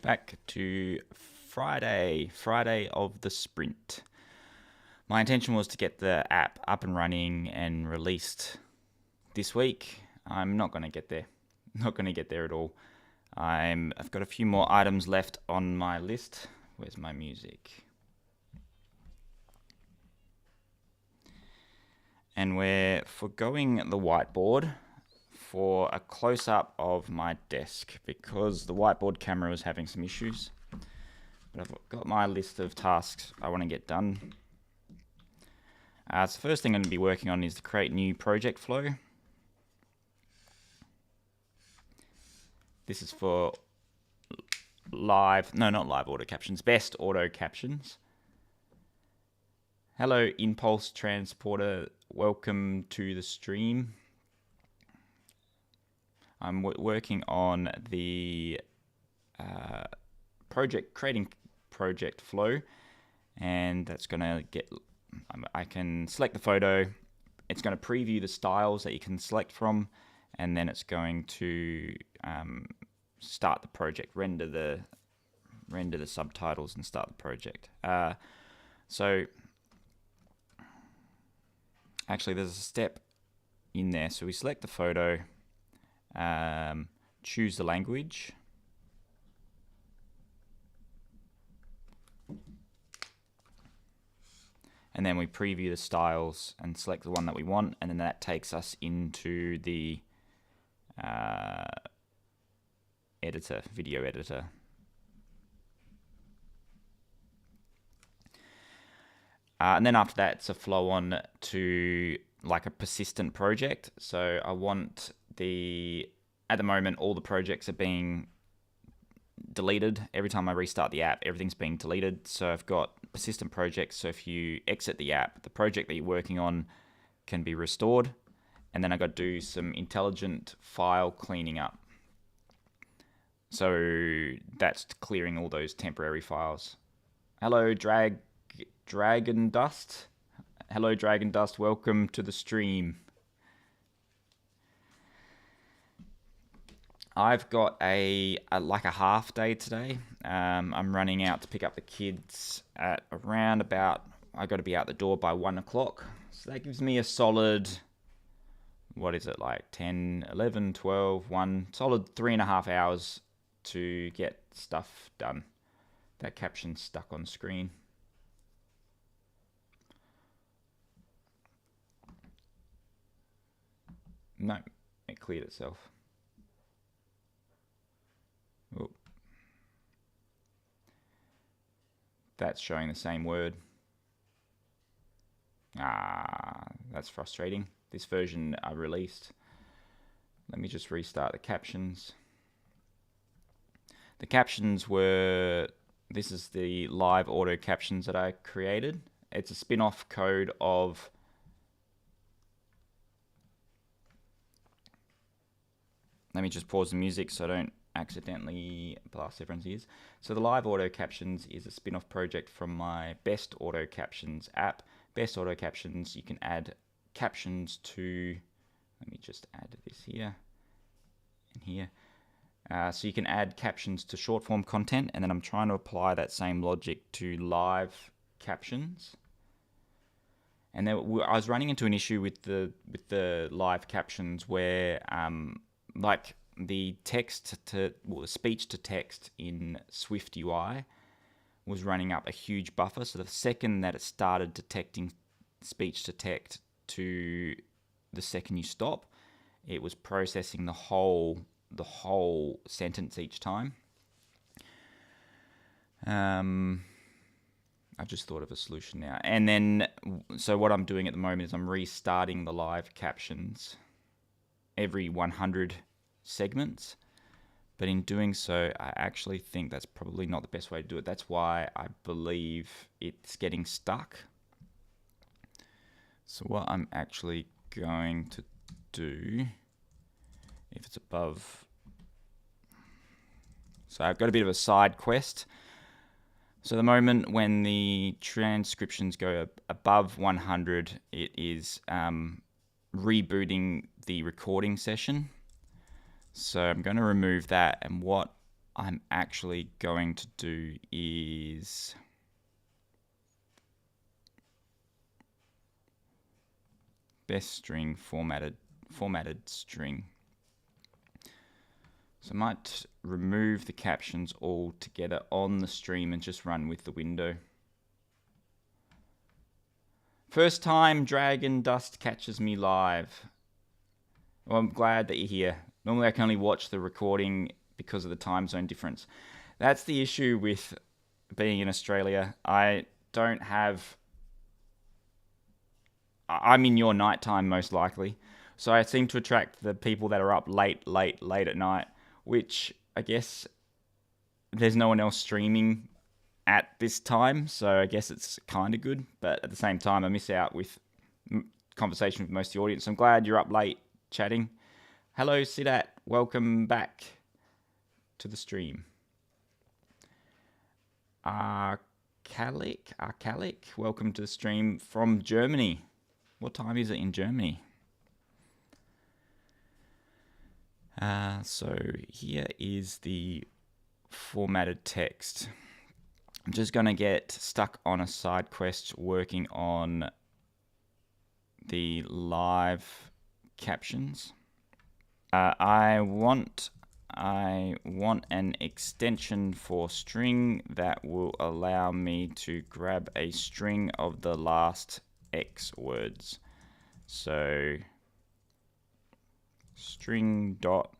Back to Friday of the sprint. My intention was to get the app up and running and released this week. I'm not going to get there. Not going to get there at all. I've got a few more items left on my list. Where's my music? And we're forgoing the whiteboard for a close-up of my desk because the whiteboard camera was having some issues. But I've got my list of tasks I want to get done. So the first thing I'm going to be working on is to create new project flow. This is for not live auto captions, best auto captions. Hello, Impulse Transporter. Welcome to the stream. I'm working on the creating project flow, and that's going to get, I can select the photo, it's going to preview the styles that you can select from, and then it's going to start the project, render the subtitles and start the project. So actually there's a step in there. So we select the photo, choose the language, and then we preview the styles and select the one that we want, and then that takes us into the video editor. And then after that, it's a flow on to like a persistent project. So I want at the moment, all the projects are being deleted. Every time I restart the app, everything's being deleted. So I've got persistent projects. So if you exit the app, the project that you're working on can be restored. And then I got to do some intelligent file cleaning up. So that's clearing all those temporary files. Hello, Dragon Dust. Hello, Dragon Dust. Welcome to the stream. I've got a half day today. I'm running out to pick up the kids at around about, I got to be out the door by 1 o'clock. So that gives me a solid, what is it, like 10, 11, 12, 1, solid 3.5 hours to get stuff done. That caption's stuck on screen. No, it cleared itself. Oh. That's showing the same word. That's frustrating. This version I released. Let me just restart the captions. The captions were, this is the live auto captions that I created. It's a spin-off code of let me just pause the music so I don't accidentally blast everyone's ears. So the live auto captions is a spin-off project from my Best Auto Captions app. Best Auto Captions, you can add captions to, let me just add this here and here. So you can add captions to short form content, and then I'm trying to apply that same logic to live captions. And then I was running into an issue with the live captions where like the speech to text in Swift UI was running up a huge buffer. So the second that it started detecting speech detect to the second you stop, it was processing the whole sentence each time. I've just thought of a solution now. And then, so what I'm doing at the moment is I'm restarting the live captions every 100 segments. But in doing so, I actually think that's probably not the best way to do it. That's why I believe it's getting stuck. So what I'm actually going to do, if it's above, so I've got a bit of a side quest. So the moment when the transcriptions go above 100, it is rebooting the recording session. So I'm going to remove that, and what I'm actually going to do is best string formatted string. So I might remove the captions altogether on the stream and just run with the window. First time Dragon Dust catches me live. Well, I'm glad that you're here. Normally I can only watch the recording because of the time zone difference. That's the issue with being in Australia. I'm in your nighttime most likely. So I seem to attract the people that are up late at night, which I guess there's no one else streaming at this time. So I guess it's kind of good. But at the same time, I miss out with conversation with most of the audience. I'm glad you're up late chatting. Hello, Sidat. Welcome back to the stream. Arkalik, welcome to the stream from Germany. What time is it in Germany? So here is the formatted text. I'm just going to get stuck on a side quest working on the live captions. I want an extension for string that will allow me to grab a string of the last X words. So string dot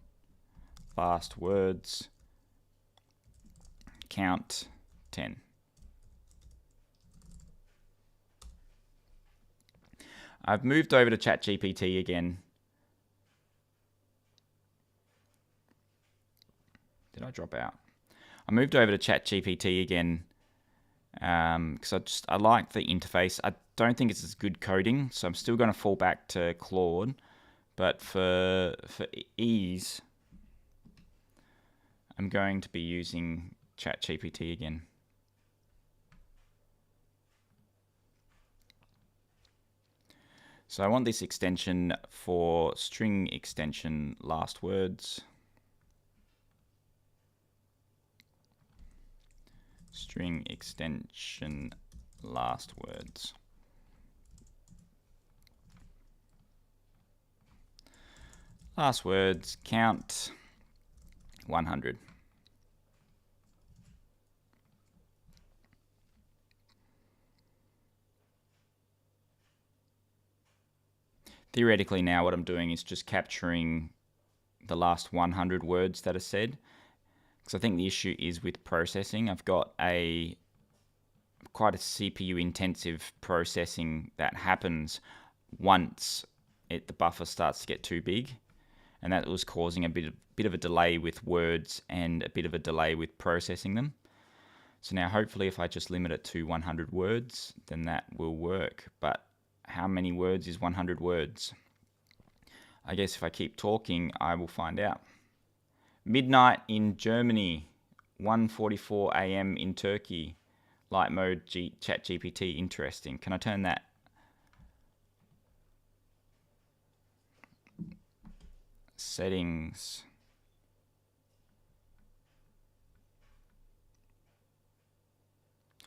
last words count 10. I've moved over to ChatGPT again. Did I drop out? I moved over to ChatGPT again because I like the interface. I don't think it's as good coding, so I'm still going to fall back to Claude. But for ease, I'm going to be using ChatGPT again. So I want this extension for string extension last words. String extension last words. Last words count 100. Theoretically now what I'm doing is just capturing the last 100 words that are said. Because I think the issue is with processing. I've got quite a CPU intensive processing that happens once the buffer starts to get too big. And that was causing a bit of a delay with words and a bit of a delay with processing them. So now hopefully if I just limit it to 100 words, then that will work. But how many words is 100 words? I guess if I keep talking, I will find out. Midnight in Germany, 1:44 a.m. in Turkey. Light mode ChatGPT, interesting. Can I turn that? Settings.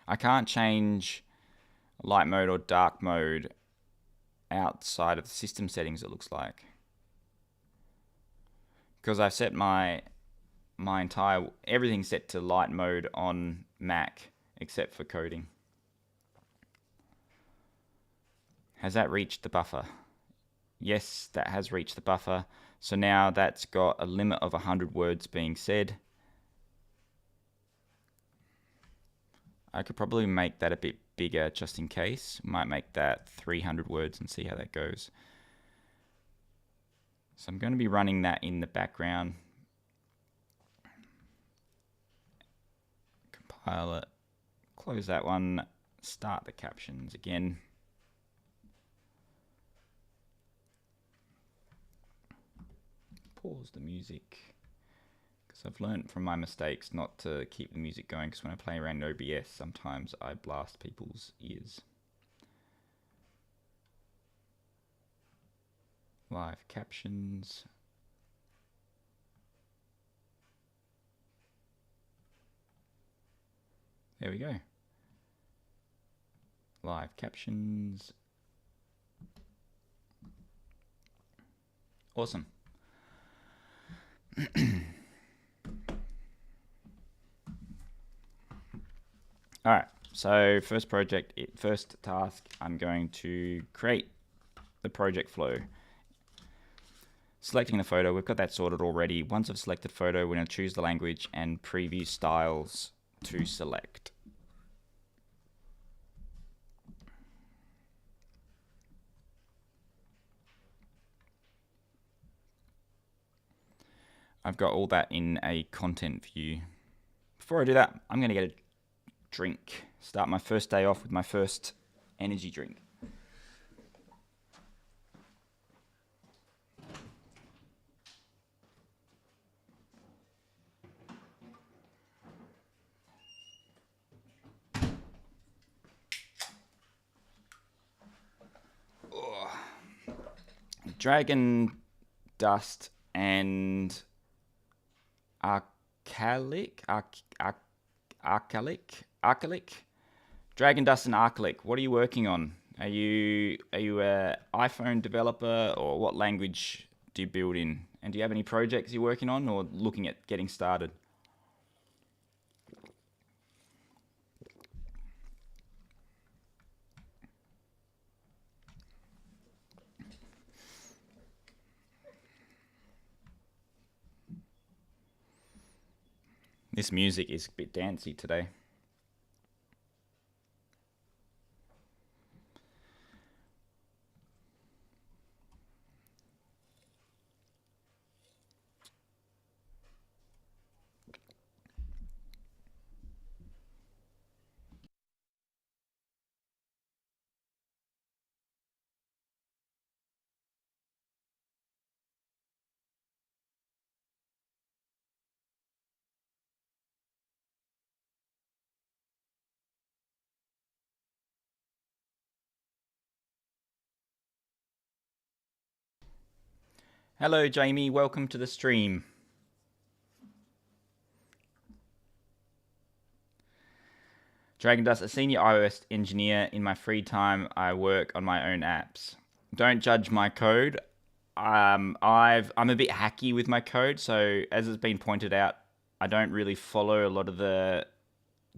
I can't change light mode or dark mode outside of the system settings, it looks like. Because I've set my entire everything set to light mode on Mac. except for coding. Has that reached the buffer? Yes, that has reached the buffer. So now that's got a limit of 100 words being said. I could probably make that a bit bigger just in case. Might make that 300 words and see how that goes. So I'm going to be running that in the background. Compile it. Close that one. Start the captions again. Pause the music. Because I've learned from my mistakes not to keep the music going, because when I play around OBS, sometimes I blast people's ears. Live captions. There we go. Live captions. Awesome. All right, so first task, I'm going to create the project flow. Selecting the photo, we've got that sorted already. Once I've selected photo, we're going to choose the language and preview styles to select. I've got all that in a content view. Before I do that, I'm going to get a drink. Start my first day off with my first energy drink. Oh. Dragon Dust and Arcalic. Dragon Dust and Arcalic. What are you working on? Are you a iPhone developer, or what language do you build in? And do you have any projects you're working on or looking at getting started? This music is a bit dancey today. Hello, Jamie. Welcome to the stream. Dragon Dust, a senior iOS engineer. In my free time, I work on my own apps. Don't judge my code. I'm a bit hacky with my code, so as has been pointed out, I don't really follow a lot of the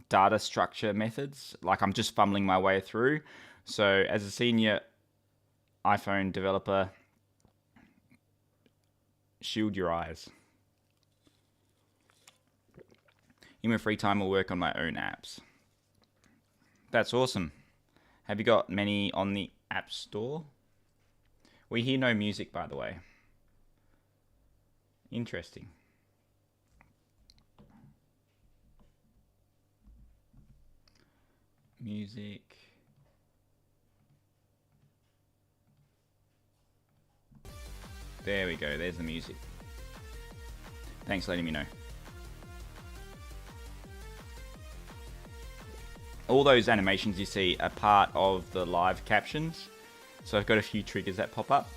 data structure methods. Like, I'm just fumbling my way through. So as a senior iPhone developer, shield your eyes. In my free time, I'll work on my own apps. That's awesome. Have you got many on the App Store? We hear no music, by the way. Interesting. Music. There we go. There's the music. Thanks for letting me know. All those animations you see are part of the live captions. So I've got a few triggers that pop up.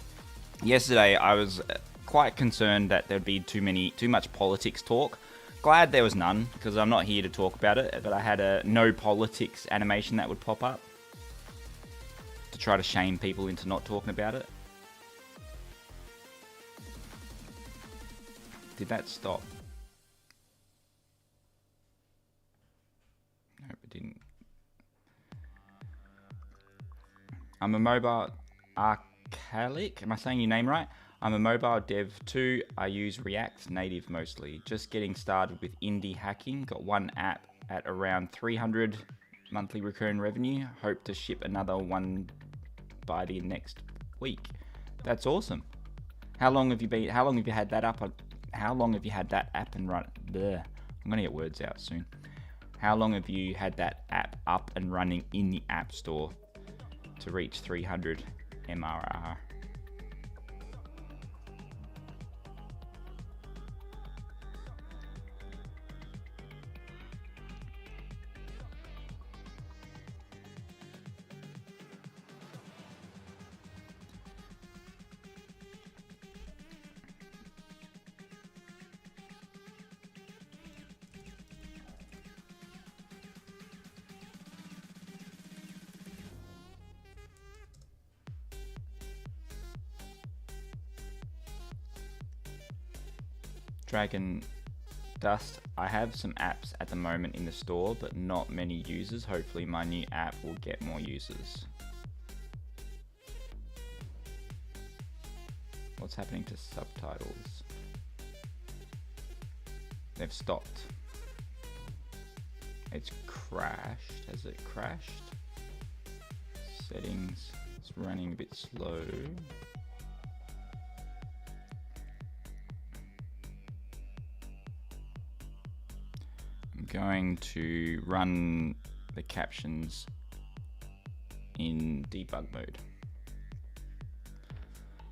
Yesterday, I was quite concerned that there'd be too much politics talk. Glad there was none, because I'm not here to talk about it, but I had a no politics animation that would pop up to try to shame people into not talking about it. Did that stop? Nope. it didn't. I'm a mobile archaic. Am I saying your name right? I'm a mobile dev too. I use React Native mostly. Just getting started with indie hacking. Got one app at around 300 monthly recurring revenue. Hope to ship another one by the next week. That's awesome. How long have you had that up? How long have you had that app and run? Bleh. I'm gonna get words out soon. How long have you had that app up and running in the App Store to reach 300 MRR? Dragon Dust. I have some apps at the moment in the store, but not many users. Hopefully my new app will get more users. What's happening to subtitles? They've stopped. It's crashed. Has it crashed? Settings. It's running a bit slow. Going to run the captions in debug mode.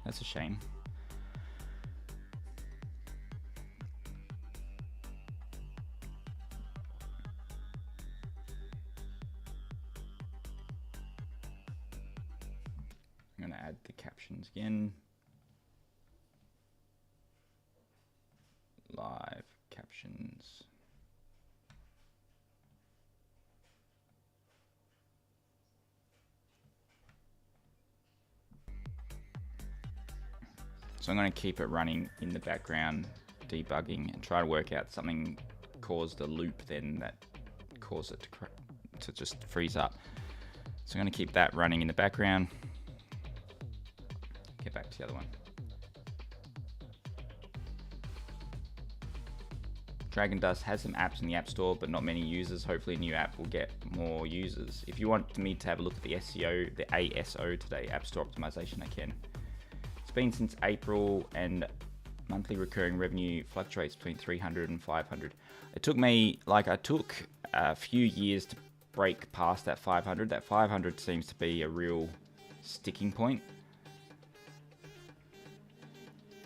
That's a shame. I'm going to add the captions again. Live captions. So I'm going to keep it running in the background, debugging, and try to work out something caused a loop then that caused it to just freeze up. So I'm going to keep that running in the background. Get back to the other one. Dragon Dust has some apps in the App Store, but not many users. Hopefully a new app will get more users. If you want me to have a look at the SEO, the ASO today, App Store Optimization, I can. It's been since April and monthly recurring revenue fluctuates between 300 and 500. It took me, I took a few years to break past that 500. That 500 seems to be a real sticking point.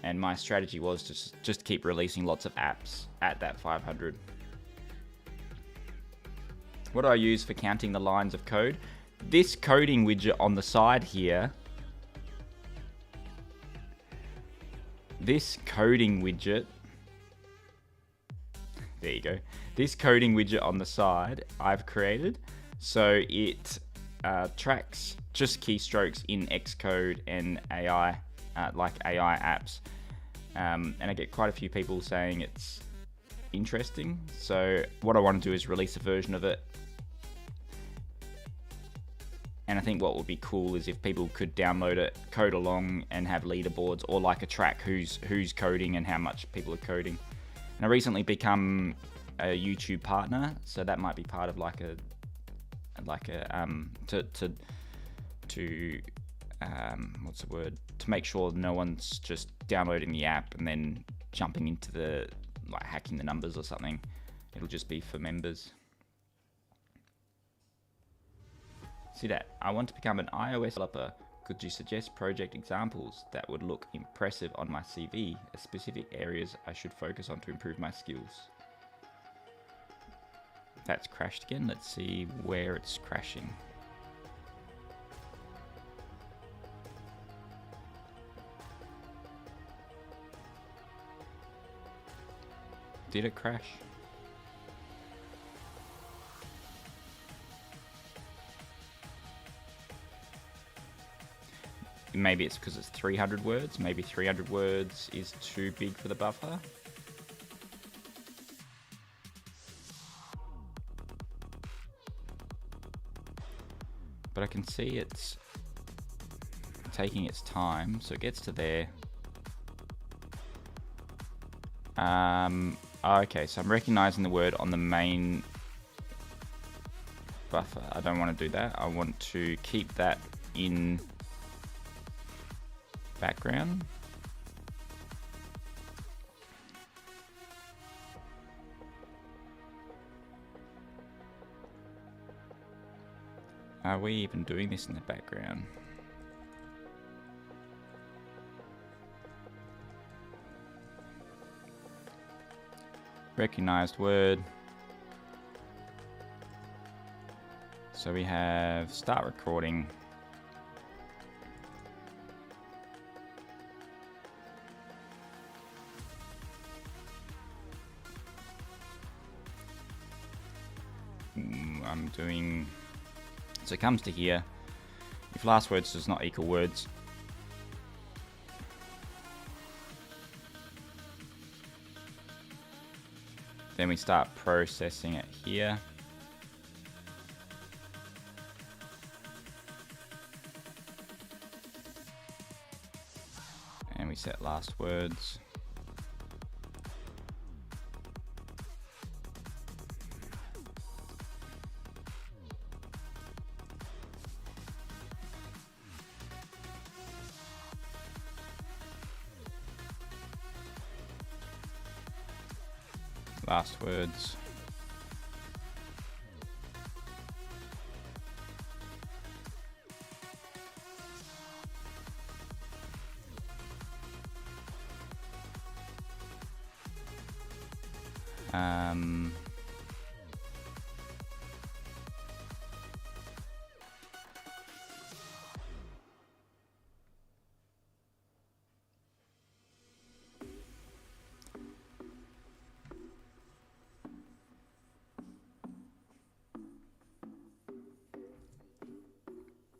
And my strategy was to just keep releasing lots of apps at that 500. What do I use for counting the lines of code? This coding widget on the side here. This coding widget. There you go. This coding widget on the side I've created. So it tracks just keystrokes in Xcode and AI, like AI apps. And I get quite a few people saying it's interesting. So what I want to do is release a version of it. And I think what would be cool is if people could download it, code along, and have leaderboards, or like a track who's coding and how much people are coding. And I recently become a YouTube partner, so that might be part of what's the word? To make sure no one's just downloading the app and then jumping into the hacking the numbers or something. It'll just be for members. See that? I want to become an iOS developer. Could you suggest project examples that would look impressive on my CV, as specific areas I should focus on to improve my skills? That's crashed again. Let's see where it's crashing. Did it crash? Maybe it's because it's 300 words. Maybe 300 words is too big for the buffer. but I can see it's taking its time, so it gets to there. Okay, so I'm recognizing the word on the main buffer. I don't want to do that. I want to keep that in background. Are we even doing this in the background? Recognized word. So we have start recording. I'm doing, so it comes to here. If last words does not equal words, then we start processing it here. And we set last words. Last words.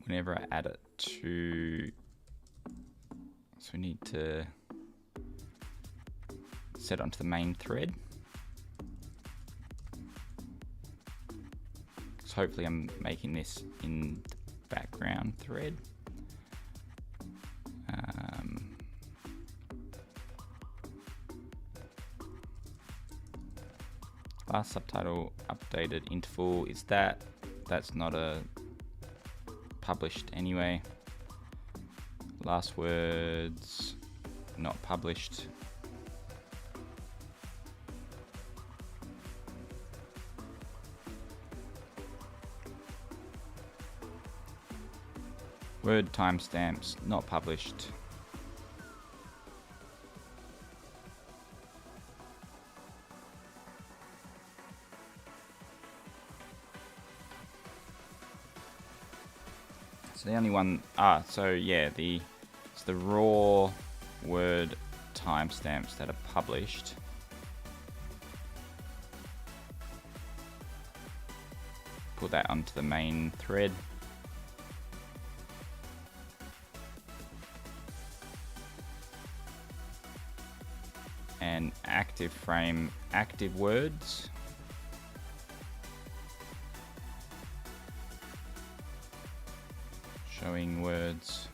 Whenever I add it to, so we need to set onto the main thread. So hopefully I'm making this in the background thread. Last subtitle updated interval is that. That's not a published anyway. Last words not published. Word timestamps not published. So the only one, so yeah, it's the raw word timestamps that are published. Put that onto the main thread. And active frame, active words. Showing words.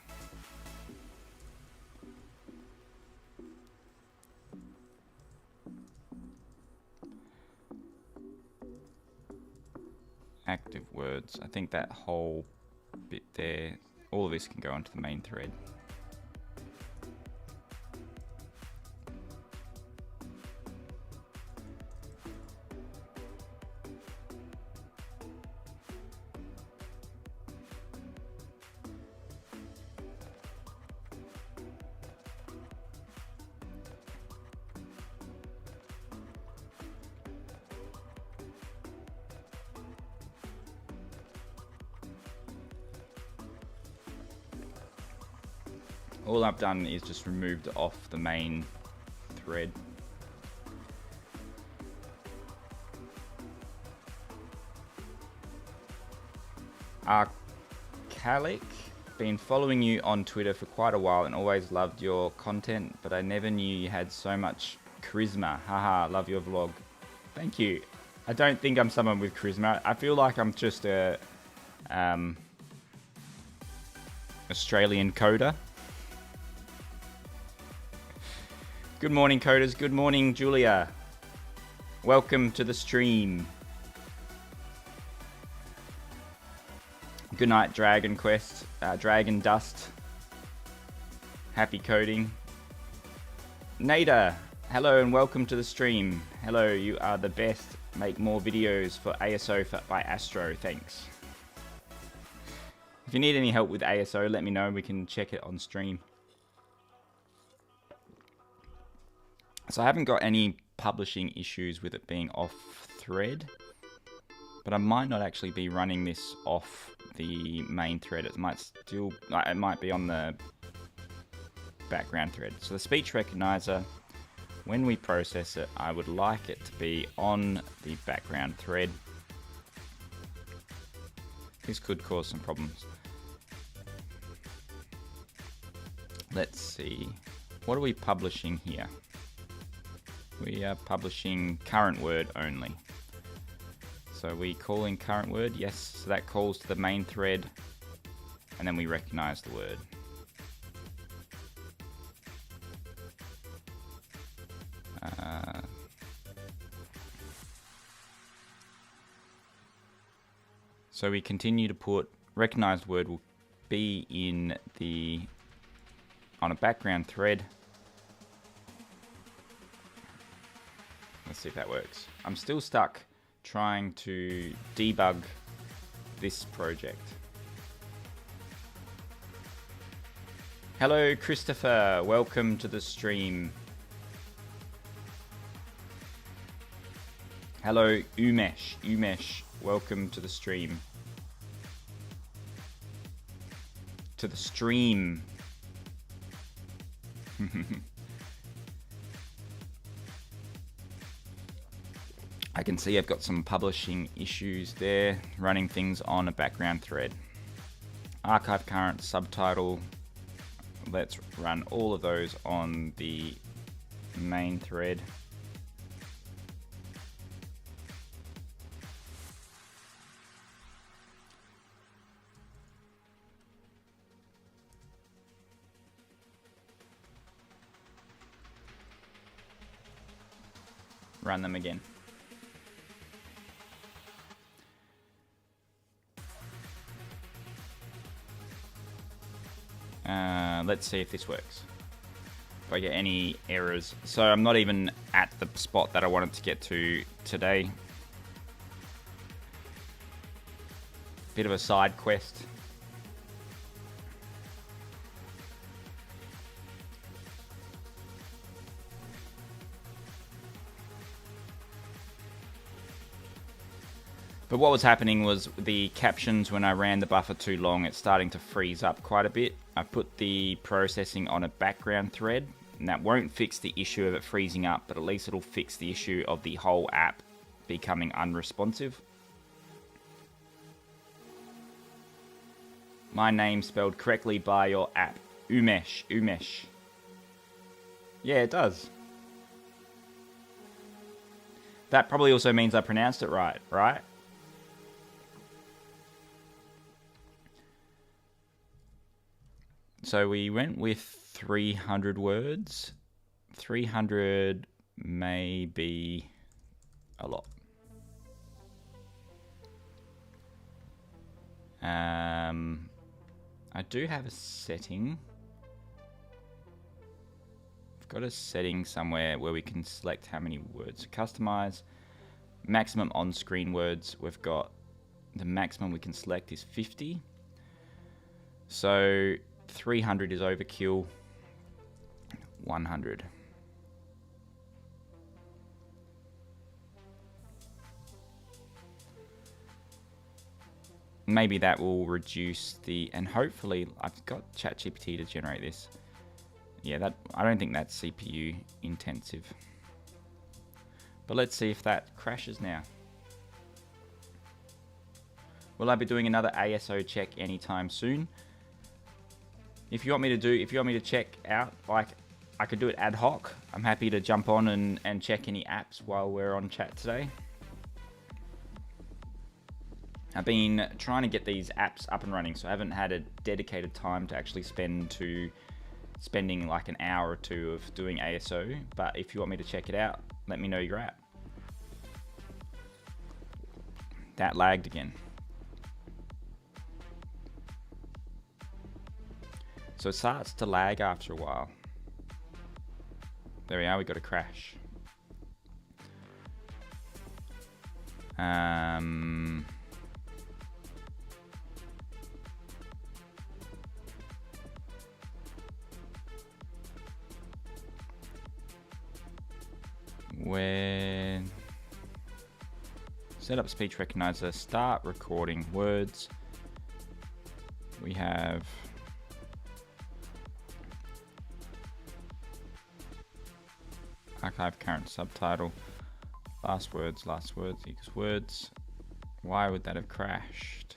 Active words. I think that whole bit there, all of this can go onto the main thread. All I've done is just removed it off the main thread. Arcalic, been following you on Twitter for quite a while and always loved your content, but I never knew you had so much charisma. Haha, love your vlog. Thank you. I don't think I'm someone with charisma. I feel like I'm just a Australian coder. Good morning, coders. Good morning, Julia. Welcome to the stream. Good night, Dragon Quest, Dragon Dust. Happy coding. Nada, hello and welcome to the stream. Hello, you are the best. Make more videos for ASO by Astro. Thanks. If you need any help with ASO, let me know. We can check it on stream. So I haven't got any publishing issues with it being off thread, but I might not actually be running this off the main thread. It might be on the background thread. So the speech recognizer, when we process it, I would like it to be on the background thread. This could cause some problems. Let's see. What are we publishing here? We are publishing current word only. So we call in current word, yes, so that calls to the main thread, and then we recognize the word. So we continue to put recognized word will be on a background thread. Let's see if that works. I'm still stuck trying to debug this project. Hello, Christopher. Welcome to the stream. Hello, Umesh. Umesh, welcome to the stream. To the stream. I can see I've got some publishing issues there, running things on a background thread. Archive current, subtitle. Let's run all of those on the main thread. Run them again. Let's see if this works. If I get any errors. So I'm not even at the spot that I wanted to get to today. Bit of a side quest. But what was happening was the captions, when I ran the buffer too long, it's starting to freeze up quite a bit. I put the processing on a background thread, and that won't fix the issue of it freezing up, but at least it'll fix the issue of the whole app becoming unresponsive. My name spelled correctly by your app. Umesh. Umesh. Yeah, it does. That probably also means I pronounced it right, right? So we went with 300 words. 300 may be a lot. I do have a setting. I've got a setting somewhere where we can select how many words. Customize. Maximum on-screen words. We've got the maximum we can select is 50. So 300 is overkill. 100. Maybe that will reduce the, and hopefully I've got ChatGPT to generate this. Yeah, that, I don't think that's CPU intensive. But let's see if that crashes now. Will I be doing another ASO check anytime soon? If you want me to check out, like, I could do it ad hoc. I'm happy to jump on and check any apps while we're on chat today. I've been trying to get these apps up and running, so I haven't had a dedicated time to actually spending like an hour or two of doing ASO. But if you want me to check it out, let me know your app. That lagged again. So it starts to lag after a while. There we are, we got a crash. When set up speech recognizer, start recording words. We have archive current subtitle, last words equals words. Why would that have crashed?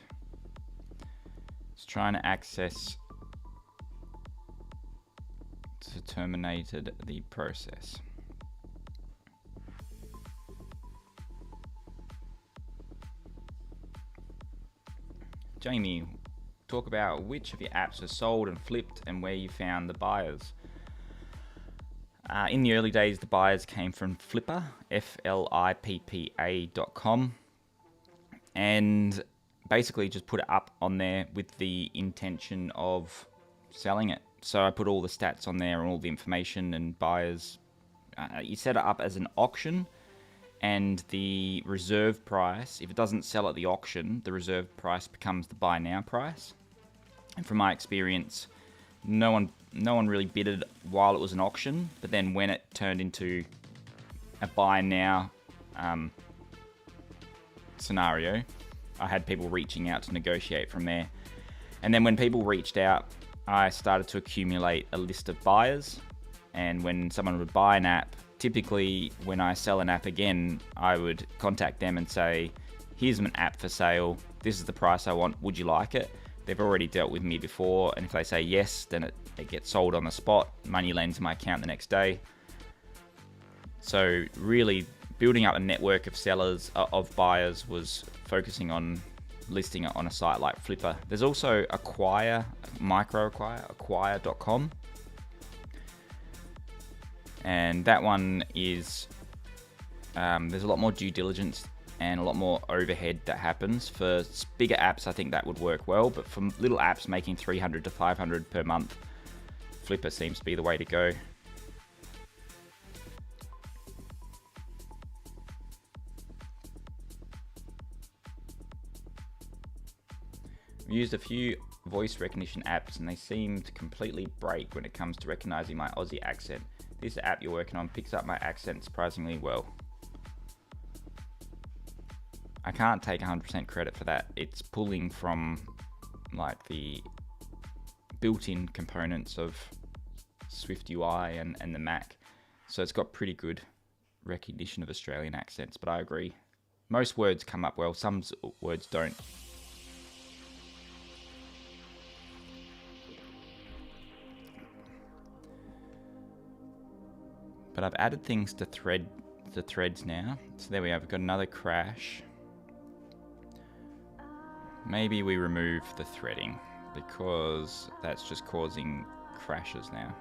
It's trying to access to terminated the process. Jamie, talk about which of your apps are sold and flipped and where you found the buyers. In the early days, the buyers came from Flippa, FLIPPA.com, and basically just put it up on there with the intention of selling it. So I put all the stats on there and all the information and buyers. You set it up as an auction, and the reserve price, if it doesn't sell at the auction, the reserve price becomes the buy now price. And from my experience, no one really bidded while it was an auction, but then when it turned into a buy now scenario, I had people reaching out to negotiate from there. And then when people reached out, I started to accumulate a list of buyers. And when someone would buy an app, typically when I sell an app again, I would contact them and say, here's an app for sale, this is the price I want, would you like it? They've already dealt with me before, and if they say yes, then it gets sold on the spot, money lands in my account the next day. So really building up a network of sellers, of buyers, was focusing on listing it on a site like Flippa. There's also Acquire, Acquire.com. And that one is, there's a lot more due diligence and a lot more overhead that happens. For bigger apps, I think that would work well, but for little apps making 300 to 500 per month, Flippa seems to be the way to go. I've used a few voice recognition apps and they seem to completely break when it comes to recognizing my Aussie accent. This app you're working on picks up my accent surprisingly well. I can't take 100% credit for that. It's pulling from like the built-in components of Swift UI and the Mac. So it's got pretty good recognition of Australian accents, but I agree. Most words come up well, some words don't. But I've added things to threads now. So there we have, we've got another crash. Maybe we remove the threading because that's just causing crashes now.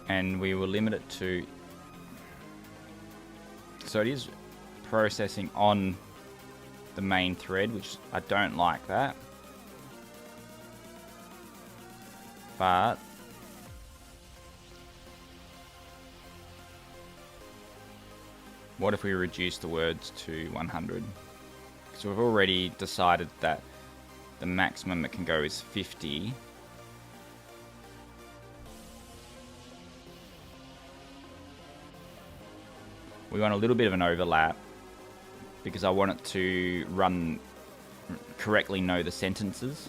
And we will limit it to, so it is processing on the main thread, which I don't like that, but what if we reduce the words to 100? So we've already decided that the maximum it can go is 50. We want a little bit of an overlap because I want it to run correctly, know the sentences.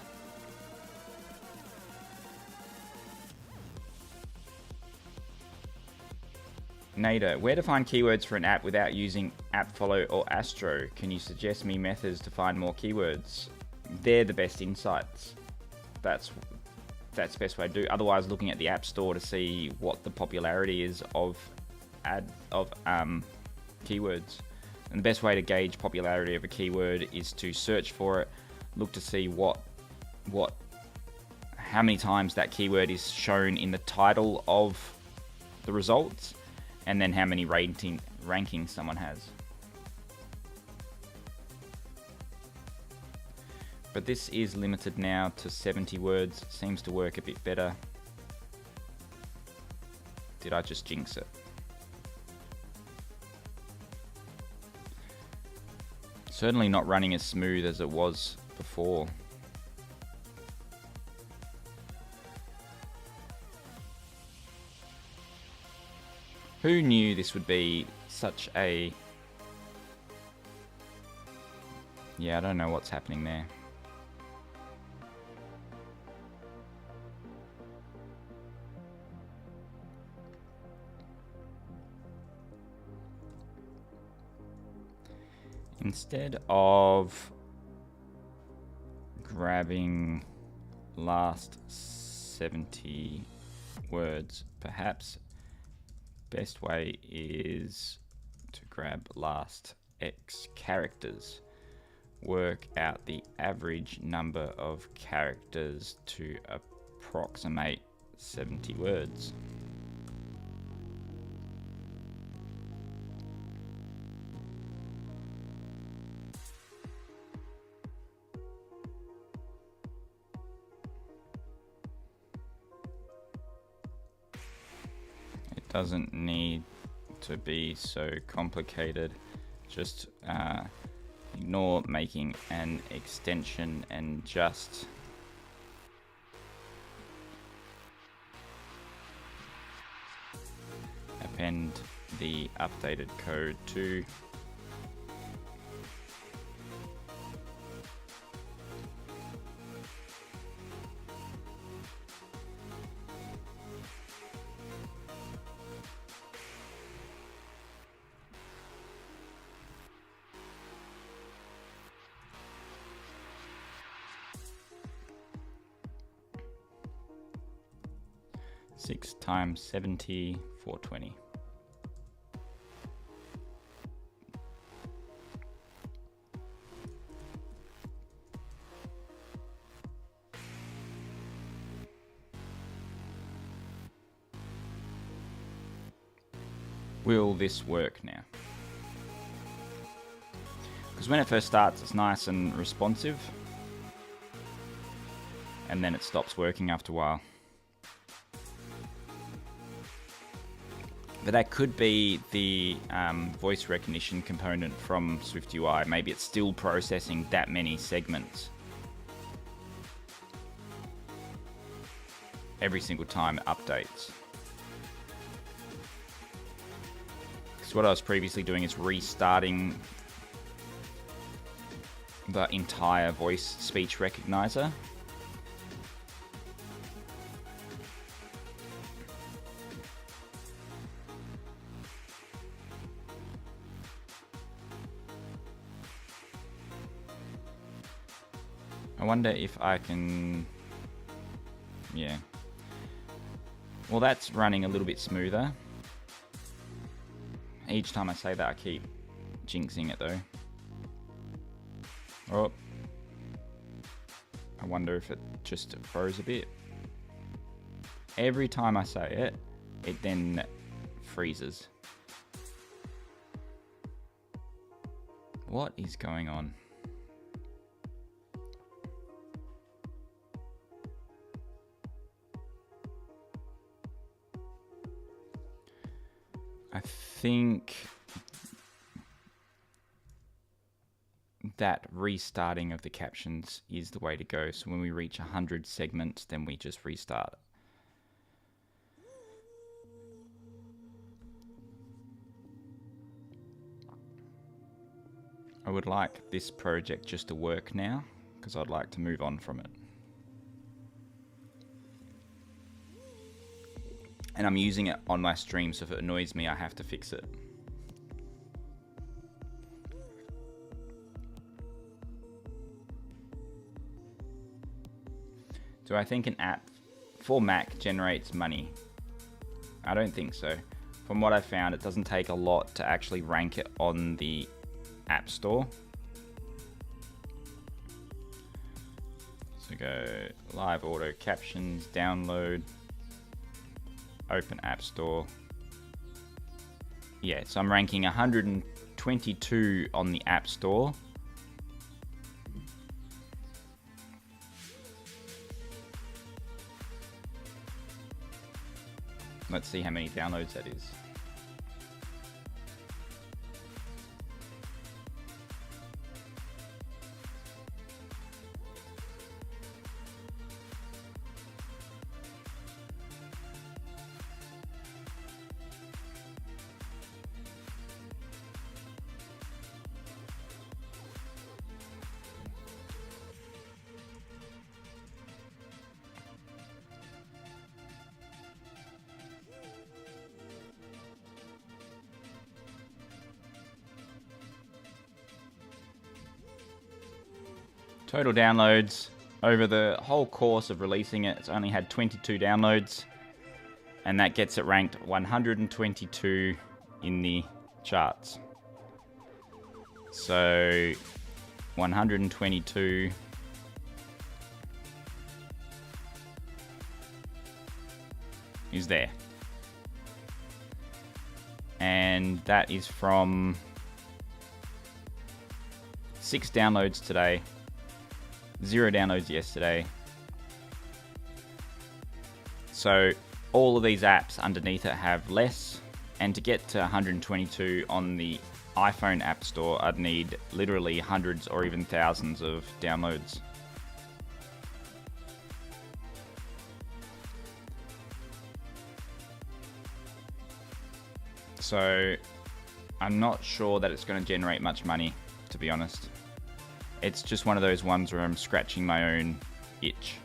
Nader, where to find keywords for an app without using AppFollow or Astro? Can you suggest me methods to find more keywords? They're the best insights. That's the best way to do. Otherwise, looking at the App Store to see what the popularity is of keywords. And the best way to gauge popularity of a keyword is to search for it, look to see how many times that keyword is shown in the title of the results, and then how many rankings someone has. But this is limited now to 70 words. Seems to work a bit better. Did I just jinx it? Certainly not running as smooth as it was before. Who knew this would be such a... Yeah, I don't know what's happening there. Instead of grabbing last 70 words, perhaps best way is to grab last X characters. Work out the average number of characters to approximate 70 words. Doesn't need to be so complicated. Just ignore making an extension and just append the updated code to six times 70, 420. Will this work now? Because when it first starts, it's nice and responsive, and then it stops working after a while. But that could be the voice recognition component from SwiftUI. Maybe it's still processing that many segments every single time it updates. Because what I was previously doing is restarting the entire voice speech recognizer. I wonder if I can... Yeah. Well, that's running a little bit smoother. Each time I say that, I keep jinxing it though. Oh. I wonder if it just froze a bit. Every time I say it, it then freezes. What is going on? I think that restarting of the captions is the way to go. So when we reach 100 segments, then we just restart. I would like this project just to work now, because I'd like to move on from it. and I'm using it on my stream, so if it annoys me, I have to fix it. Do I think an app for Mac generates money? I don't think so. From what I found, it doesn't take a lot to actually rank it on the App Store. So go live auto captions, download, open App Store. Yeah, so I'm ranking 122 on the App Store. Let's see how many downloads that is. Total downloads over the whole course of releasing it, it's only had 22 downloads, and that gets it ranked 122 in the charts. So 122 is there, and that is from 6 downloads today, 0 downloads yesterday. So all of these apps underneath it have less, and to get to 122 on the iPhone App Store, I'd need literally hundreds or even thousands of downloads. So I'm not sure that it's going to generate much money, to be honest. It's just one of those ones where I'm scratching my own itch.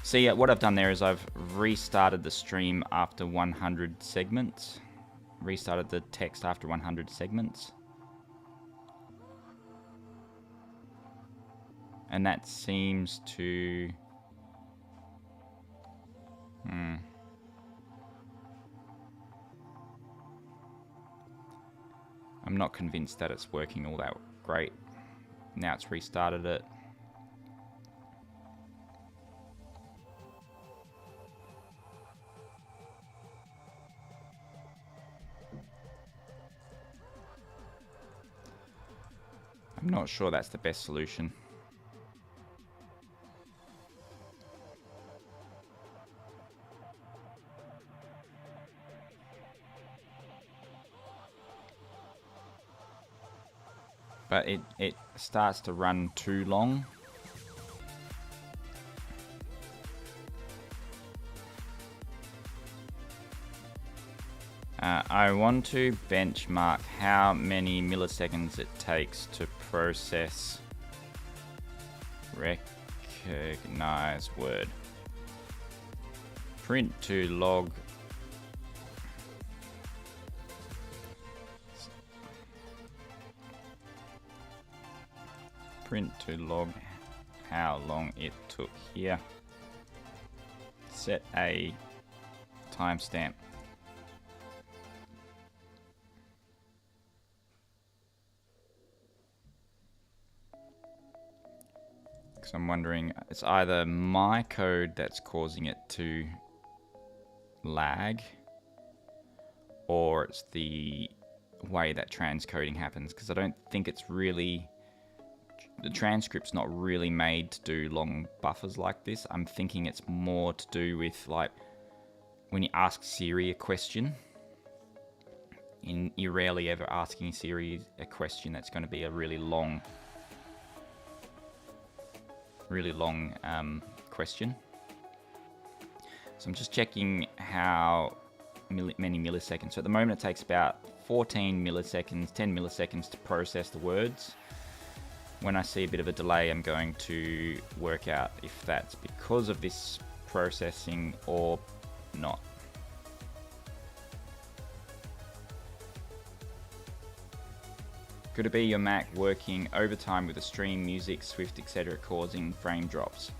See, what I've done there is I've restarted the stream after 100 segments. Restarted the text after 100 segments. And that seems to... I'm not convinced that it's working all that great. Now it's restarted it. I'm not sure that's the best solution. But it starts to run too long. I want to benchmark how many milliseconds it takes to process recognize word. Print to log. Print to log how long it took here. Set a timestamp. Because I'm wondering, it's either my code that's causing it to lag, or it's the way that transcoding happens, because I don't think it's really... The transcript's not really made to do long buffers like this. I'm thinking it's more to do with, like, when you ask Siri a question, you're rarely ever asking Siri a question that's going to be a really long question. So I'm just checking how many milliseconds. So at the moment it takes about 14 milliseconds, 10 milliseconds to process the words. When I see a bit of a delay, I'm going to work out if that's because of this processing or not. Could it be your Mac working overtime with a stream, music, Swift, etc., causing frame drops?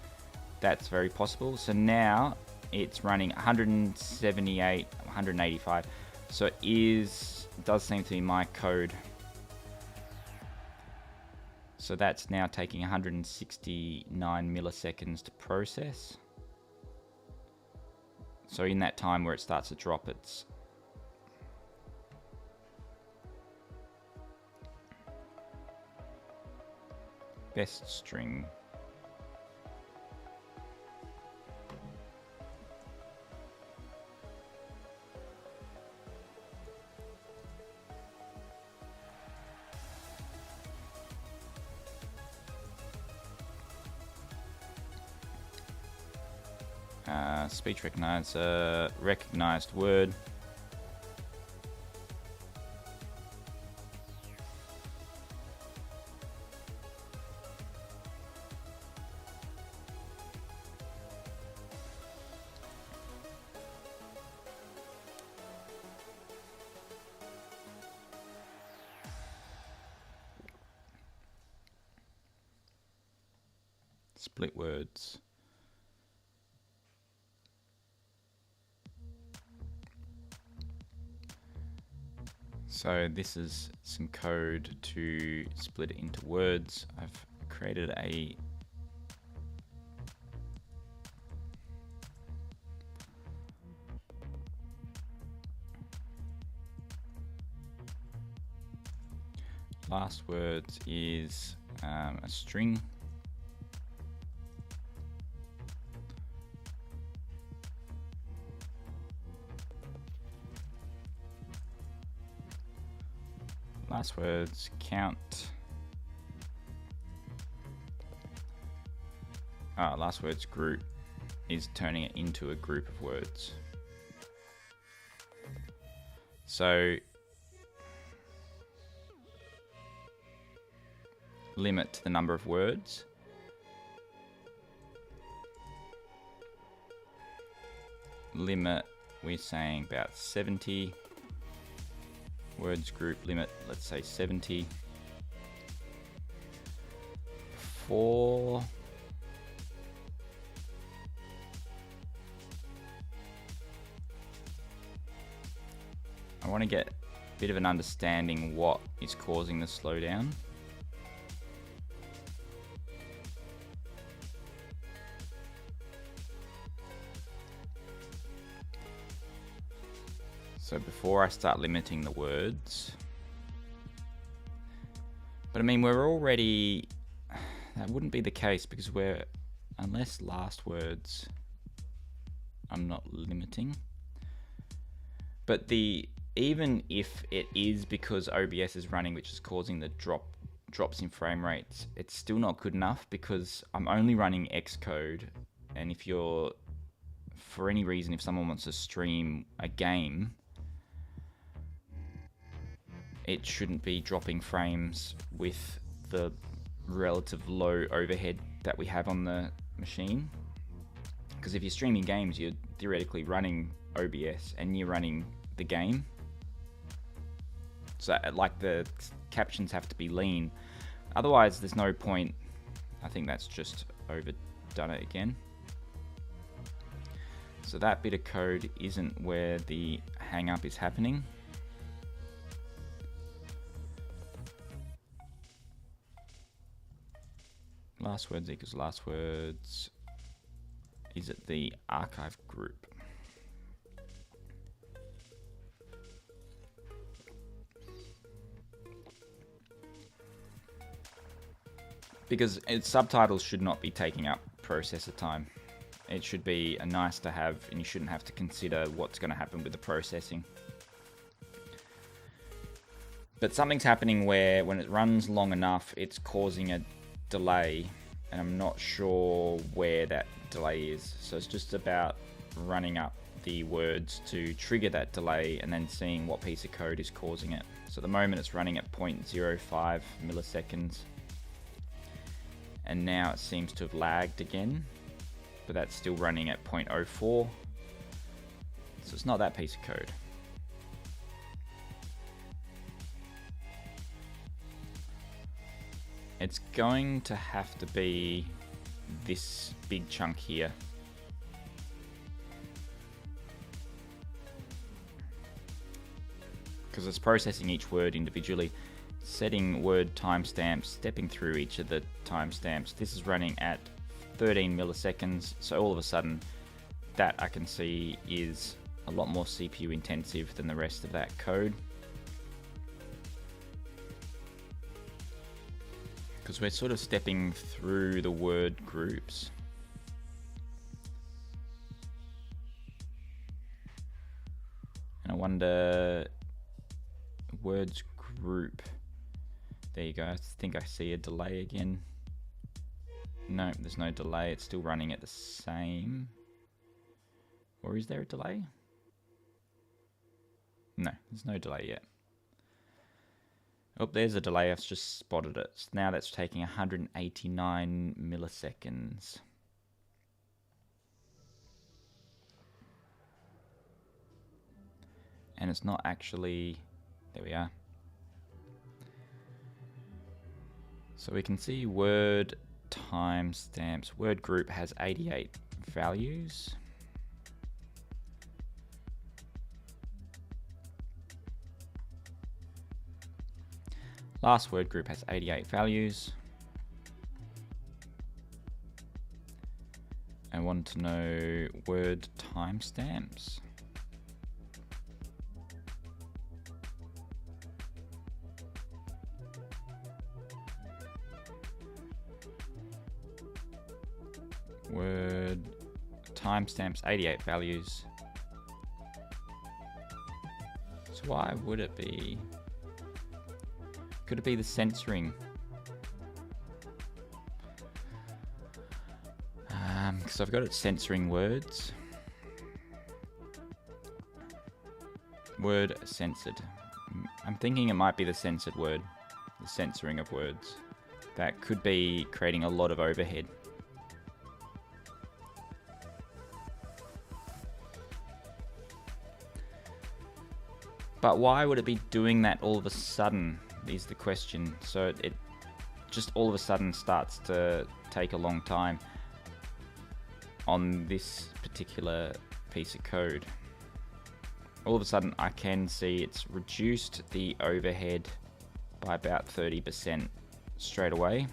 That's very possible. So now it's running 178, 185. So it does seem to be my code. So that's now taking 169 milliseconds to process. So in that time where it starts to drop, it's best string. Speech recognizer, recognized word. Split words. So this is some code to split it into words. I've created a last words is a string. Last words count. Last words group is turning it into a group of words. So limit to the number of words. Limit, we're saying about 70. Words group limit, let's say 70. For I want to get a bit of an understanding what is causing the slowdown. So before I start limiting the words, but I mean, we're already, that wouldn't be the case because unless last words, I'm not limiting. But even if it is because OBS is running, which is causing the drops in frame rates, it's still not good enough because I'm only running Xcode. And for any reason, if someone wants to stream a game, it shouldn't be dropping frames with the relative low overhead that we have on the machine. Because if you're streaming games, you're theoretically running OBS and you're running the game. So like the captions have to be lean. Otherwise, there's no point. I think that's just overdone it again. So that bit of code isn't where the hang up is happening. Last words equals last words. Is it the archive group? Because subtitles should not be taking up processor time. It should be a nice to have, and you shouldn't have to consider what's going to happen with the processing. But something's happening where when it runs long enough, it's causing a delay, and I'm not sure where that delay is. So it's just about running up the words to trigger that delay and then seeing what piece of code is causing it. So at the moment it's running at 0.05 milliseconds. and now it seems to have lagged again, but that's still running at 0.04, so it's not that piece of code. It's going to have to be this big chunk here. Because it's processing each word individually, setting word timestamps, stepping through each of the timestamps. This is running at 13 milliseconds, so all of a sudden that I can see is a lot more CPU intensive than the rest of that code. Because we're sort of stepping through the word groups. And I wonder, words group. There you go. I think I see a delay again. No, there's no delay. It's still running at the same. Or is there a delay? No, there's no delay yet. Oh, there's a delay. I've just spotted it. So now that's taking 189 milliseconds. And it's not actually... There we are. So we can see word timestamps. Word group has 88 values. Last word group has 88 values. I want to know word timestamps. Word timestamps, 88 values. So why would it be? Could it be the censoring? Because I've got it censoring words. Word censored. I'm thinking it might be the censored word, the censoring of words. That could be creating a lot of overhead. But why would it be doing that all of a sudden, is the question. So it just all of a sudden starts to take a long time on this particular piece of code. All of a sudden I can see it's reduced the overhead by about 30% straight away.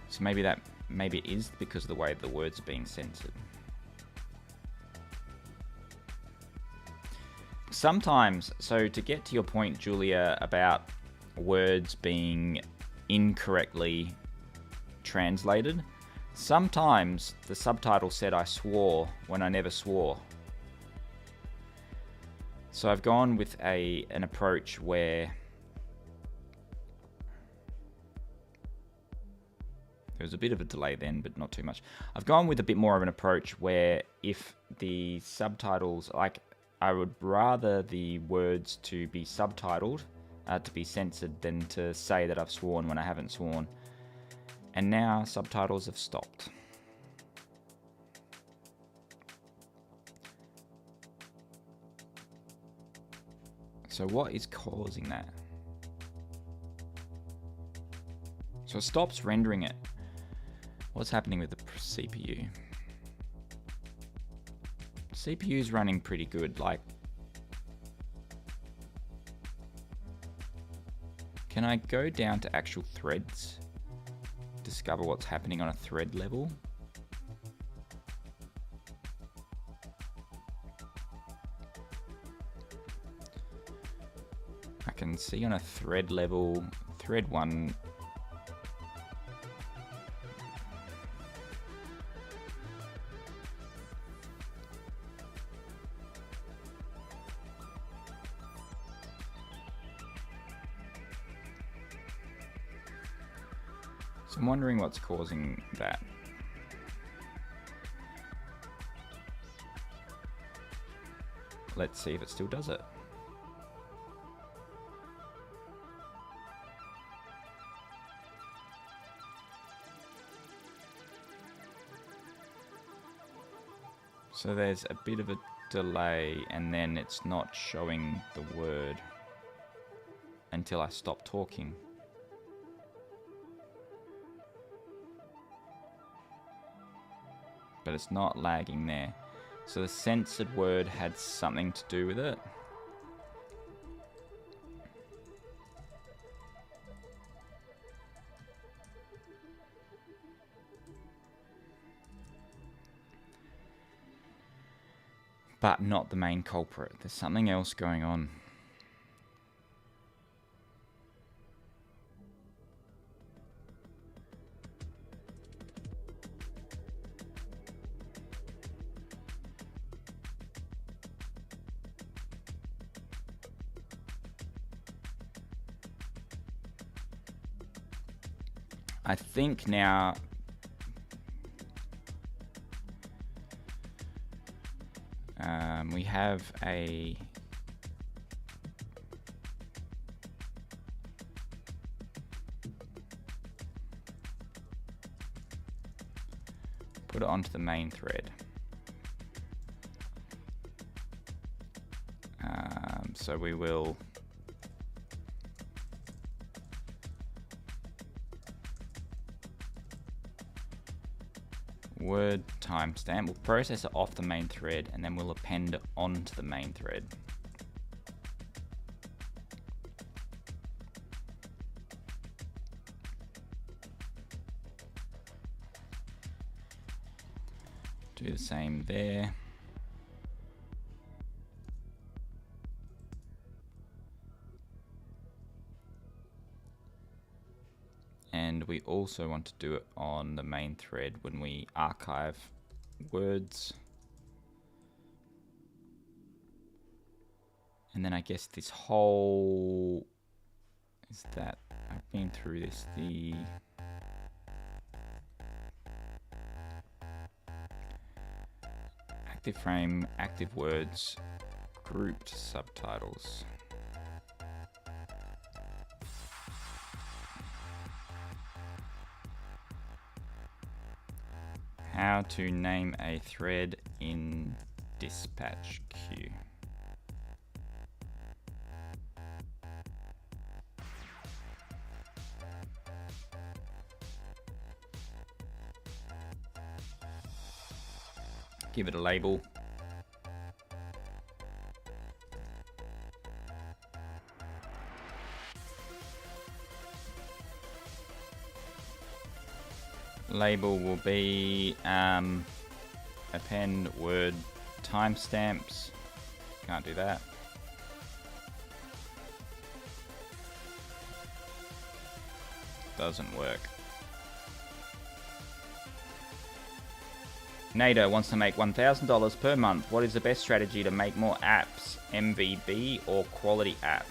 So maybe it is because of the way the words are being censored. Sometimes, so to get to your point, Julia, about words being incorrectly translated, sometimes the subtitle said I swore when I never swore. So I've gone with an approach where there was a bit of a delay then, but not too much. I've gone with a bit more of an approach where if the subtitles, like, I would rather the words to be subtitled, to be censored, than to say that I've sworn when I haven't sworn. And now subtitles have stopped. So what is causing that? So it stops rendering it. What's happening with the CPU? CPU's running pretty good. Like, can I go down to actual threads? Discover what's happening on a thread level? I can see on a thread level, thread 1. So I'm wondering what's causing that. Let's see if it still does it. So there's a bit of a delay, and then it's not showing the word until I stop talking. But it's not lagging there. So the censored word had something to do with it. But not the main culprit. There's something else going on. I think now we have a put it onto the main thread. So we will word timestamp. We'll process it off the main thread, and then we'll append it onto the main thread. Do the same there. And we also want to do it on the main thread when we archive words. And then I guess this whole is that I've been through this, the active frame, active words, grouped subtitles. How to name a thread in dispatch queue. Give it a label. Label will be append word timestamps. Can't do that. Doesn't work. Nader wants to make $1,000 per month. What is the best strategy to make more apps? MVP or quality app?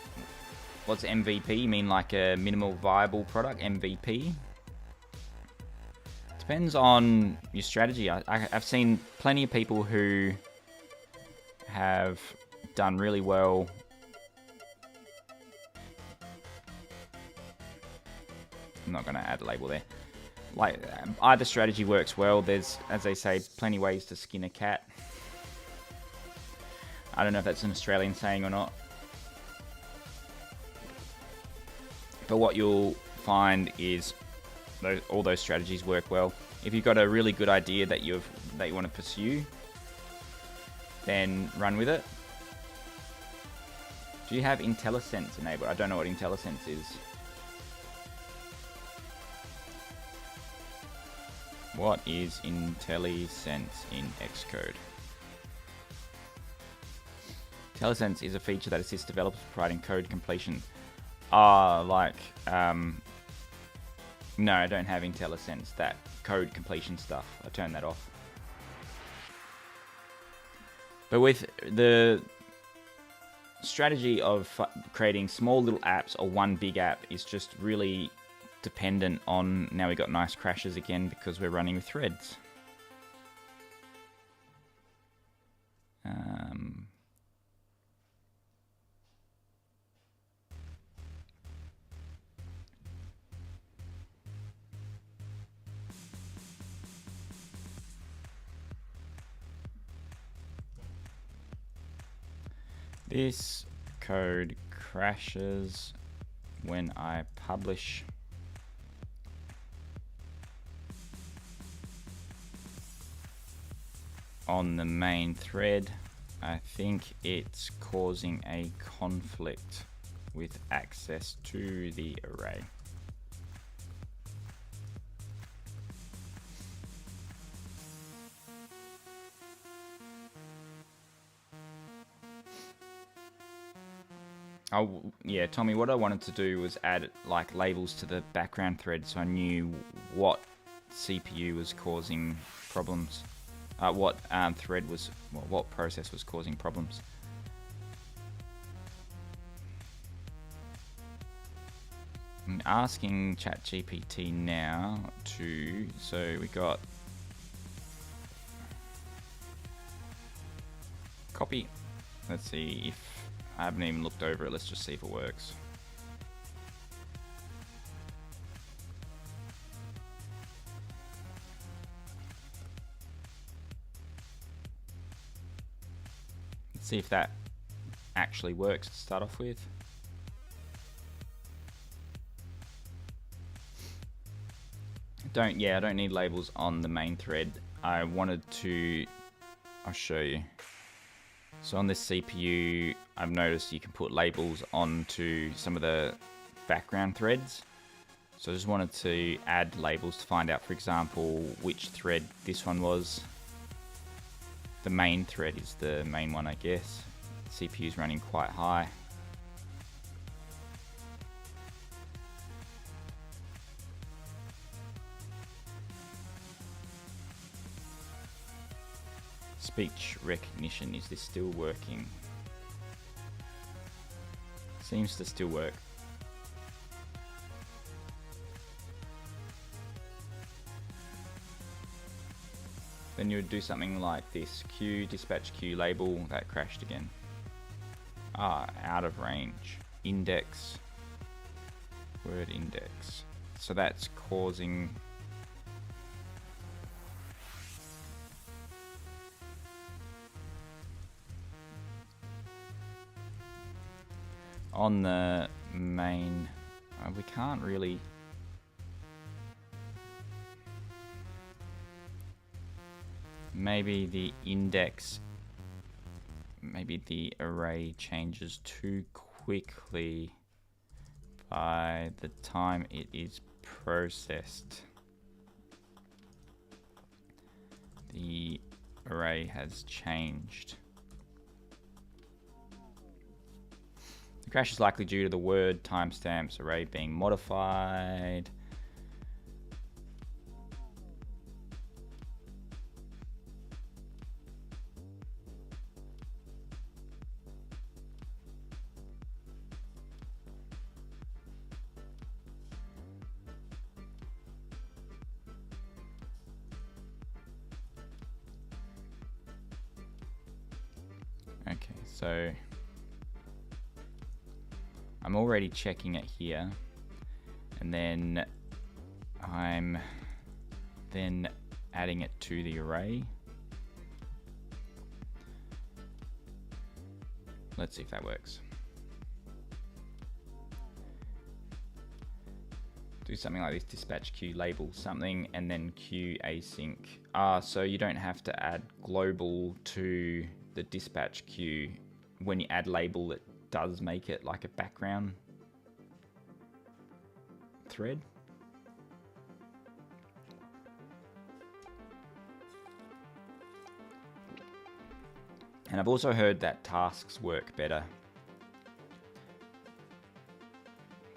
What's MVP? You mean like a minimal viable product? MVP? Depends on your strategy. I've seen plenty of people who have done really well. I'm not going to add a label there. Like, either strategy works well. There's, as they say, plenty of ways to skin a cat. I don't know if that's an Australian saying or not. But what you'll find is all those strategies work well. If you've got a really good idea that you want to pursue, then run with it. Do you have IntelliSense enabled? I don't know what IntelliSense is. What is IntelliSense in Xcode? IntelliSense is a feature that assists developers providing code completion. No, I don't have IntelliSense, that code completion stuff. I turned that off. But with the strategy of creating small little apps or one big app is just really dependent on, now we got nice crashes again because we're running with threads. This code crashes when I publish on the main thread. I think it's causing a conflict with access to the array. Oh yeah, Tommy, what I wanted to do was add like labels to the background thread so I knew what CPU was causing problems. What thread was, well, what process was causing problems. I'm asking ChatGPT now to, so we got copy. Let's see if, I haven't even looked over it, let's just see if it works. Let's see if that actually works to start off with. I don't need labels on the main thread. I wanted to, I'll show you. So on this CPU, I've noticed you can put labels onto some of the background threads. So I just wanted to add labels to find out, for example, which thread this one was. The main thread is the main one, I guess. The CPU is running quite high. Speech recognition, is this still working? Seems to still work. Then you would do something like this, queue, dispatch queue label, that crashed again. Out of range, index, word index. So that's causing on the main, we can't really, maybe the index, maybe the array changes too quickly by the time it is processed. The array has changed. The crash is likely due to the word timestamps array being modified. Okay, so I'm already checking it here, and then I'm then adding it to the array. Let's see if that works. Do something like this, dispatch queue label something, and then queue async. So you don't have to add global to the dispatch queue. When you add label, it does make it like a background thread. And I've also heard that tasks work better,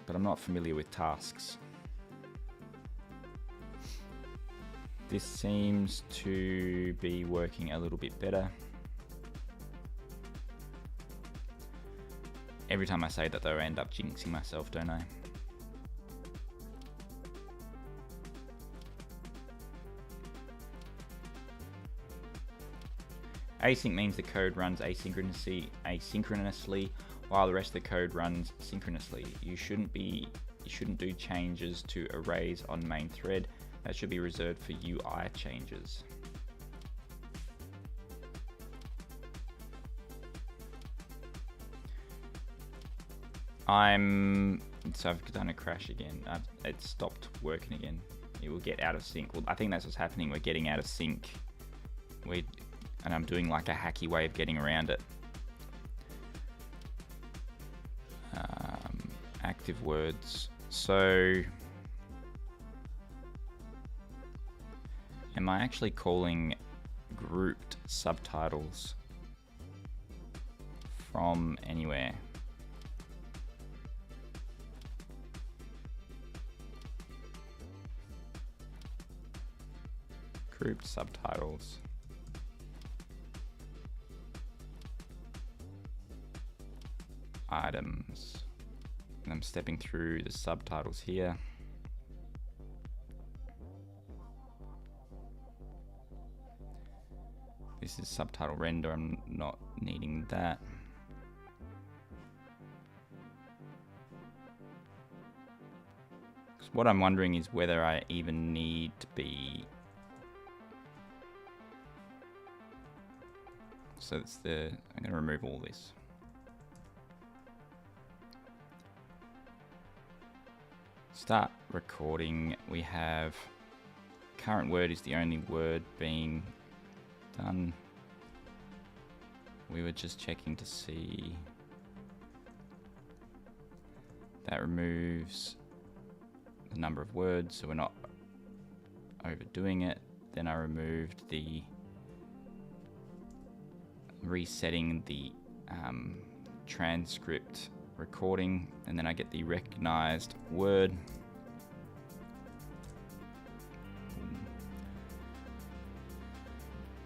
but I'm not familiar with tasks. This seems to be working a little bit better. Every time I say that though, I end up jinxing myself, don't I? Async means the code runs asynchronously while the rest of the code runs synchronously. You shouldn't do changes to arrays on main thread. That should be reserved for UI changes. So I've done a crash again. It stopped working again. It will get out of sync. Well, I think that's what's happening. We're getting out of sync. And I'm doing like a hacky way of getting around it. Active words. So am I actually calling grouped subtitles from anywhere? Grouped subtitles. Items. And I'm stepping through the subtitles here. This is subtitle render. I'm not needing that. So what I'm wondering is whether I even need to be. So it's I'm going to remove all this. Start recording. We have current word is the only word being done. We were just checking to see. That removes the number of words, so we're not overdoing it. Then I removed the resetting the transcript recording, and then I get the recognized word.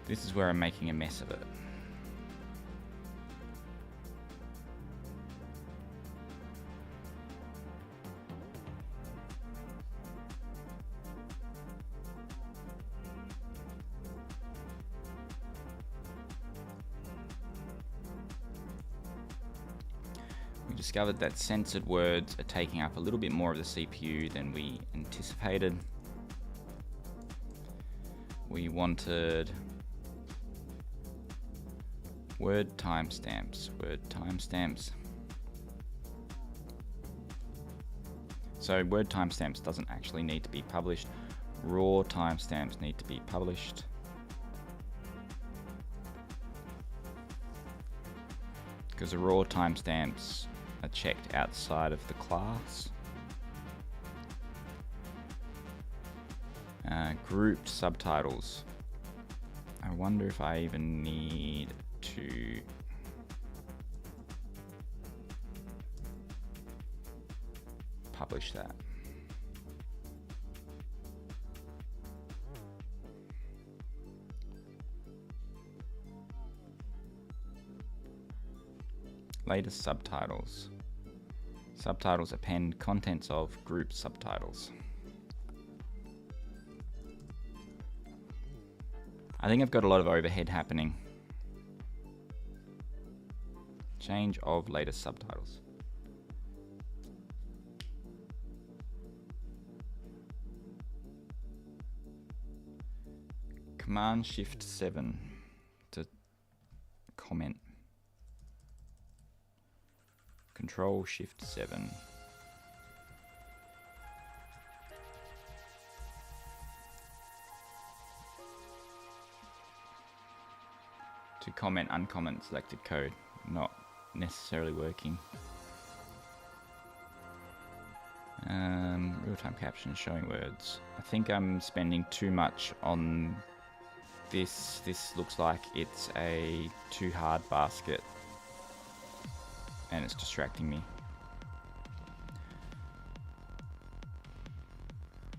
This is where I'm making a mess of it. We discovered that censored words are taking up a little bit more of the CPU than we anticipated. We wanted word timestamps. So word timestamps doesn't actually need to be published. Raw timestamps need to be published. Because the raw timestamps are checked outside of the class. Grouped subtitles. I wonder if I even need to publish that. Latest subtitles. Subtitles append contents of group subtitles. I think I've got a lot of overhead happening. Change of latest subtitles. Command Shift 7 to comment. Control Shift 7. To comment uncomment selected code. Not necessarily working. Real-time captions showing words. I think I'm spending too much on this. This looks like it's a too hard basket. And it's distracting me.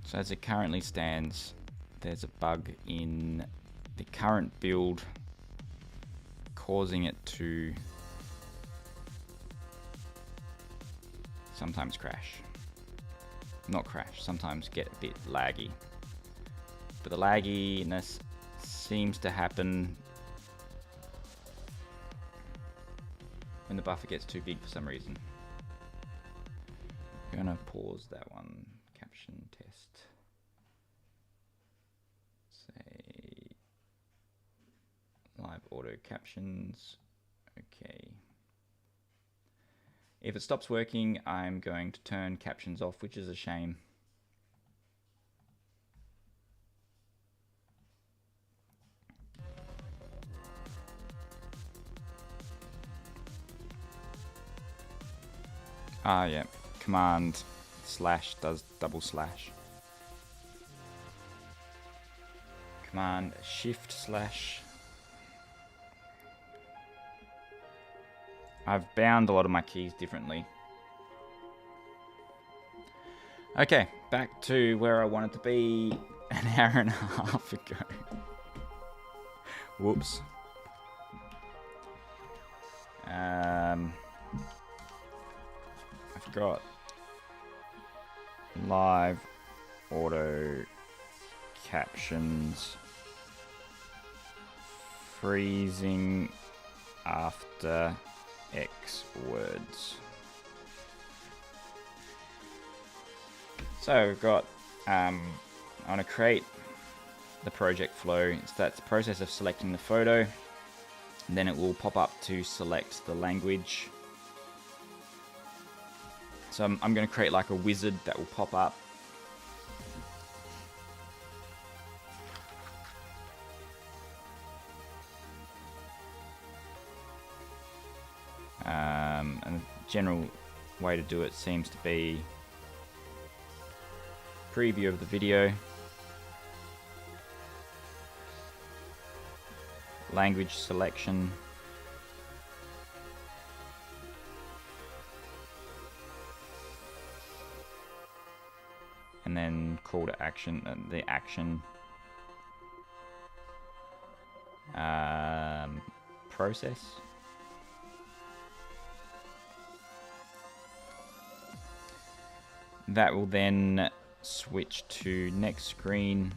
So as it currently stands, there's a bug in the current build causing it to sometimes crash. Not crash, sometimes get a bit laggy. But the lagginess seems to happen when the buffer gets too big for some reason. I'm gonna pause that one. Caption test. Say live auto captions. Okay. If it stops working, I'm going to turn captions off, which is a shame. Ah, yeah. Command / does double slash. Command Shift /. I've bound a lot of my keys differently. Okay, back to where I wanted to be an hour and a half ago. Whoops. I've got live auto captions freezing after X words. So we've got, I want to create the project flow. It's that process of selecting the photo, and then it will pop up to select the language. So I'm going to create like a wizard that will pop up. And the general way to do it seems to be preview of the video, language selection, and then call to action, the action process. That will then switch to next screen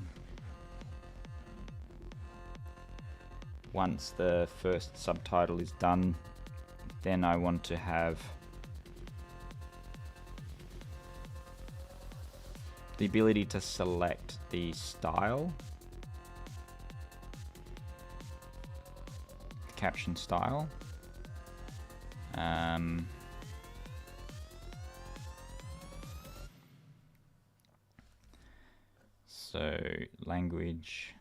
once the first subtitle is done. Then I want to have the ability to select the style, the caption style. So language,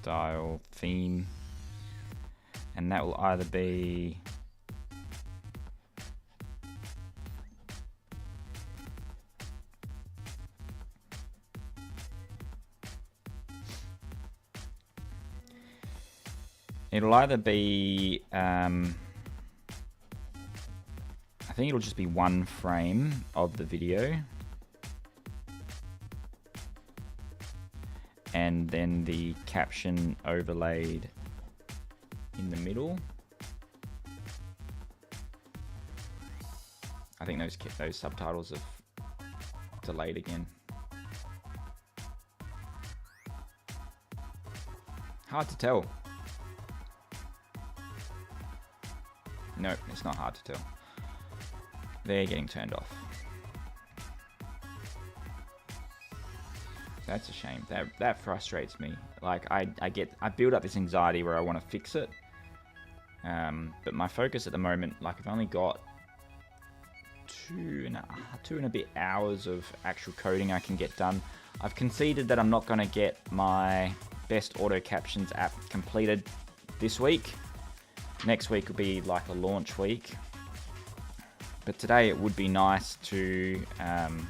style, theme, and that will either be I think it'll just be one frame of the video, and then the caption overlaid in the middle. I think those subtitles have delayed again. Hard to tell. No, it's not hard to tell. They're getting turned off. That's a shame. That frustrates me. Like I build up this anxiety where I want to fix it. But my focus at the moment, like I've only got two and a bit hours of actual coding I can get done. I've conceded that I'm not going to get my best auto captions app completed this week. Next week will be like a launch week. But today it would be nice to, I'm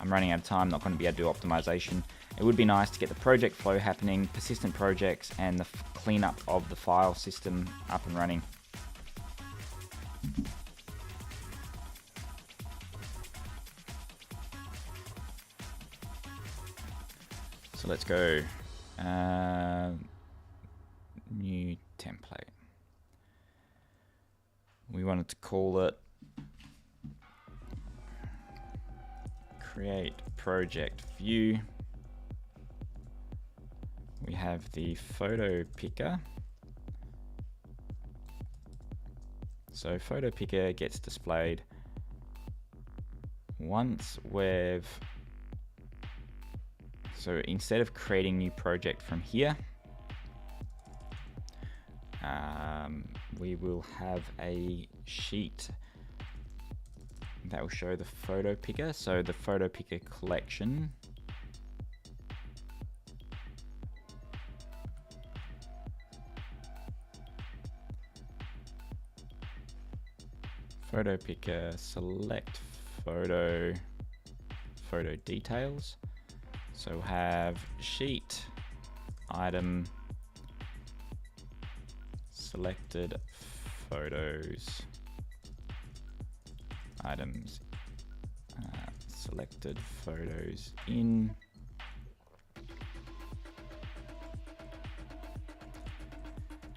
running out of time, not going to be able to do optimization. It would be nice to get the project flow happening, persistent projects, and the cleanup of the file system up and running. So let's go, new template. We wanted to call it create project view. We have the photo picker. So photo picker gets displayed once we've, so instead of creating new project from here, we will have a sheet that will show the photo picker. So the photo picker collection. Photo picker, select photo details. So we'll have sheet, item, selected photos, items, selected photos in.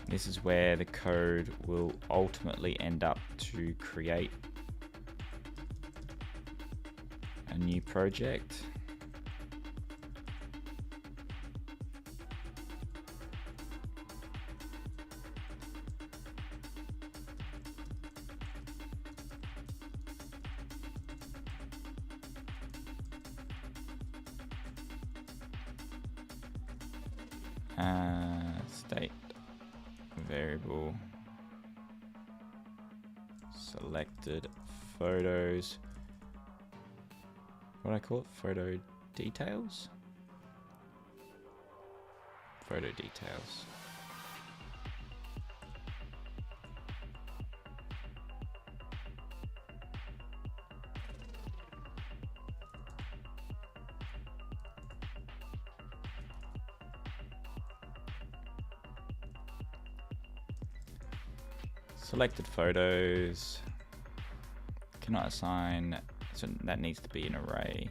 This is where the code will ultimately end up to create a new project. State variable selected photos. What do I call it? Photo details? Photo details. Selected photos, cannot assign, so that needs to be an array.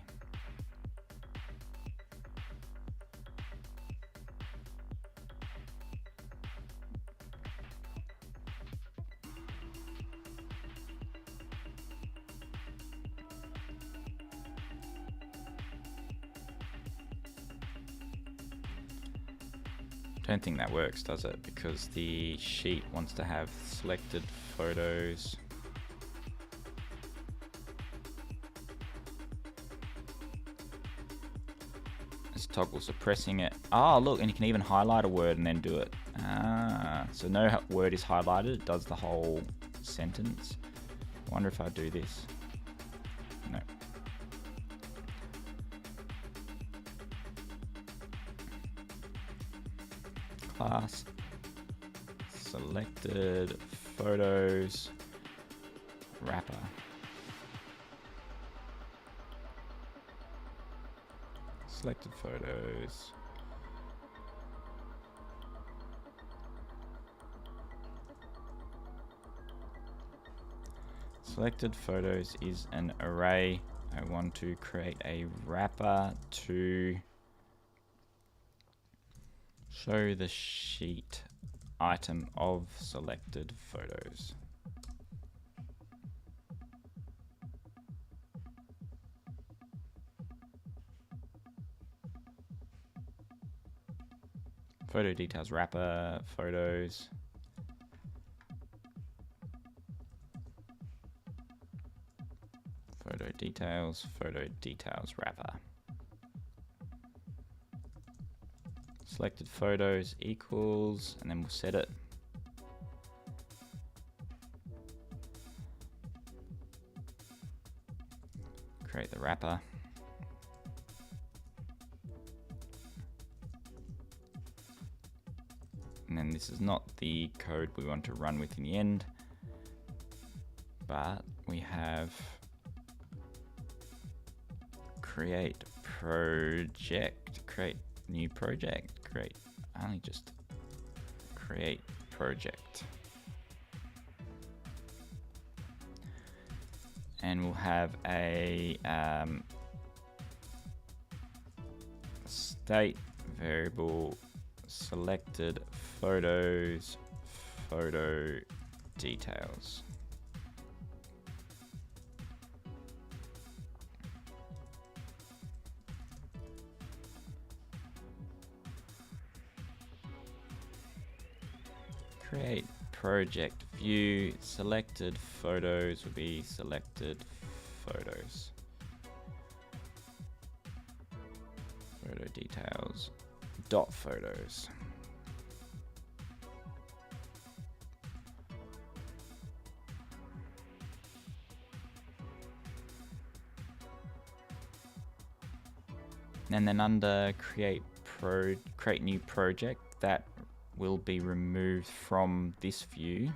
Don't think that works, does it? Because the sheet wants to have selected photos. Let's toggle suppressing it. Oh, look, and you can even highlight a word and then do it. So no word is highlighted, it does the whole sentence. I wonder if I do this. No. Class selected photos wrapper. Selected photos. Selected photos is an array. I want to create a wrapper to show the sheet item of selected photos. Photo details wrapper, photos. Photo details wrapper. Selected photos equals, and then we'll set it. Create the wrapper. And then this is not the code we want to run with in the end, but we have create project, create new project, create project. And we'll have a state variable selected photos, photo details. Create project view, selected photos will be selected photos. Photo details, dot photos. And then under create new project, that will be removed from this view.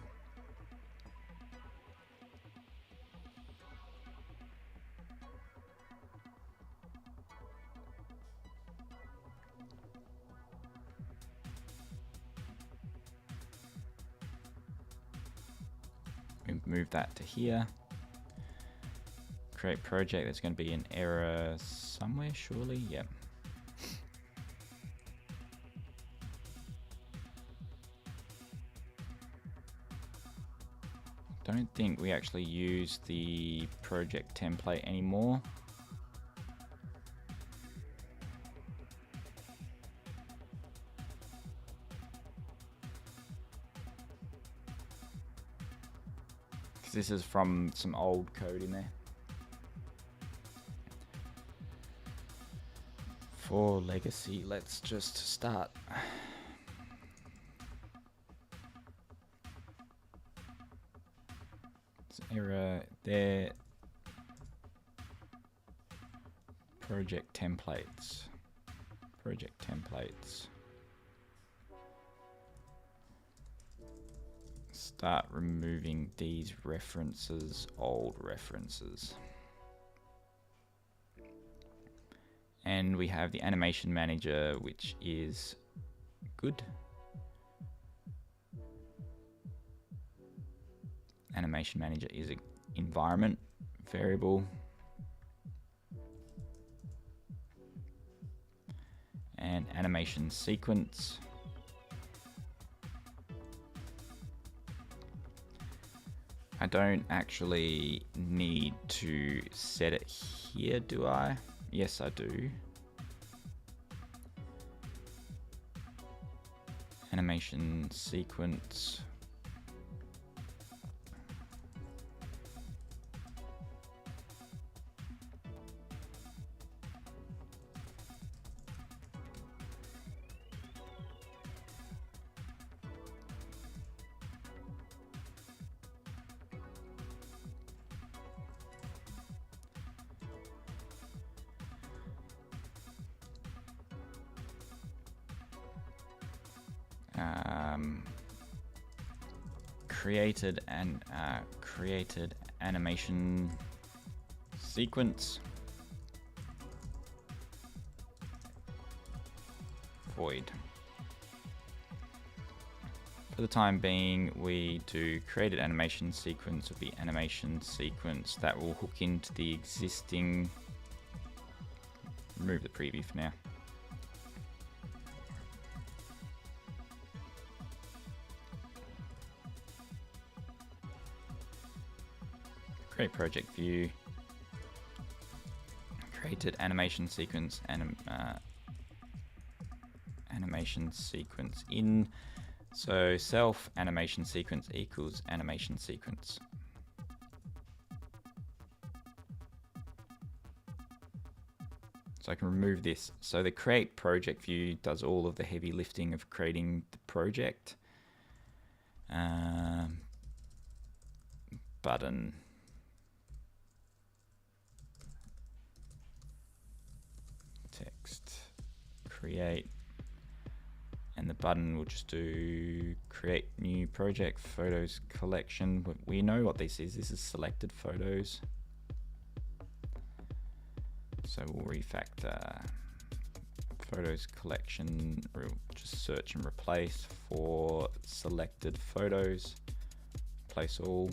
We move that to here. Create project, there's going to be an error somewhere, surely. Yep. Don't think we actually use the project template anymore. Because this is from some old code in there. For legacy, let's just start. Error there. Project templates. Start removing these references, old references. And we have the animation manager, which is good. Animation manager is an environment variable. And animation sequence. I don't actually need to set it here, do I? Yes, I do. Animation sequence. Created animation sequence void. For the time being, we do created animation sequence of the animation sequence that will hook into the existing. Remove the preview for now. Create project view, created animation sequence, animation sequence in. So self animation sequence equals animation sequence. So I can remove this. So the create project view does all of the heavy lifting of creating the project. Button. Text. Create. And the button will just do create new project, photos collection. We know what this is. This is selected photos. So we'll refactor photos collection, or just search and replace for selected photos. Place all.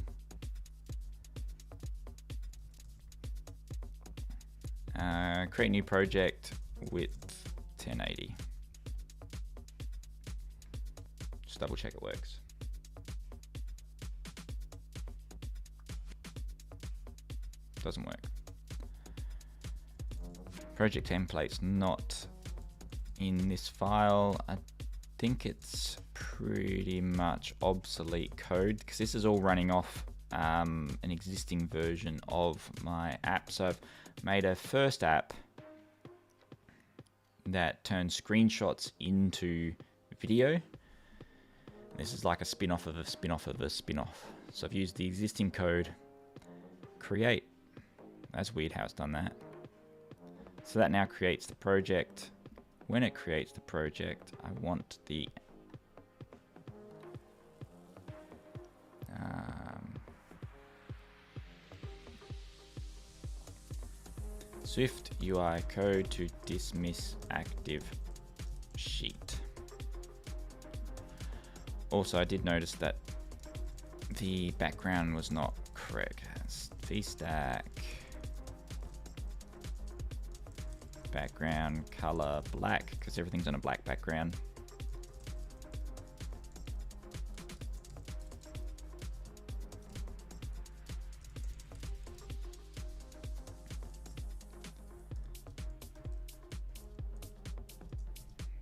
Create new project width 1080. Just double check it works. Doesn't work. Project template's not in this file. I think it's pretty much obsolete code because this is all running off an existing version of my app. So I've made a first app that turns screenshots into video. This is like a spin-off of a spin-off of a spin-off. So I've used the existing code, create. That's weird how it's done that. So that now creates the project. When it creates the project, I want the Swift UI code to dismiss active sheet. Also, I did notice that the background was not correct. It's vstack background color black, because everything's on a black background.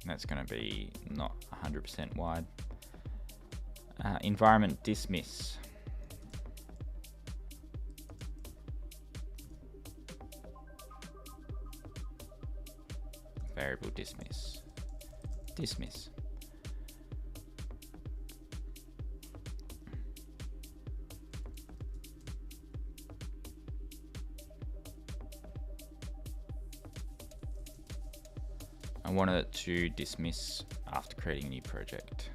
That's going to be not 100% wide. Environment dismiss. Variable dismiss. Dismiss. I wanted it to dismiss after creating a new project.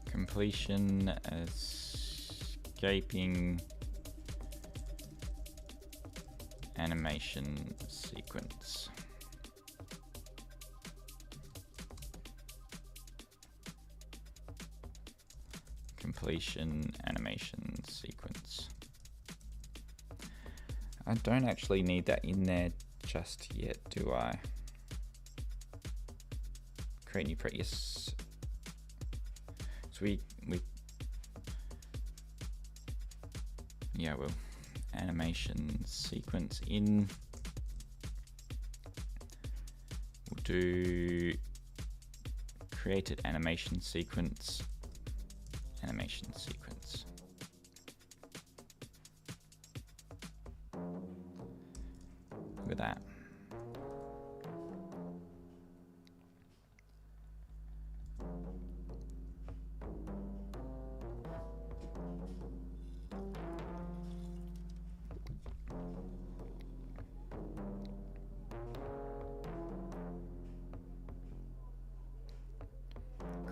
Completion, escaping animation sequence. Completion animation sequence. I don't actually need that in there just yet, do I? Create new project. Yes. So we yeah, well, animation sequence in. We'll do created animation sequence. Animation sequence. Look at that.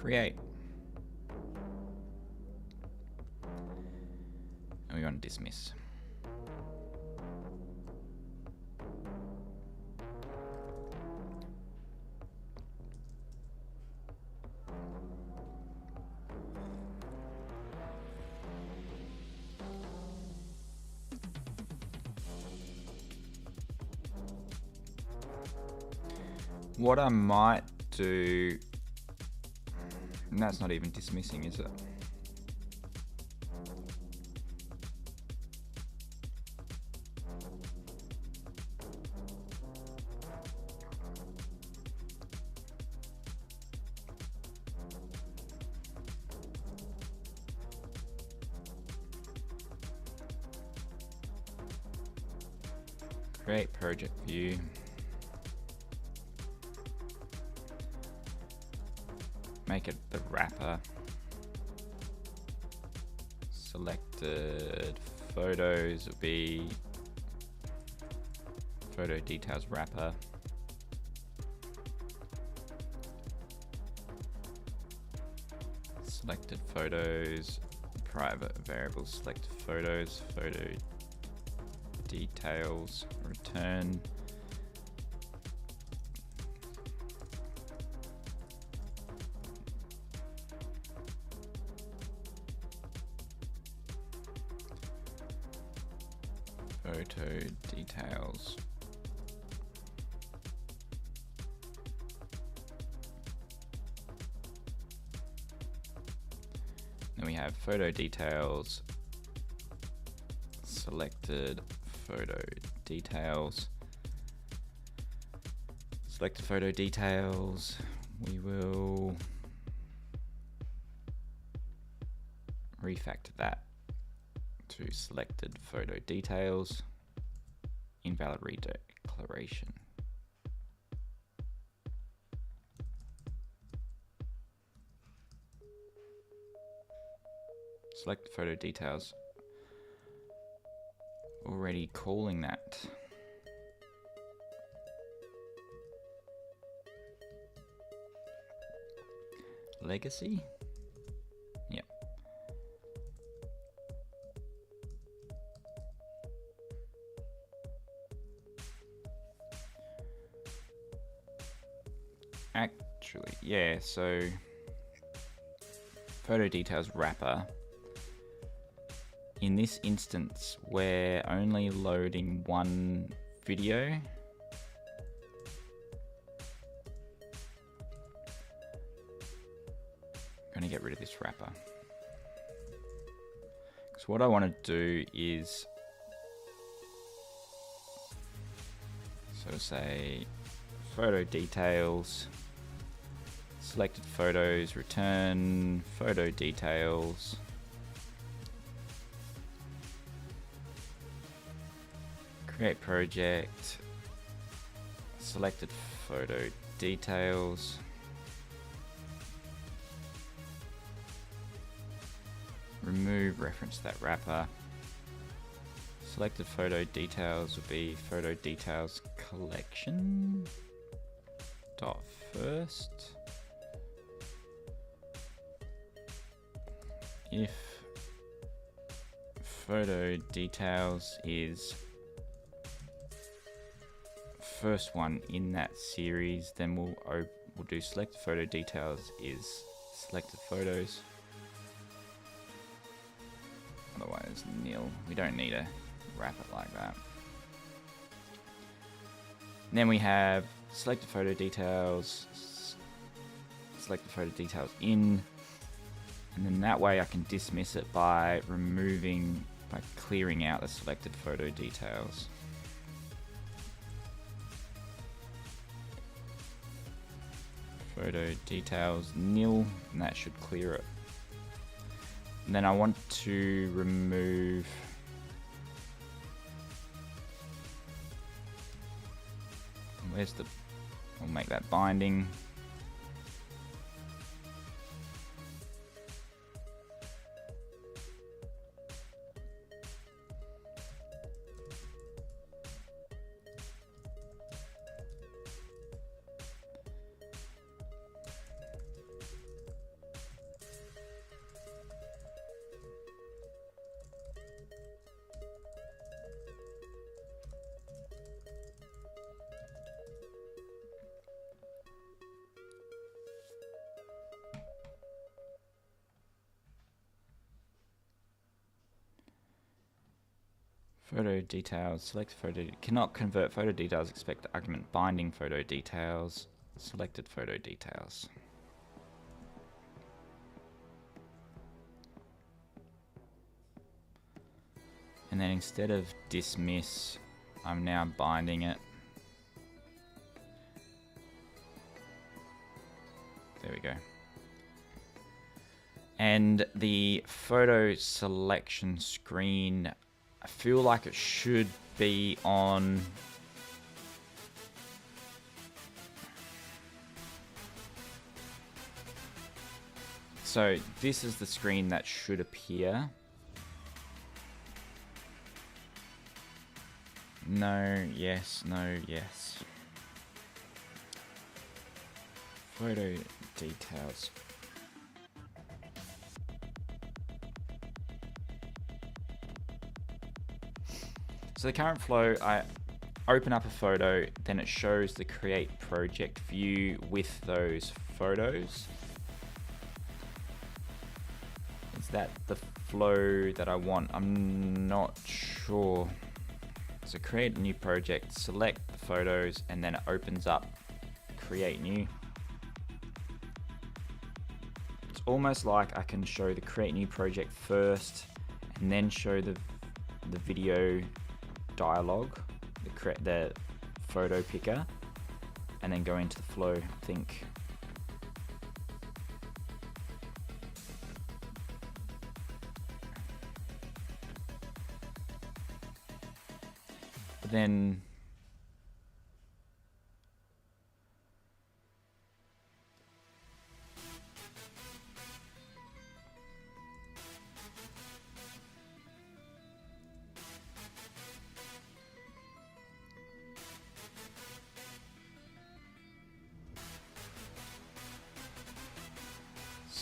Create. And we want to dismiss. What I might do, and that's not even dismissing, is it? Create project view. Make it the wrapper. Selected photos will be photo details wrapper. Selected photos, private variable selected photos, photo details, return. Photo details. Then we have photo details, selected photo details, selected photo details. We will refactor that to selected photo details. invalid redeclaration. Select photo details. Already calling that. Legacy? Yep. Actually, yeah, so photo details wrapper. In this instance, we're only loading one video. I'm going to get rid of this wrapper. Because what I want to do is sort of say photo details, selected photos, return photo details. Create project, selected photo details, remove reference to that wrapper. Selected photo details will be photo details collection dot first. If photo details is first one in that series, then we'll do select photo details is selected photos. Otherwise nil. We don't need to wrap it like that. And then we have selected photo details, selected photo details in, and then that way I can dismiss it by clearing out the selected photo details. Photo details nil, and that should clear it. And then I want to remove we'll make that binding. Photo details, select photo, cannot convert photo details, expect argument binding photo details, selected photo details. And then instead of dismiss, I'm now binding it. There we go. And the photo selection screen, I feel like it should be on so this is the screen that should appear. No, yes, no, yes. Photo details. So the current flow, I open up a photo, then it shows the create project view with those photos. Is that the flow that I want? I'm not sure. So create a new project, select the photos, and then it opens up create new. It's almost like I can show the create new project first and then show the video dialog, the photo picker, and then go into the flow, I think. But then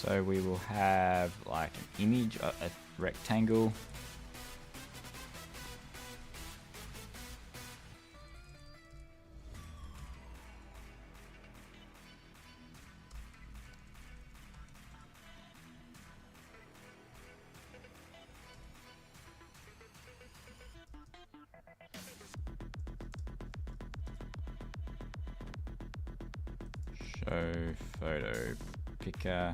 So we will have like an image, a rectangle. Show photo picker.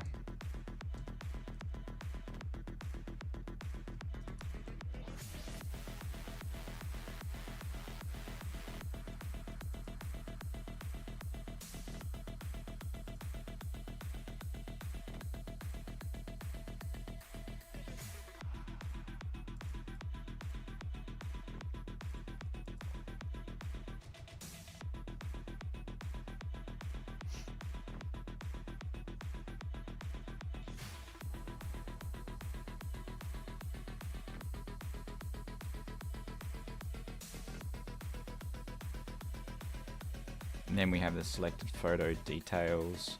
And then we have the selected photo details.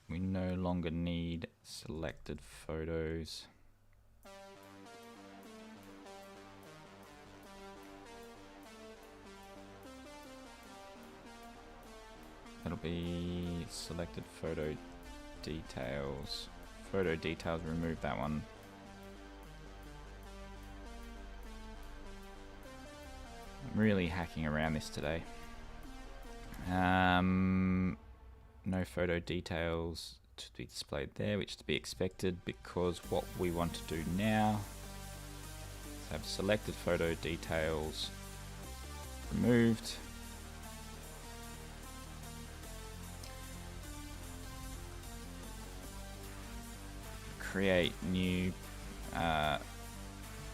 We no longer need selected photos. It'll be selected photo details. Photo details, remove that one. I'm really hacking around this today. No photo details to be displayed there, which is to be expected because what we want to do now is have selected photo details removed. Create new,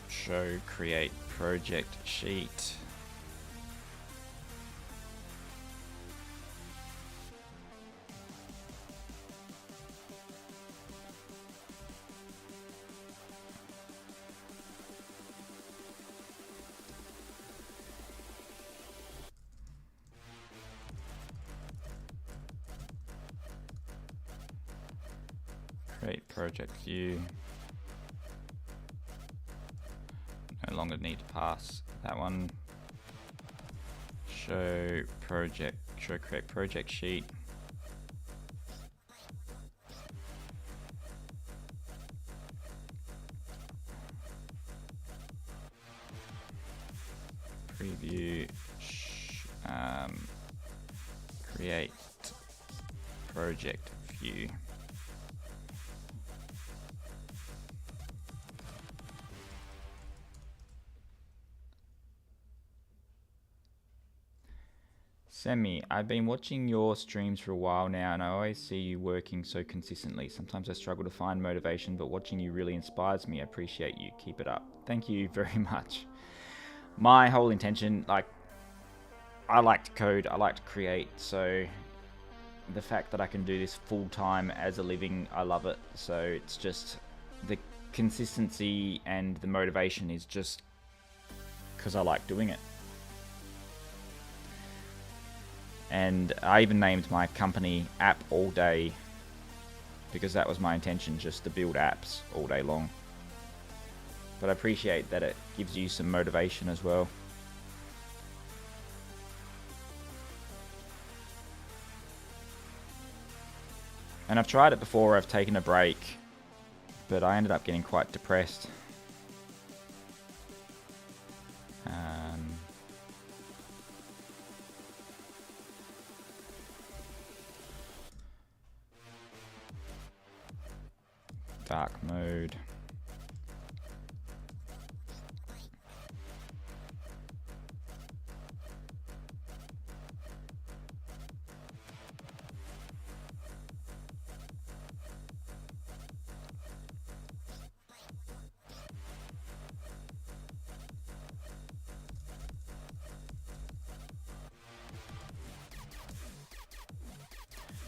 show create project sheet. Create project view. No longer need to pass that one. Show create project sheet. Preview, create project view. Semi, I've been watching your streams for a while now and I always see you working so consistently. Sometimes I struggle to find motivation, but watching you really inspires me. I appreciate you. Keep it up. Thank you very much. My whole intention, like, I like to code, I like to create, so the fact that I can do this full time as a living, I love it. So it's just the consistency and the motivation is just because I like doing it. And I even named my company App All Day because that was my intention, just to build apps all day long. But I appreciate that it gives you some motivation as well. And I've tried it before, I've taken a break, but I ended up getting quite depressed. Dark mode.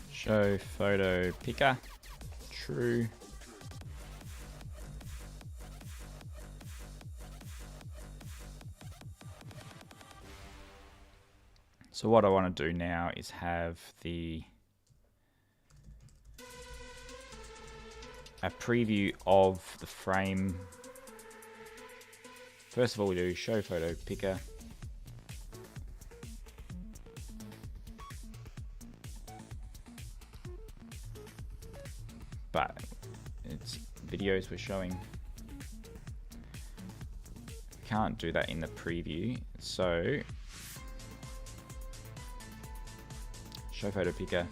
Show photo picker. True. So what I want to do now is have the a preview of the frame. First of all, we do show photo picker. But it's videos we're showing. Can't do that in the preview, so show photo picker.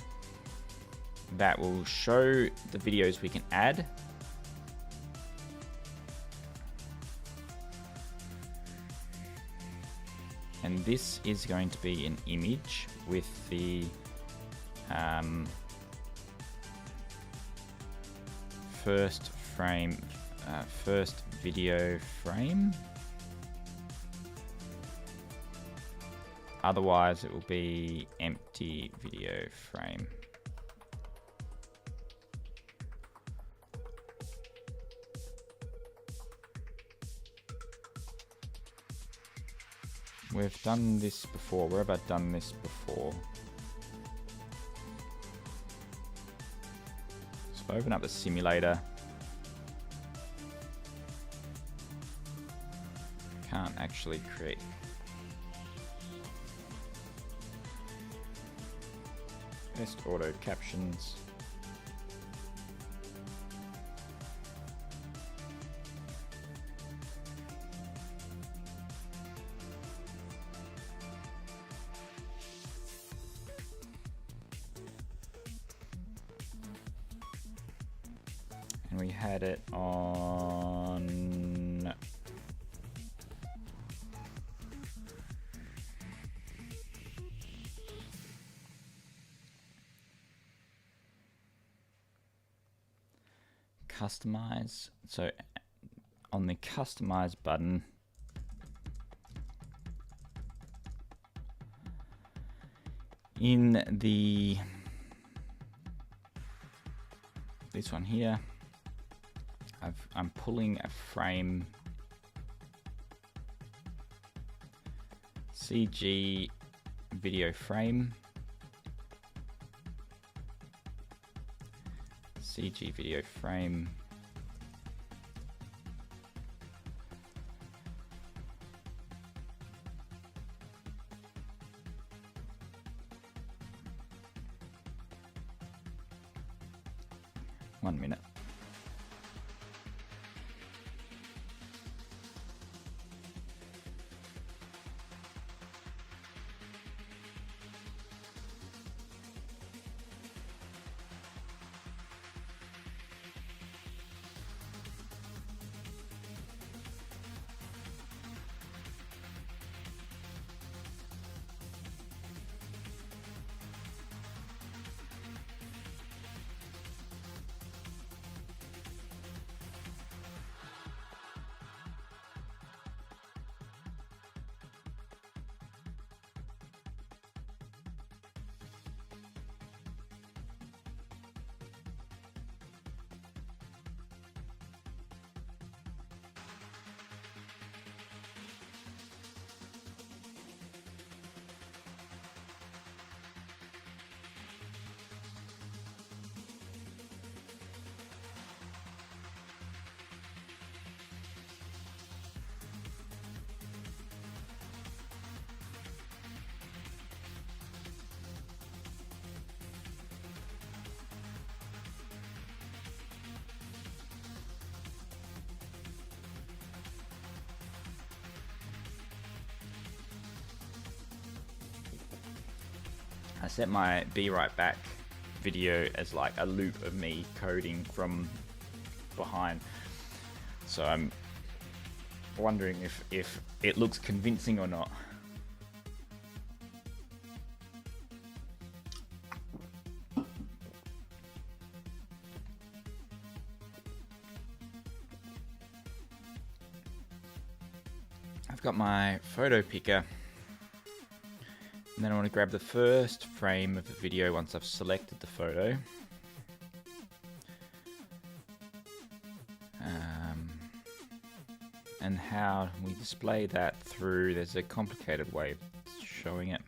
That will show the videos we can add. And this is going to be an image with the first frame, first video frame. Otherwise, it will be empty video frame. We've done this before. Where have I done this before? So if I open up the simulator, can't actually create. Best auto captions. And we had it on customize. So on the customize button, in the this one here, I'm pulling a frame, CG video frame, CG video frame, one minute. I set my Be Right Back video as like a loop of me coding from behind. So I'm wondering if it looks convincing or not. I've got my photo picker. And then I want to grab the first frame of the video once I've selected the photo. And how we display that through, there's a complicated way of showing it.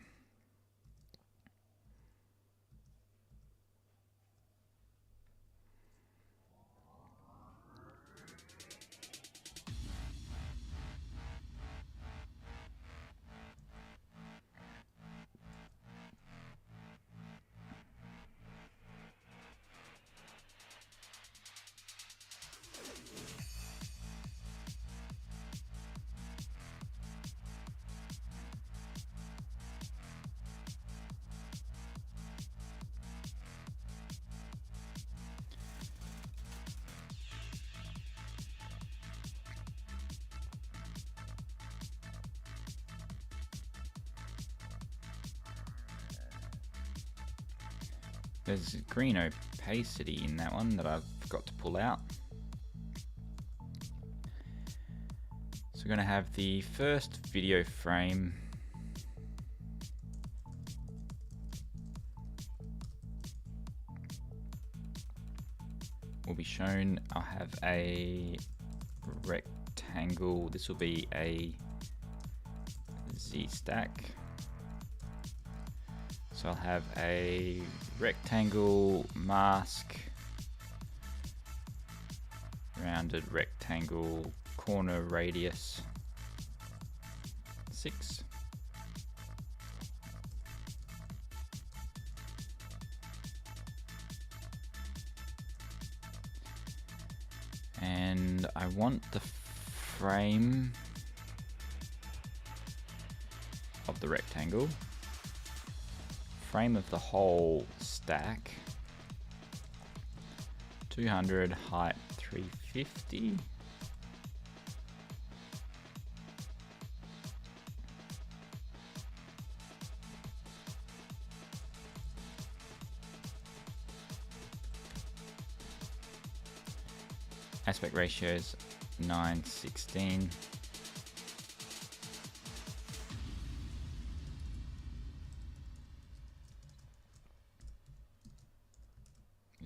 There's green opacity in that one that I've got to pull out. So we're going to have the first video frame will be shown. I'll have a rectangle. This will be a Z stack. So I'll have a rectangle mask, rounded rectangle, corner radius 6. And I want the frame of the rectangle, frame of the whole stack, 200, height 350. Aspect ratios 9:16.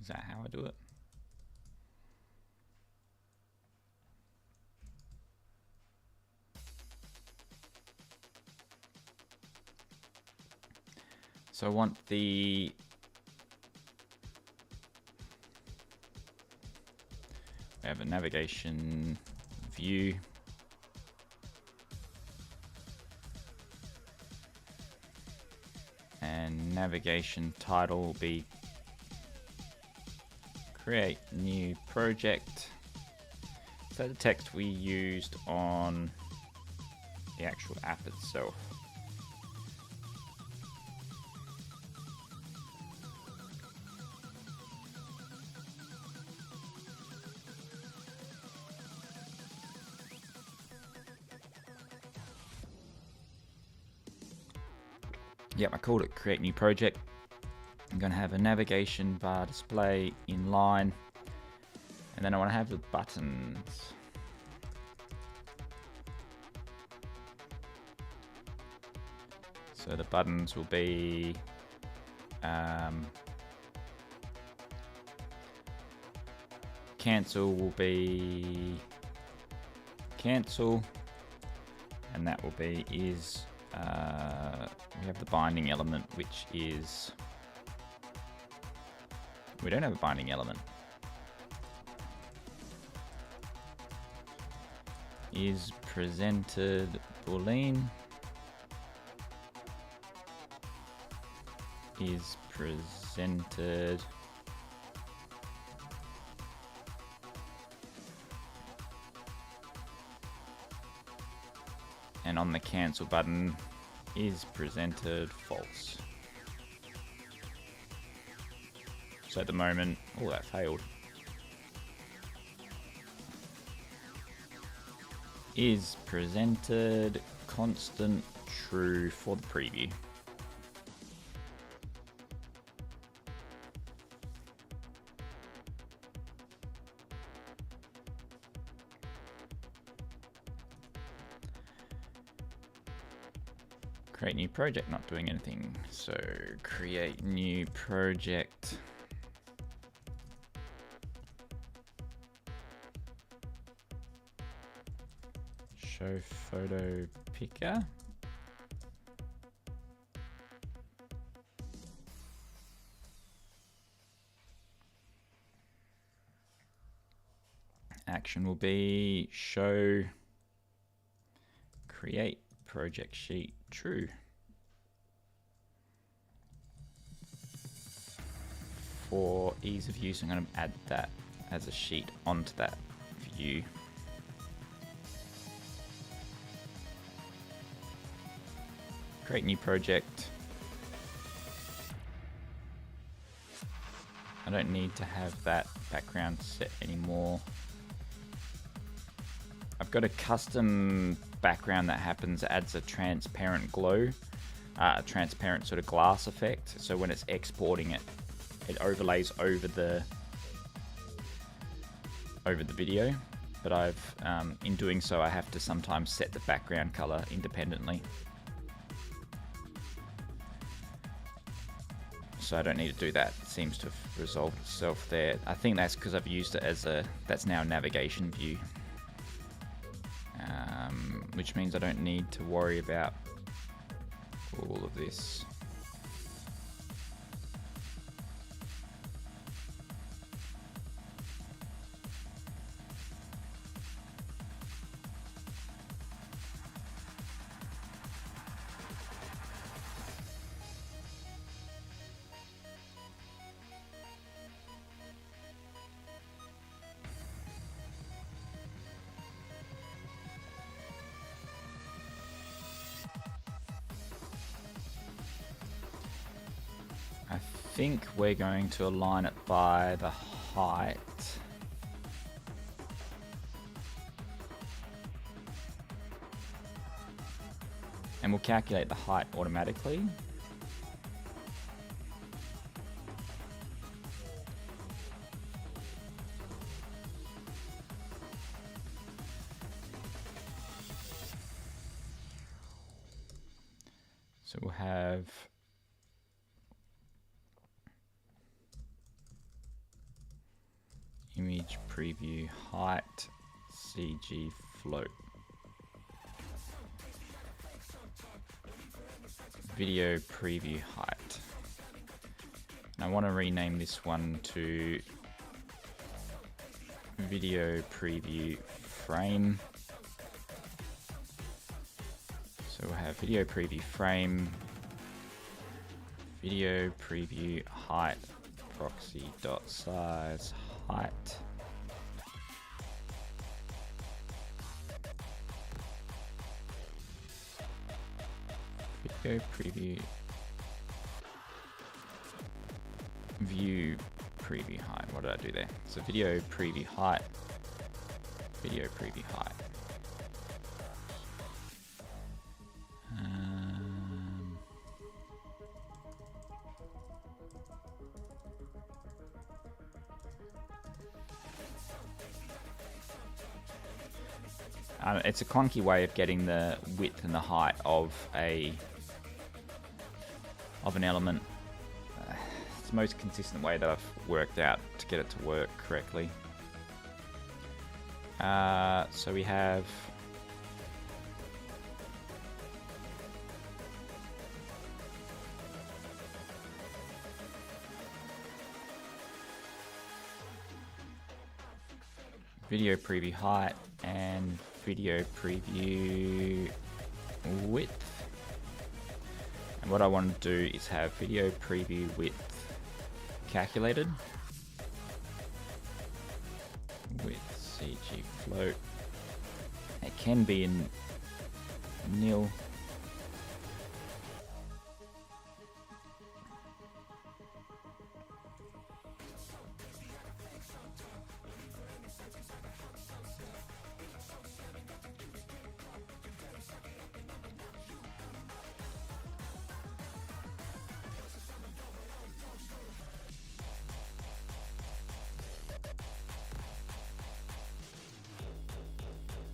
Is that how I do it? So I want the we have a navigation view. And navigation title will be create new project. So the text we used on the actual app itself. Yep, I called it create new project. I'm going to have a navigation bar display in line, and then I want to have the buttons. So the buttons will be cancel will be cancel, and that will be is we have the binding element, which is we don't have a binding element. Is presented boolean. Is presented and on the cancel button is presented false. So at the moment, oh, that failed. Is presented constant true for the preview. Create new project, not doing anything. So create new project. Show photo picker. Action will be show create project sheet true. For ease of use, I'm going to add that as a sheet onto that view. Create new project. I don't need to have that background set anymore. I've got a custom background that adds a transparent glow, a transparent sort of glass effect. So when it's exporting it, it overlays over the video, but I've in doing so I have to sometimes set the background color independently, so I don't need to do that. It seems to have resolved itself there. I think that's because I've used it as that's now a navigation view, which means I don't need to worry about all of this. I think we're going to align it by the height. And we'll calculate the height automatically. So we'll have image preview height CG float. Video preview height. And I want to rename this one to video preview frame. So we'll have video preview frame, video preview height, proxy dot size height. Video preview view preview height. What did I do there? So video preview height, video preview height. It's a clunky way of getting the width and the height of an element. It's the most consistent way that I've worked out to get it to work correctly. So we have video preview height and video preview width. And what I want to do is have video preview width calculated with CG float. It can be in nil.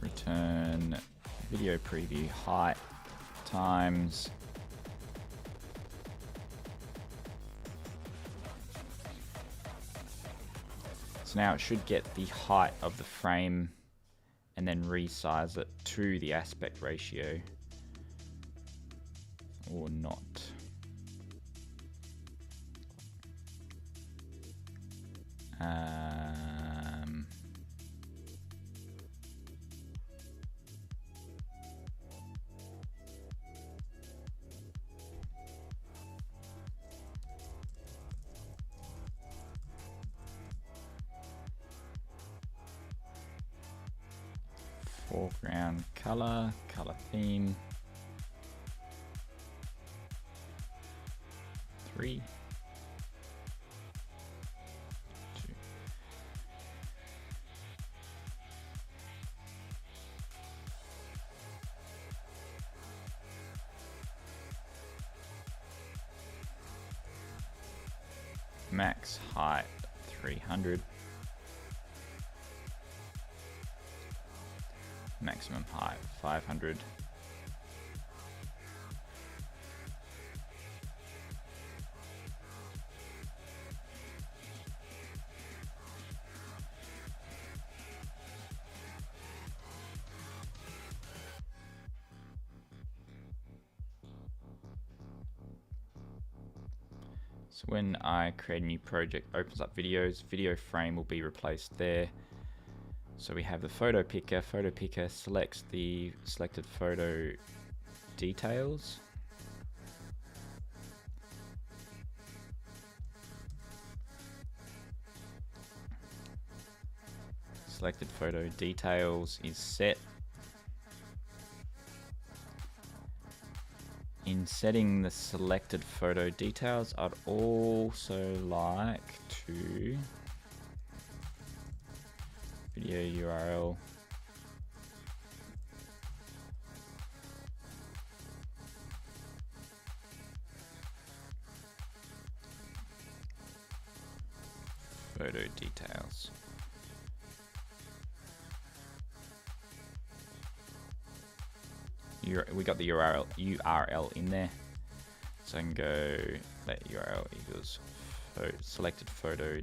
Return video preview height times so now it should get the height of the frame and then resize it to the aspect ratio or not. Foreground color, color theme, 3, 2. max height 300, maximum height 500. So when I create a new project, opens up videos, video frame will be replaced there. So we have the photo picker selects the selected photo details. Selected photo details is set. In setting the selected photo details, I'd also like to video URL photo details. We got the URL in there, so I can go let URL equals selected photo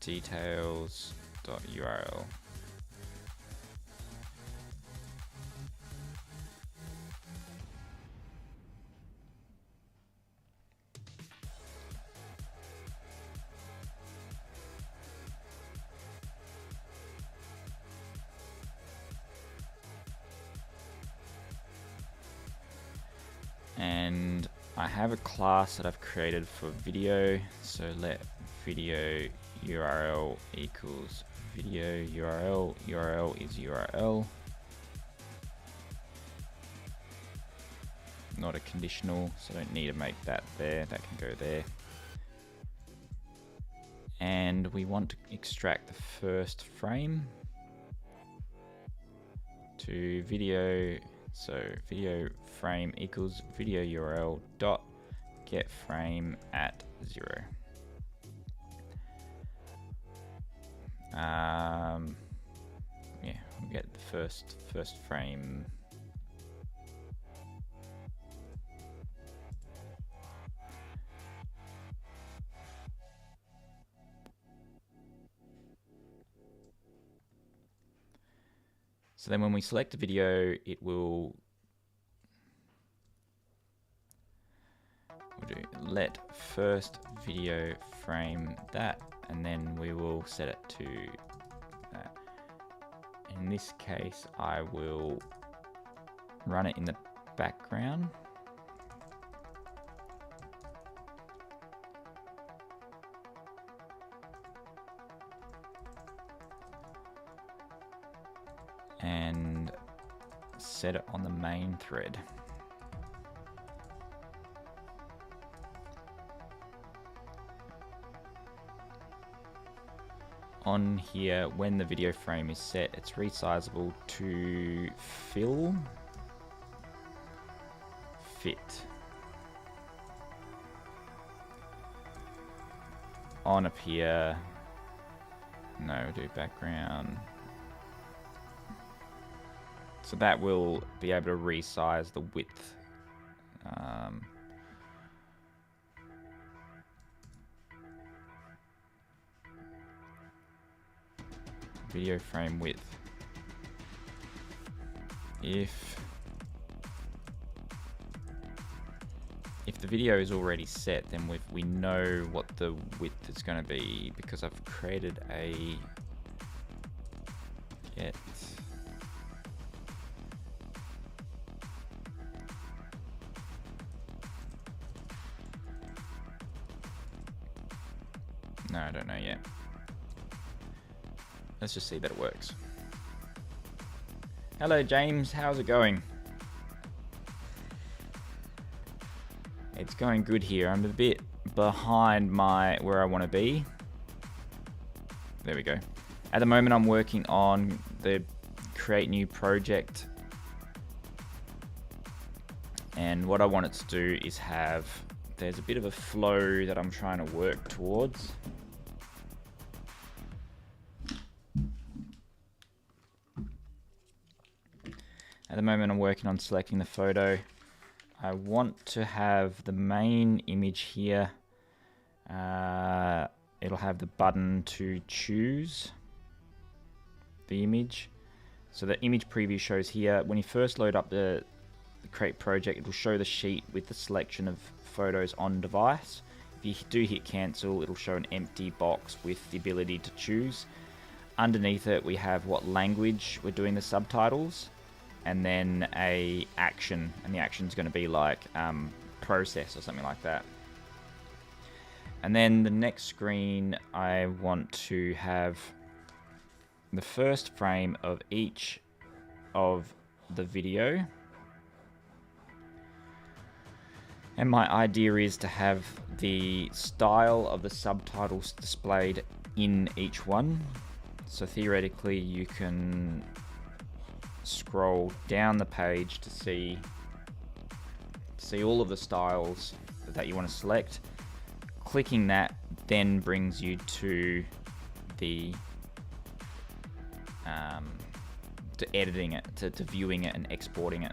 details dot URL. And I have a class that I've created for video, so let video URL equals video URL. URL is URL, not a conditional, so I don't need to make that there, that can go there. And we want to extract the first frame to video. So video frame equals video URL dot get frame at 0. Yeah, we'll get the first frame. So then when we select a video, it will we'll do let first video frame that, and then we will set it to that. In this case, I will run it in the background. And set it on the main thread. On here, when the video frame is set, it's resizable to fit. On up here, no, we'll do background. So that will be able to resize the width. Video frame width. If the video is already set, then we know what the width is going to be, because I've created a get no, I don't know yet. Let's just see that it works. Hello James, how's it going? It's going good here. I'm a bit behind where I want to be. There we go. At the moment I'm working on the create new project, and what I want it to do is have there's a bit of a flow that I'm trying to work towards. At the moment I'm working on selecting the photo. I want to have the main image here. It'll have the button to choose the image. So the image preview shows here. When you first load up the Create project, it will show the sheet with the selection of photos on device. If you do hit cancel, it'll show an empty box with the ability to choose. Underneath it, we have what language we're doing the subtitles, and then a action, and the action is going to be like process or something like that. And then the next screen, I want to have the first frame of each of the video. And my idea is to have the style of the subtitles displayed in each one. So theoretically, you can scroll down the page to see all of the styles that you want to select. Clicking that then brings you to the to editing it, to viewing it and exporting it.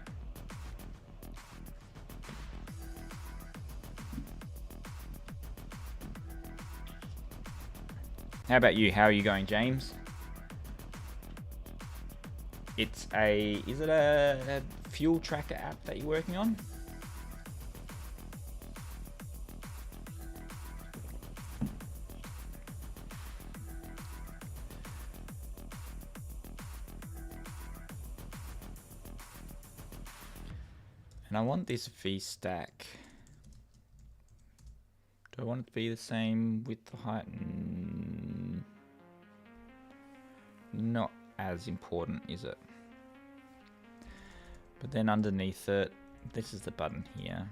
How about you? How are you going, James? Is it a fuel tracker app that you're working on? And I want this VStack. Do I want it to be the same width or height? Not as important, is it? But then underneath it, this is the button here.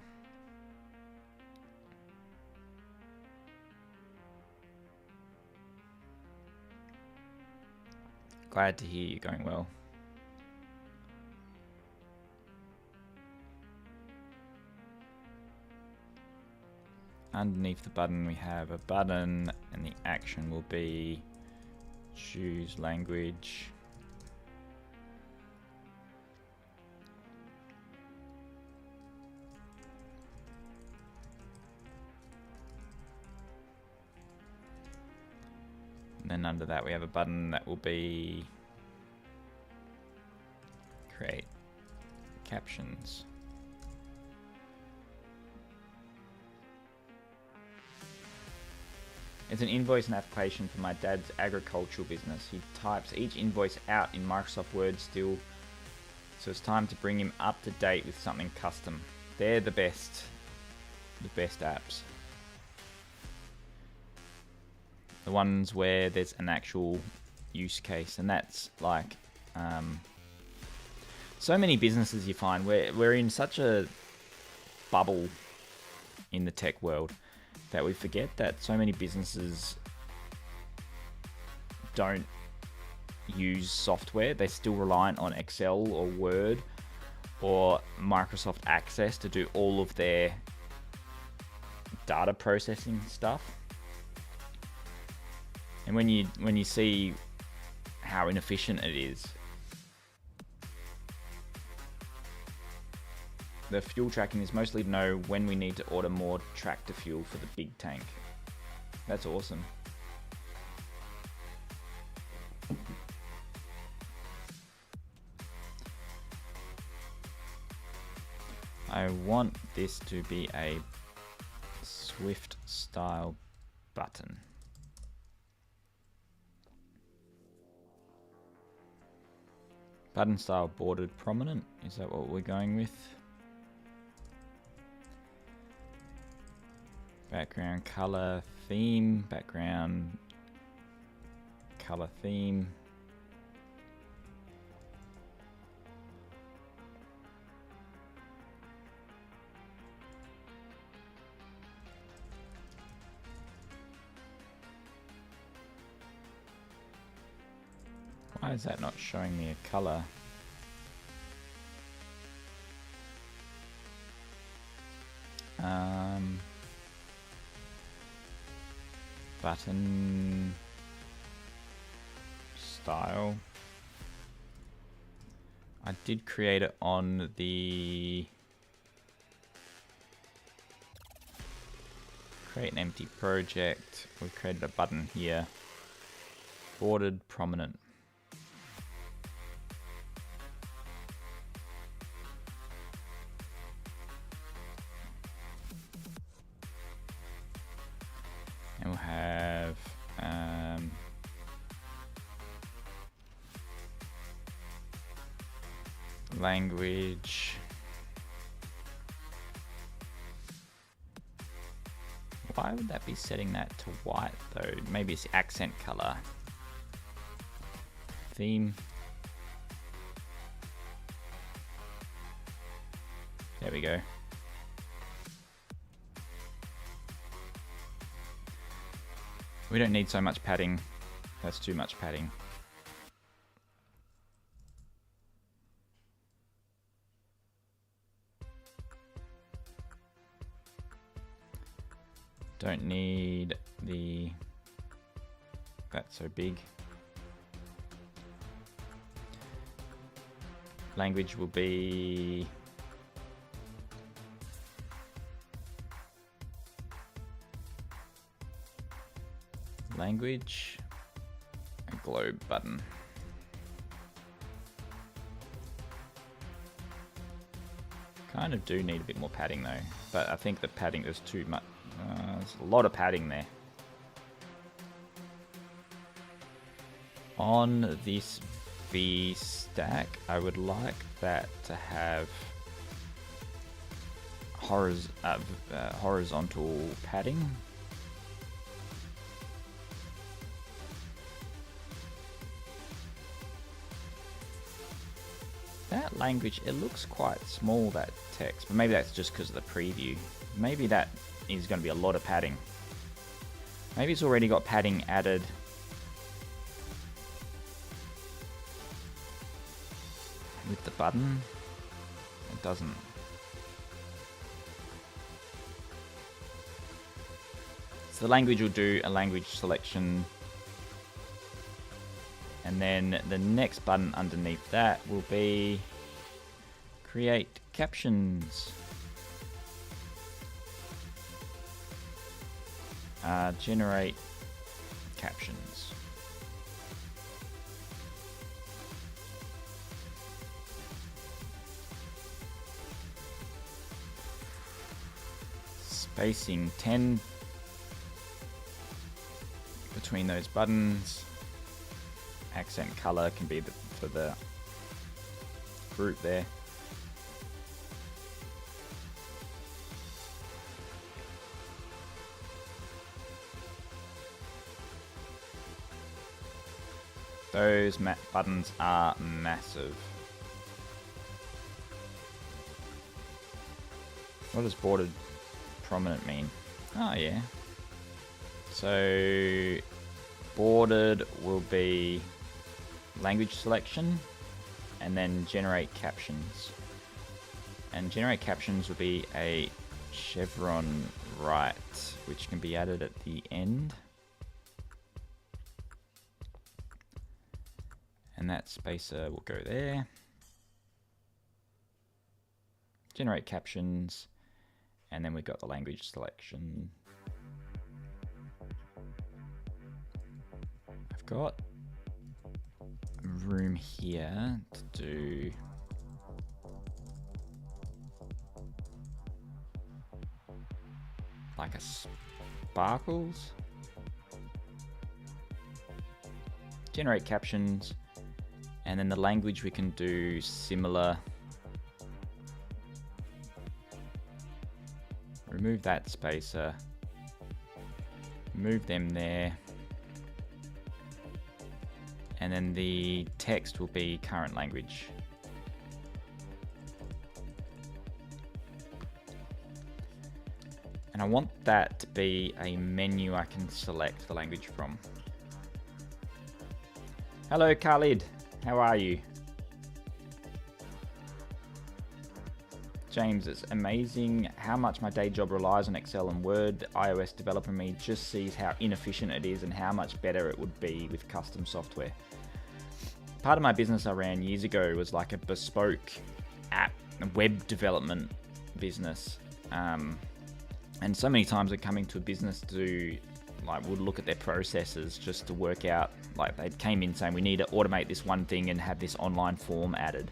Glad to hear you're going well. Underneath the button we have a button, and the action will be choose language. And then under that we have a button that will be create captions. It's an invoice and application for my dad's agricultural business. He types each invoice out in Microsoft Word still, so it's time to bring him up to date with something custom. They're the best apps. The ones where there's an actual use case, and that's like so many businesses you find we're in such a bubble in the tech world that we forget that so many businesses don't use software. They're still reliant on Excel or Word or Microsoft Access to do all of their data processing stuff. And when you see how inefficient it is, the fuel tracking is mostly to know when we need to order more tractor fuel for the big tank. That's awesome. I want this to be a Swift style button. Button style bordered prominent. Is that what we're going with? Background color theme, background color theme. Why is that not showing me a color? button style. I did create it on the create an empty project. We created a button here, bordered prominent. And we'll have language. Why would that be setting that to white though? Maybe it's accent color. Theme. There we go. We don't need so much padding. That's too much padding. Don't need that's so big. Language will be language, a globe button. Kind of do need a bit more padding though, but I think the padding is too much. There's a lot of padding there. On this V stack, I would like that to have horizontal padding. That language, it looks quite small, that text, but maybe that's just because of the preview. Maybe that is going to be a lot of padding. Maybe it's already got padding added. With the button, it doesn't. So the language will do a language selection. And then the next button underneath that will be create captions. Generate captions. Spacing 10 between those buttons. Accent color can be for the group there. Those buttons are massive. What does bordered prominent mean? Oh yeah. So bordered will be language selection and then generate captions. And generate captions will be a chevron right, which can be added at the end. And that spacer will go there. Generate captions, and then we've got the language selection. I've got room here to do like a sparkles. Generate captions. And then the language we can do similar. Remove that spacer. Move them there. And then the text will be current language. And I want that to be a menu I can select the language from. Hello, Khalid. How are you? James, it's amazing how much my day job relies on Excel and Word. The iOS developer in me just sees how inefficient it is and how much better it would be with custom software. Part of my business I ran years ago was like a bespoke app, a web development business. And so many times I'd come into a business to would look at their processes just to work out, they came in saying we need to automate this one thing and have this online form added.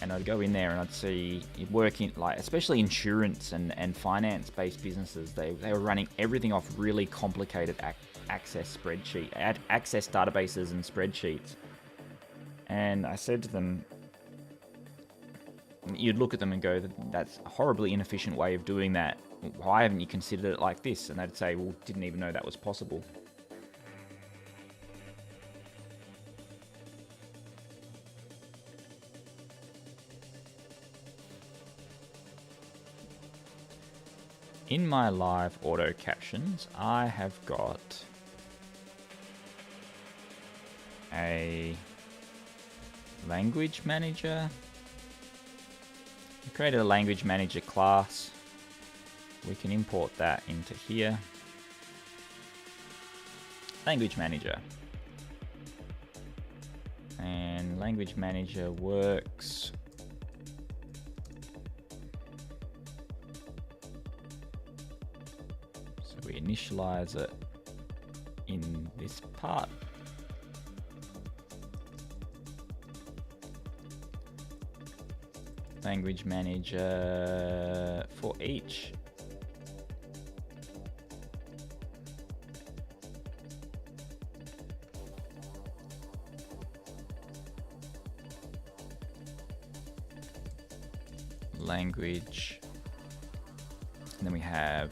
And I'd go in there and I'd see it working, especially insurance and finance-based businesses. They were running everything off really complicated access databases and spreadsheets. And I said to them, you'd look at them and go, that's a horribly inefficient way of doing that. Why haven't you considered it like this? And they'd say, well, didn't even know that was possible. In my live auto captions, I have got a language manager. I created a language manager class. We can import that into here. Language manager. And language manager works. So we initialize it in this part. Language manager for each. Language, and then we have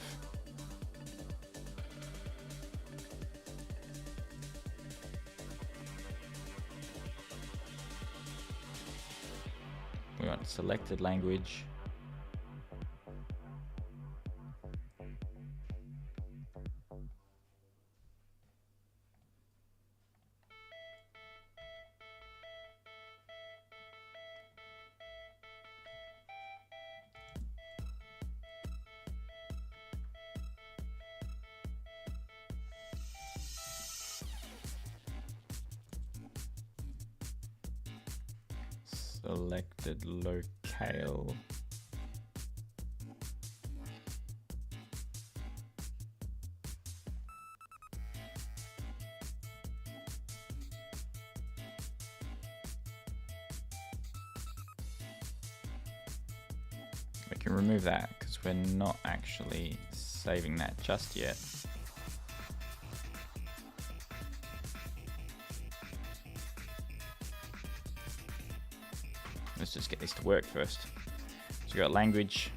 selected language. Selected locale. We can remove that because we're not actually saving that just yet. Let's just get this to work first. So we got language.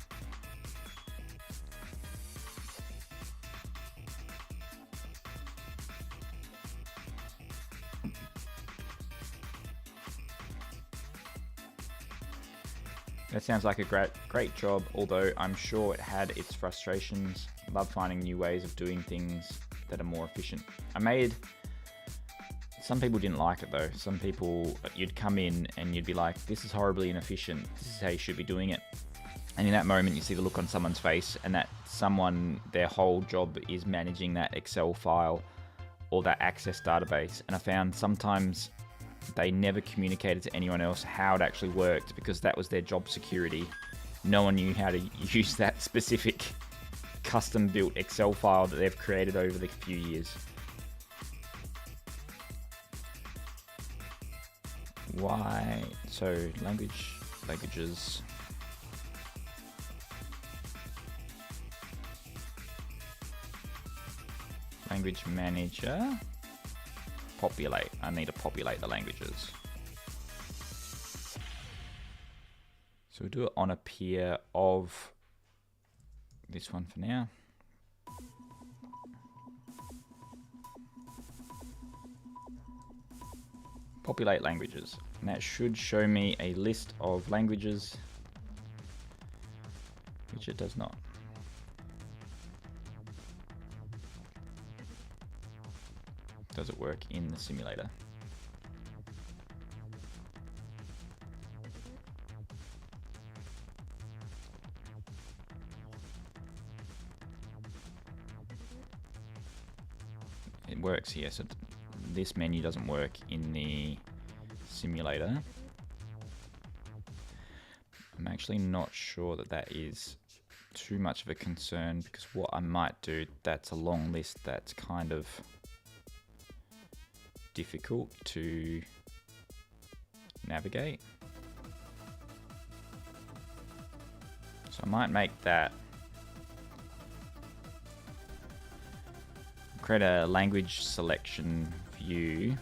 That sounds like a great job, although I'm sure it had its frustrations. Love finding new ways of doing things that are more efficient. Some people didn't like it though. Some people, you'd come in and you'd be like, this is horribly inefficient. This is how you should be doing it. And in that moment, you see the look on someone's face, and that someone, their whole job is managing that Excel file or that Access database. And I found sometimes they never communicated to anyone else how it actually worked because that was their job security. No one knew how to use that specific custom-built Excel file that they've created over the few years. Why? So languages. Language manager. Populate. I need to populate the languages. So we'll do it on a peer of this one for now. Populate languages. And that should show me a list of languages, which it does not. Does it work in the simulator? it works here. So this menu doesn't work in the simulator. I'm actually not sure that that is too much of a concern, because what I might do, that's a long list that's kind of difficult to navigate. So I might make that, create a language selection view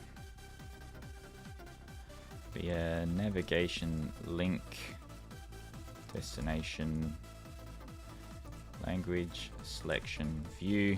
via navigation link destination language selection view.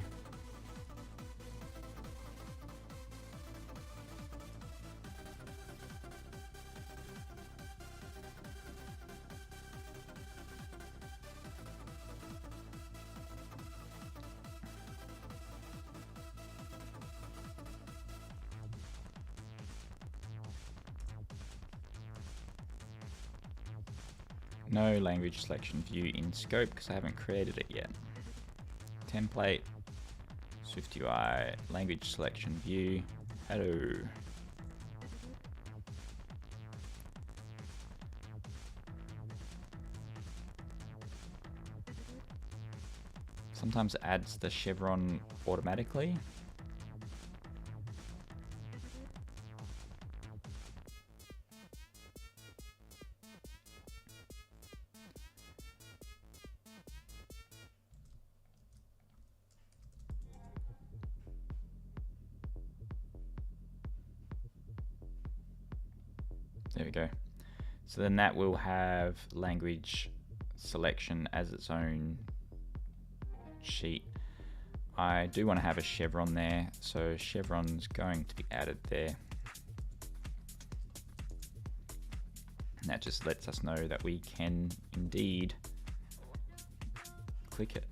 No language selection view in scope because I haven't created it yet. Template, SwiftUI, language selection view. Hello. Sometimes it adds the chevron automatically. There we go. So then that will have language selection as its own sheet. I do want to have a chevron there, so chevron's going to be added there. And that just lets us know that we can indeed click it.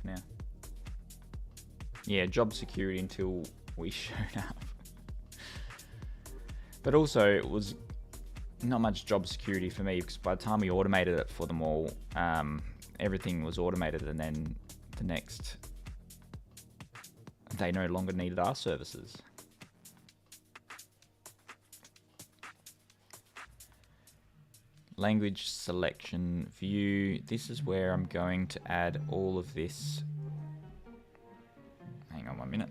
Now, yeah, job security until we showed up. But also, it was not much job security for me, because by the time we automated it for them all, everything was automated, and then the next, they no longer needed our services. Language selection view. This is where I'm going to add all of this. Hang on 1 minute.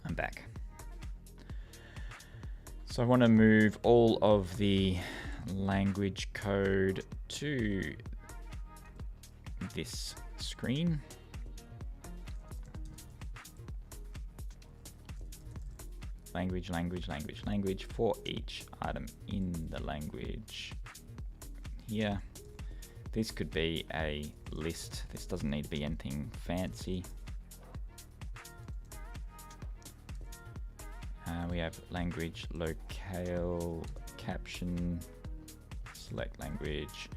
I'm back. So I want to move all of the language code to this screen. Language, language, language, language for each item in the language here. This could be a list. This doesn't need to be anything fancy. We have language locale caption, select language.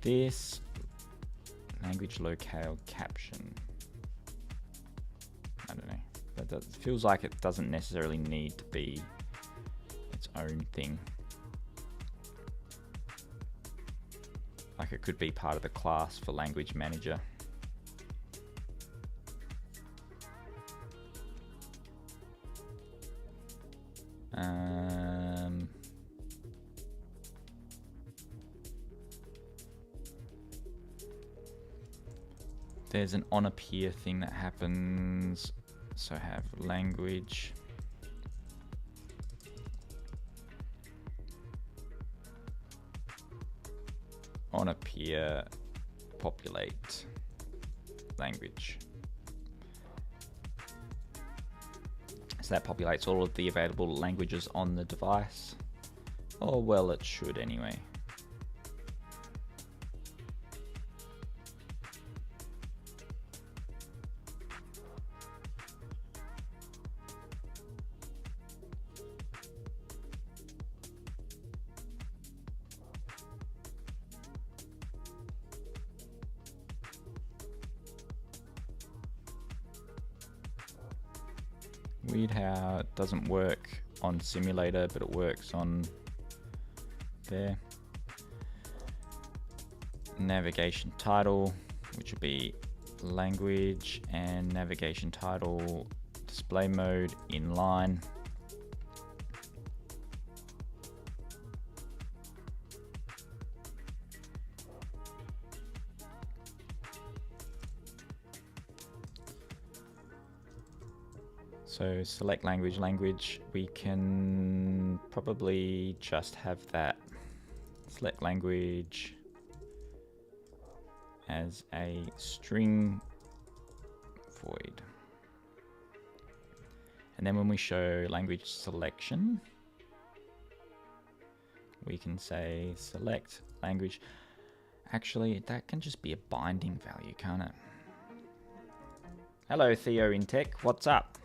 This language locale caption, I don't know, that feels like it doesn't necessarily need to be its own thing. Like it could be part of the class for language manager. There's an on appear thing that happens. So have language on appear populate language. So that populates all of the available languages on the device. Or well, it should anyway. Weird how it doesn't work on simulator, but it works on there. Navigation title, which would be language, and navigation title display mode inline. So select language, we can probably just have that select language as a string void. And then when we show language selection, we can say select language. Actually, that can just be a binding value, can't it? Hello, Theo in Tech, what's up?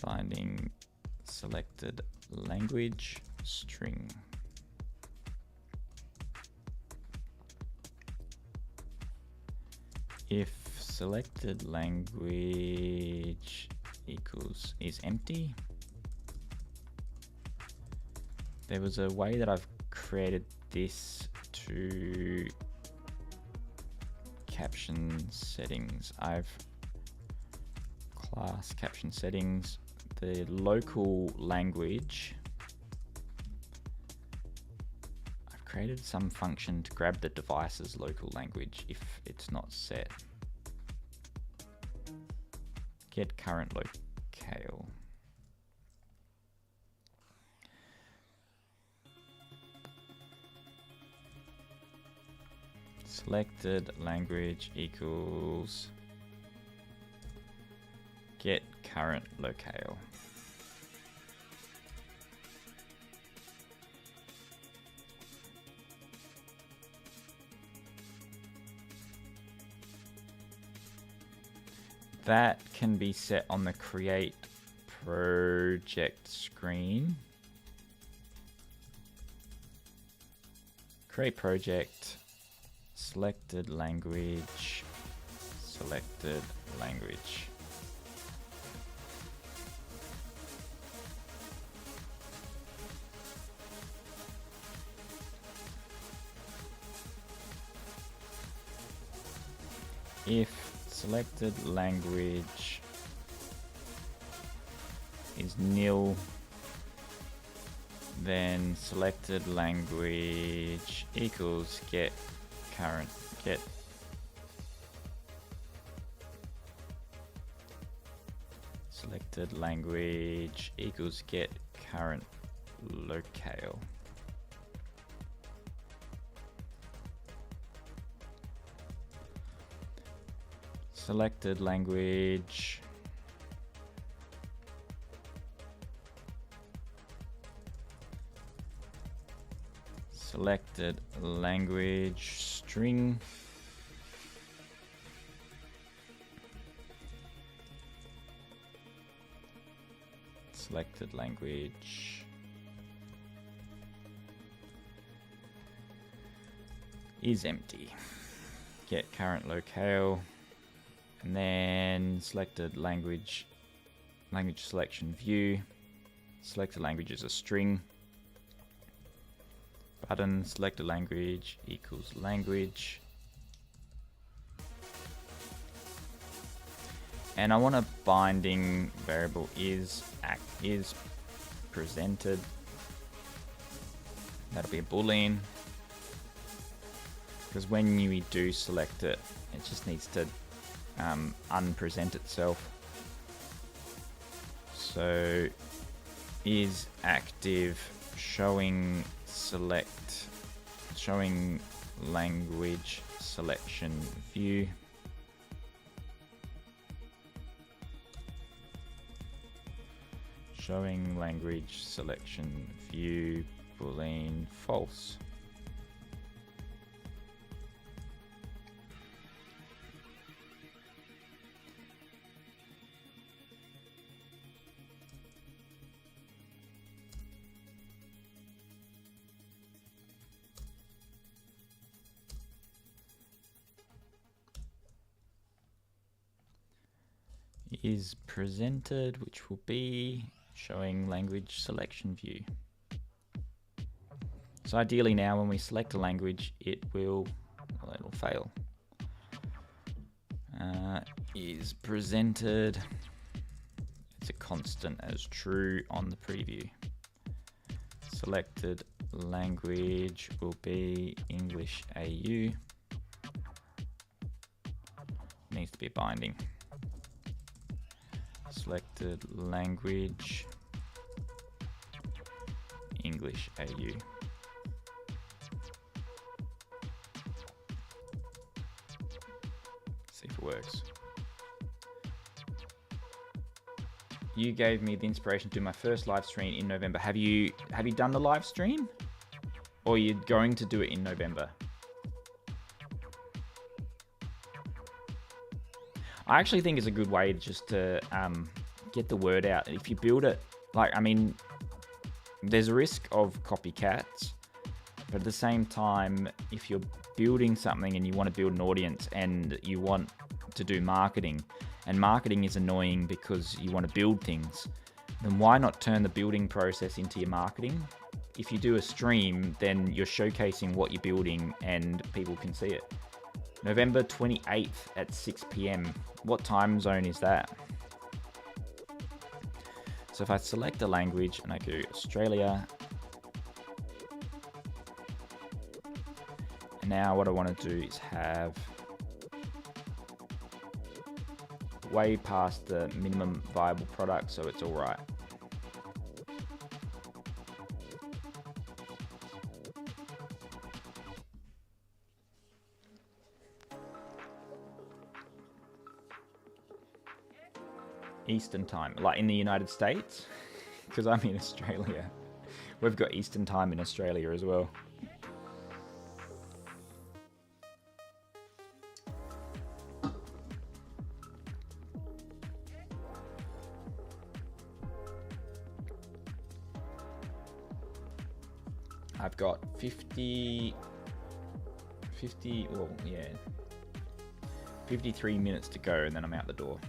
Binding selected language string. If selected language is empty, there was a way that I've created this to caption settings. I've class caption settings, the local language. I've created some function to grab the device's local language if it's not set. Get current locale. Selected language equals get current locale. That can be set on the create project screen. Create project, selected language, selected language. If selected language is nil, then selected language equals get current get selected language equals get current locale. Selected language selected language string selected language is empty. Get current locale. And then selected language selection view, selected language is a string, button selected language equals language, and I want a binding variable is presented. That'll be a boolean. because when you do select it, it just needs to unpresent itself. So is active showing language selection view. Showing language selection view, boolean false. Is presented, which will be showing language selection view. So ideally now when we select a language, it'll fail. Is presented, it's a constant as true on the preview. Selected language will be English AU. Needs to be binding. Selected language English AU. See if it works. You gave me the inspiration to do my first live stream in November. Have you done the live stream? Or are you going to do it in November? I actually think it's a good way just to get the word out. If you build it, there's a risk of copycats, but at the same time, if you're building something and you want to build an audience and you want to do marketing, and marketing is annoying because you want to build things, then why not turn the building process into your marketing? If you do a stream, then you're showcasing what you're building and people can see it. November 28th at 6 p.m. What time zone is that? So if I select a language and I go Australia, and now what I want to do is have way past the minimum viable product, so it's all right. Eastern time, like in the United States, because I'm in Australia. We've got Eastern time in Australia as well. I've got 53 minutes to go and then I'm out the door.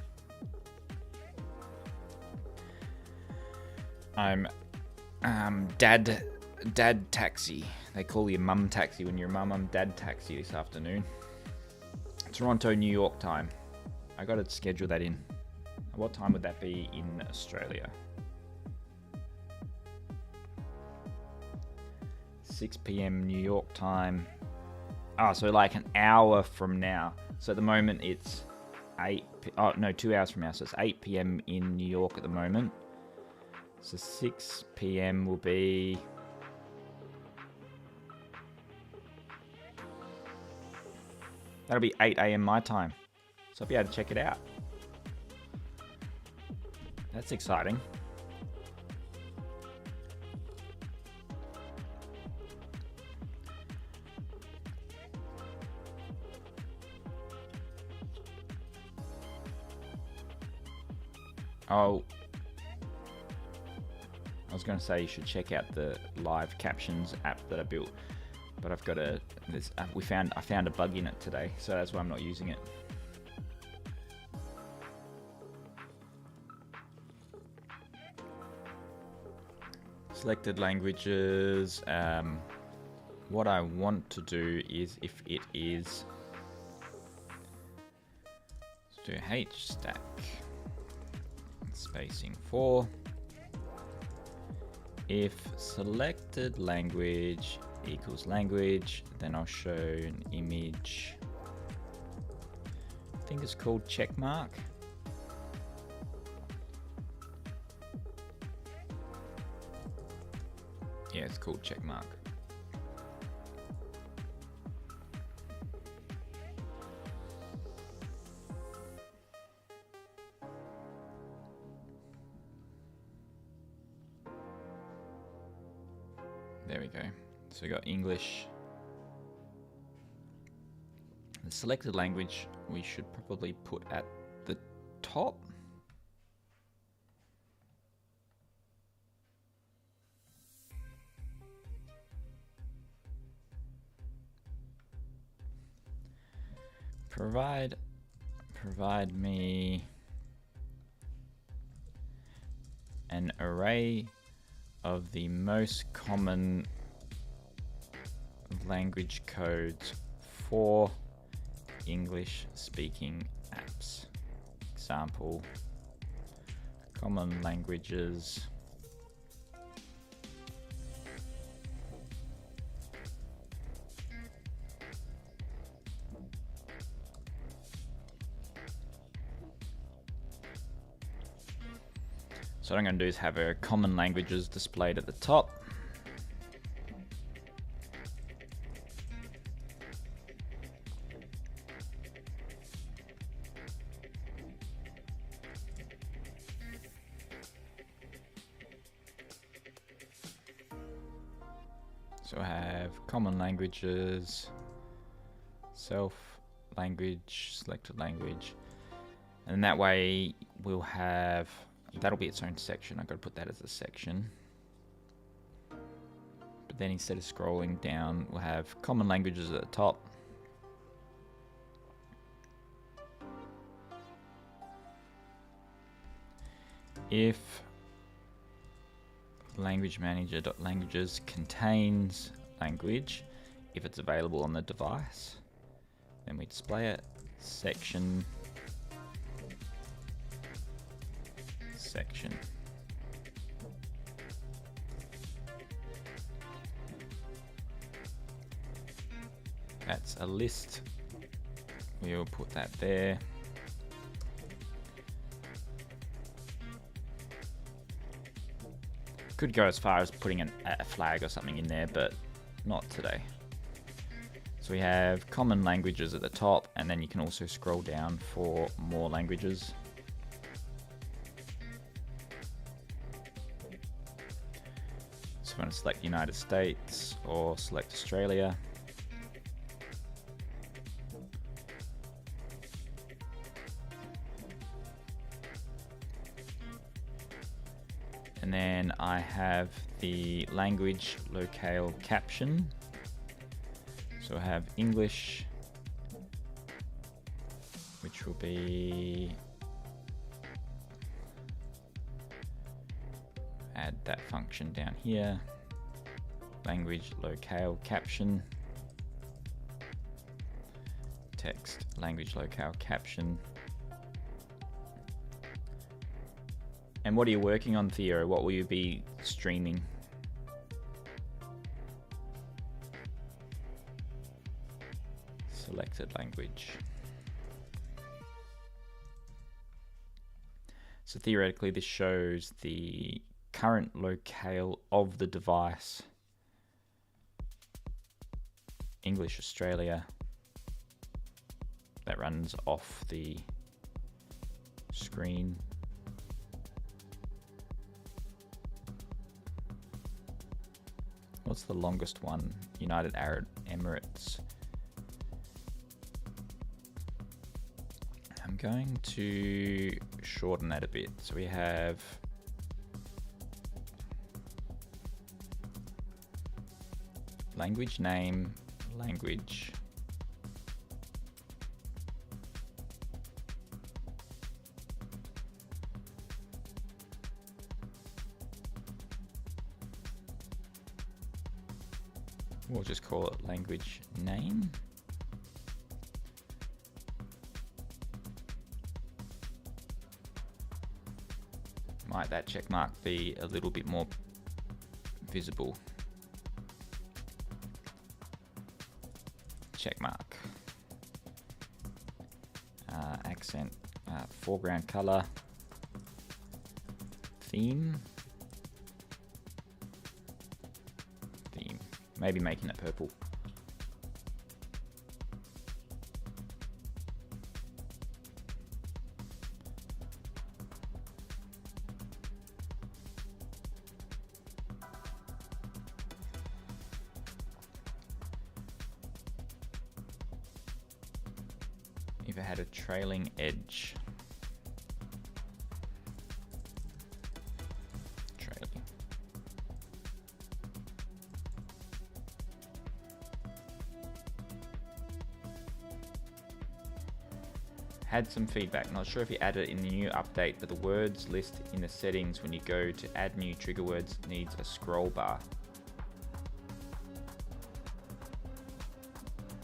I'm dad taxi. They call you mum taxi when you're a mum. I'm dad taxi this afternoon. Toronto, New York time. I got to schedule that in. What time would that be in Australia? 6 p.m. New York time. So like an hour from now. So at the moment it's 2 hours from now. So it's 8 p.m. in New York at the moment. So 6 p.m. will be... That'll be 8 a.m. my time. So I'll be able to check it out. That's exciting. Oh, I was going to say you should check out the live captions app that I built, but I've got I found a bug in it today, so that's why I'm not using it. Selected languages. What I want to do is, if it is, let's do H stack spacing 4. If selected language equals language. Then I'll show an image. I think it's called checkmark. Yeah, it's called checkmark. There we go. So we got English. The selected language we should probably put at the top. Provide me an array of the most common language codes for English speaking apps. Example, common languages. So what I'm going to do is have a common languages displayed at the top. So I have common languages, self language, selected language, and that way we'll have, that'll be its own section. I've got to put that as a section. But then instead of scrolling down, we'll have common languages at the top. If language manager.languages contains language, if it's available on the device, then we display it. Section. That's a list. We'll put that there. Could go as far as putting a flag or something in there, but not today. So we have common languages at the top, and then you can also scroll down for more languages. So I'm going to select United States or select Australia. And then I have the language locale caption. So I have English, which will be, add that function down here, language locale caption, text language locale caption. And what are you working on, Theo? What will you be streaming? Selected language. So theoretically, this shows the current locale of the device. English Australia. That runs off the screen. What's the longest one? United Arab Emirates. I'm going to shorten that a bit. So we have language name, language. We'll just call it language name. Might that check mark be a little bit more visible? check mark. Accent, foreground color, theme, maybe making it purple. If it had a trailing edge. Trailing. Had some feedback. Not sure if you added it in the new update, but the words list in the settings when you go to add new trigger words needs a scroll bar.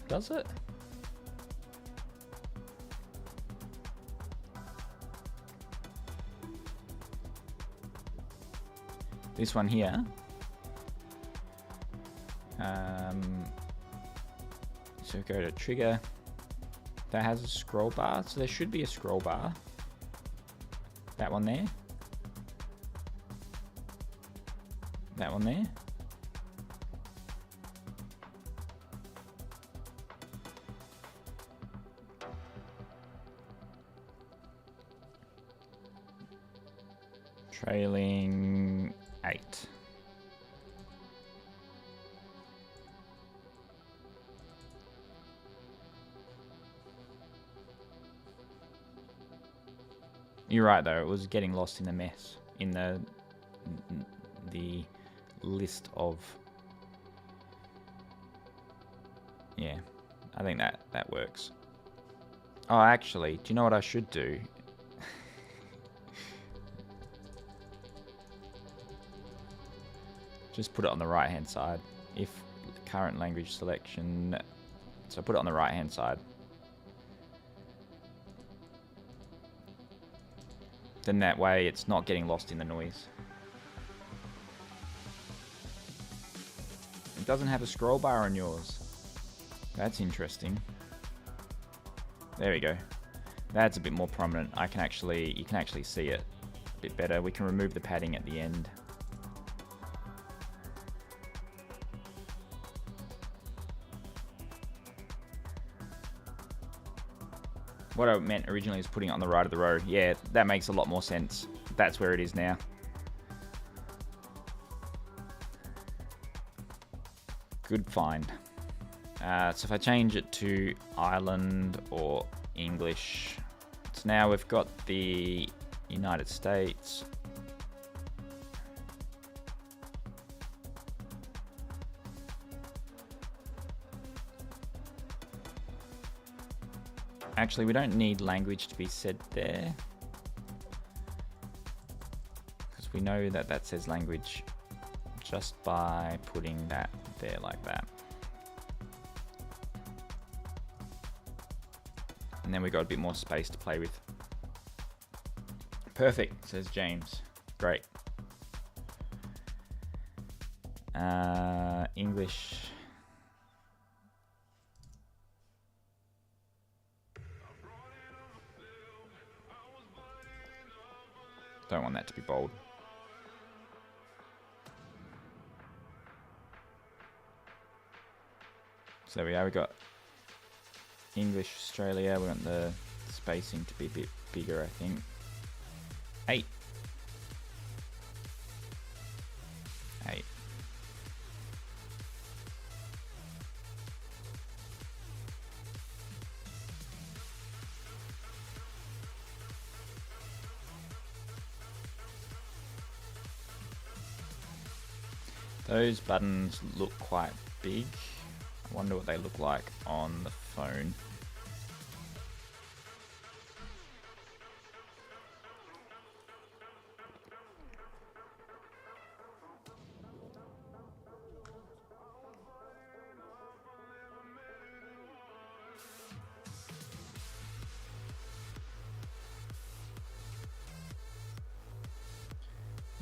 Does it? This one here, so go to trigger, that has a scroll bar, so there should be a scroll bar. That one there, that one there. Trailing 8. You're right though, it was getting lost in the mess, in the list of, yeah, I think that works. Oh, actually, do you know what I should do? Just put it on the right hand side. If current language selection, so put it on the right hand side. Then that way it's not getting lost in the noise. It doesn't have a scroll bar on yours. That's interesting. There we go. That's a bit more prominent. You can actually see it a bit better. We can remove the padding at the end. What I meant originally is putting it on the right of the row. Yeah, that makes a lot more sense. That's where it is now. Good find. So if I change it to Ireland or English, so now we've got the United States. Actually, we don't need language to be said there, because we know that that says language just by putting that there like that. And then we got a bit more space to play with. Perfect, says James. Great. English. Don't want that to be bold. So there we are, we got English Australia, we want the spacing to be a bit bigger, I think. 8. 8. Those buttons look quite big. I wonder what they look like on the phone.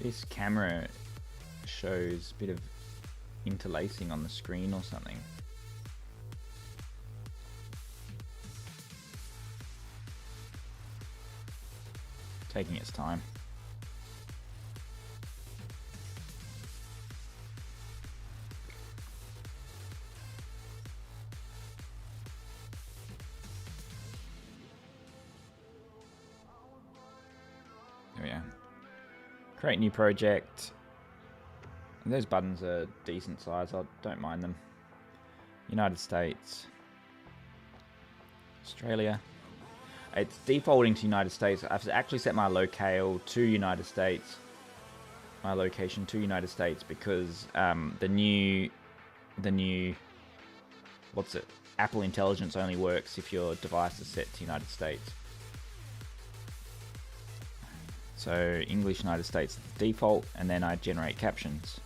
This camera shows a bit of interlacing on the screen or something. taking its time. There we go. Create new project. And those buttons are decent size. I don't mind them. United States. Australia. It's defaulting to United States. I've actually set my locale to United States. My location to United States because the new what's it? Apple Intelligence only works if your device is set to United States. So English United States default, and then I generate captions.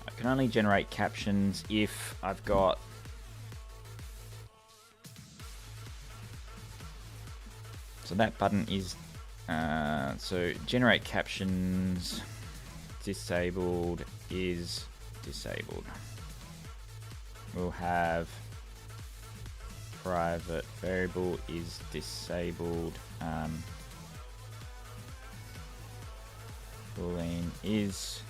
I can only generate captions if I've got so that button is so generate captions disabled is disabled. We'll have private variable is disabled. Boolean is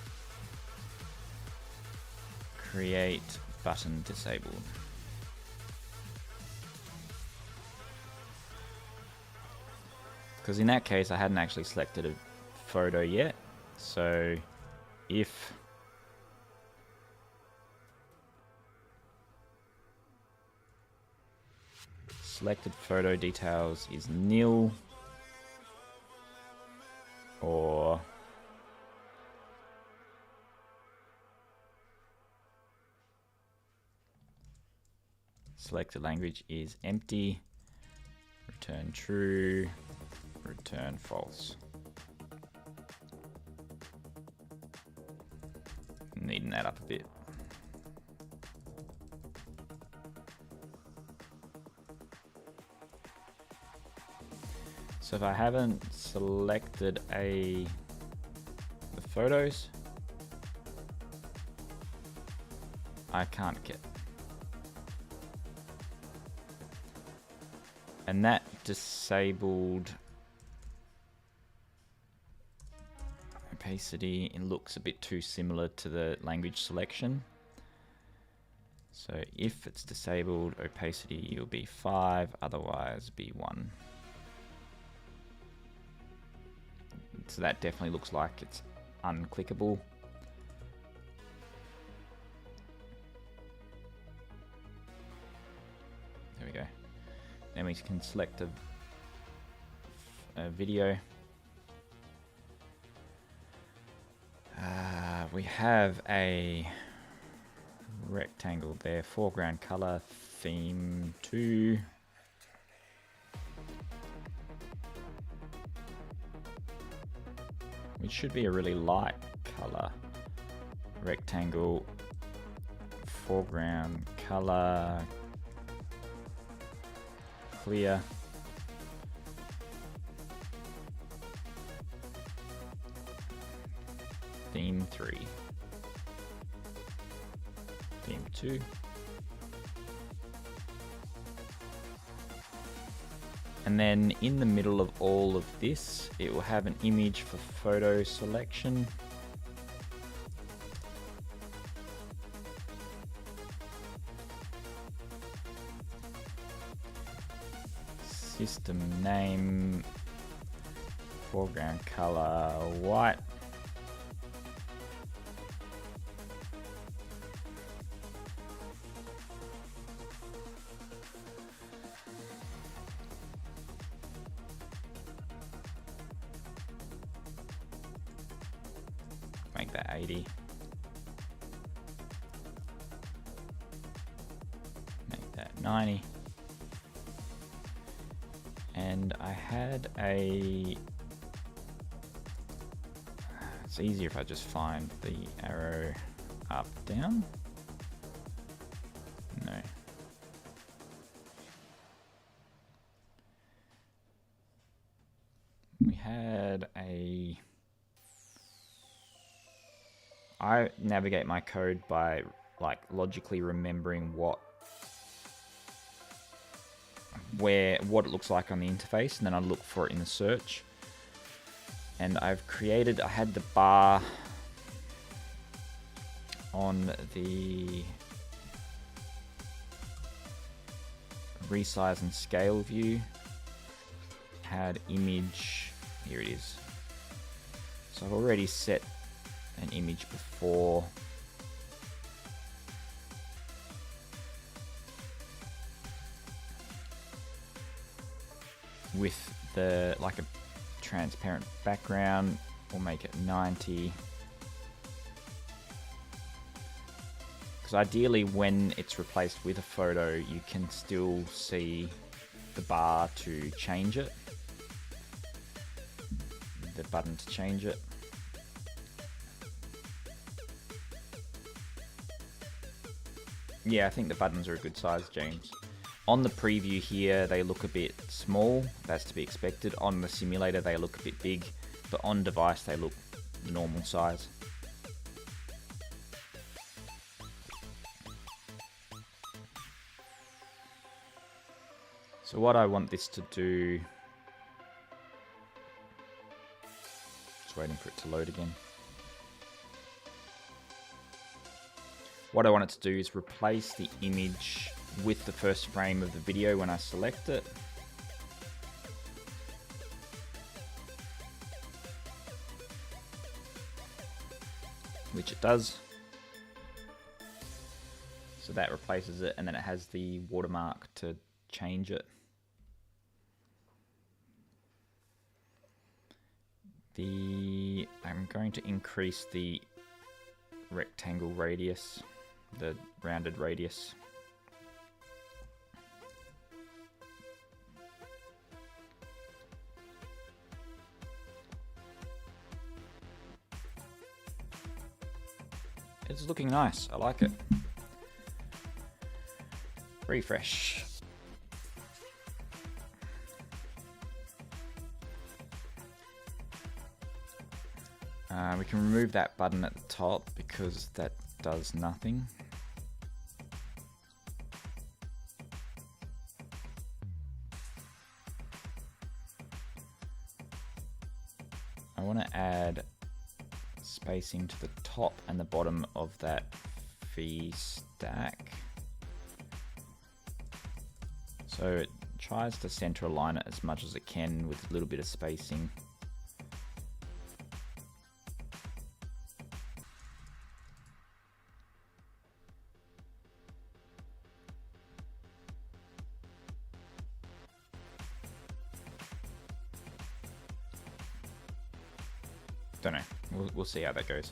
create button disabled. Because in that case I hadn't actually selected a photo yet. So if selected photo details is nil or selected language is empty, return true, return false. Neaten that up a bit. So if I haven't selected the photos, I can't get. And that disabled opacity, it looks a bit too similar to the language selection. So if it's disabled, opacity will be 5, otherwise be 1. So that definitely looks like it's unclickable. There we go. Then we can select a video. We have a rectangle there, foreground color, theme 2. Which should be a really light color. Rectangle, foreground color, clear. Theme 3. Theme 2. And then in the middle of all of this, it will have an image for photo selection. System name, foreground color white. Make that 80. Make that 90. And I had it's easier if I just find the arrow up, down. No. We had I navigate my code by like logically remembering what what it looks like on the interface, and then I look for it in the search. And I had the bar on the resize and scale view, had image, here it is. So I've already set an image before. With like a transparent background, we'll make it 90. Because ideally when it's replaced with a photo, you can still see the bar to change it. The button to change it. Yeah, I think the buttons are a good size, James. On the preview here, they look a bit small. That's to be expected. On the simulator, they look a bit big, but on device, they look normal size. So what I want this to do, just waiting for it to load again. What I want it to do is replace the image with the first frame of the video when I select it. Which it does. So that replaces it, and then it has the watermark to change it. I'm going to increase the rectangle radius, the rounded radius. It's looking nice. I like it. Refresh. We can remove that button at the top because that does nothing. I want to add spacing to the top and the bottom of that V stack. So it tries to center align it as much as it can with a little bit of spacing. Don't know, we'll see how that goes.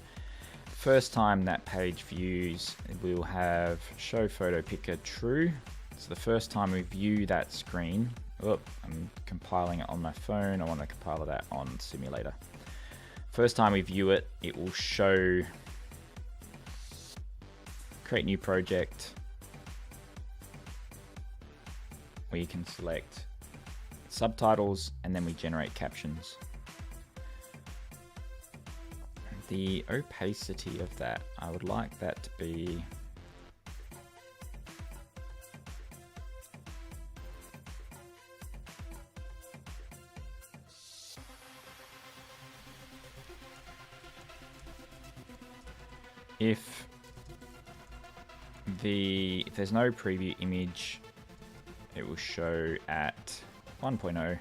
First time that page views, we'll have show photo picker true. So the first time we view that screen, I'm compiling it on my phone, I want to compile that on simulator. First time we view it, it will show create new project, where you can select subtitles and then we generate captions. The opacity of that, I would like that to be if there's no preview image, it will show at 1.0.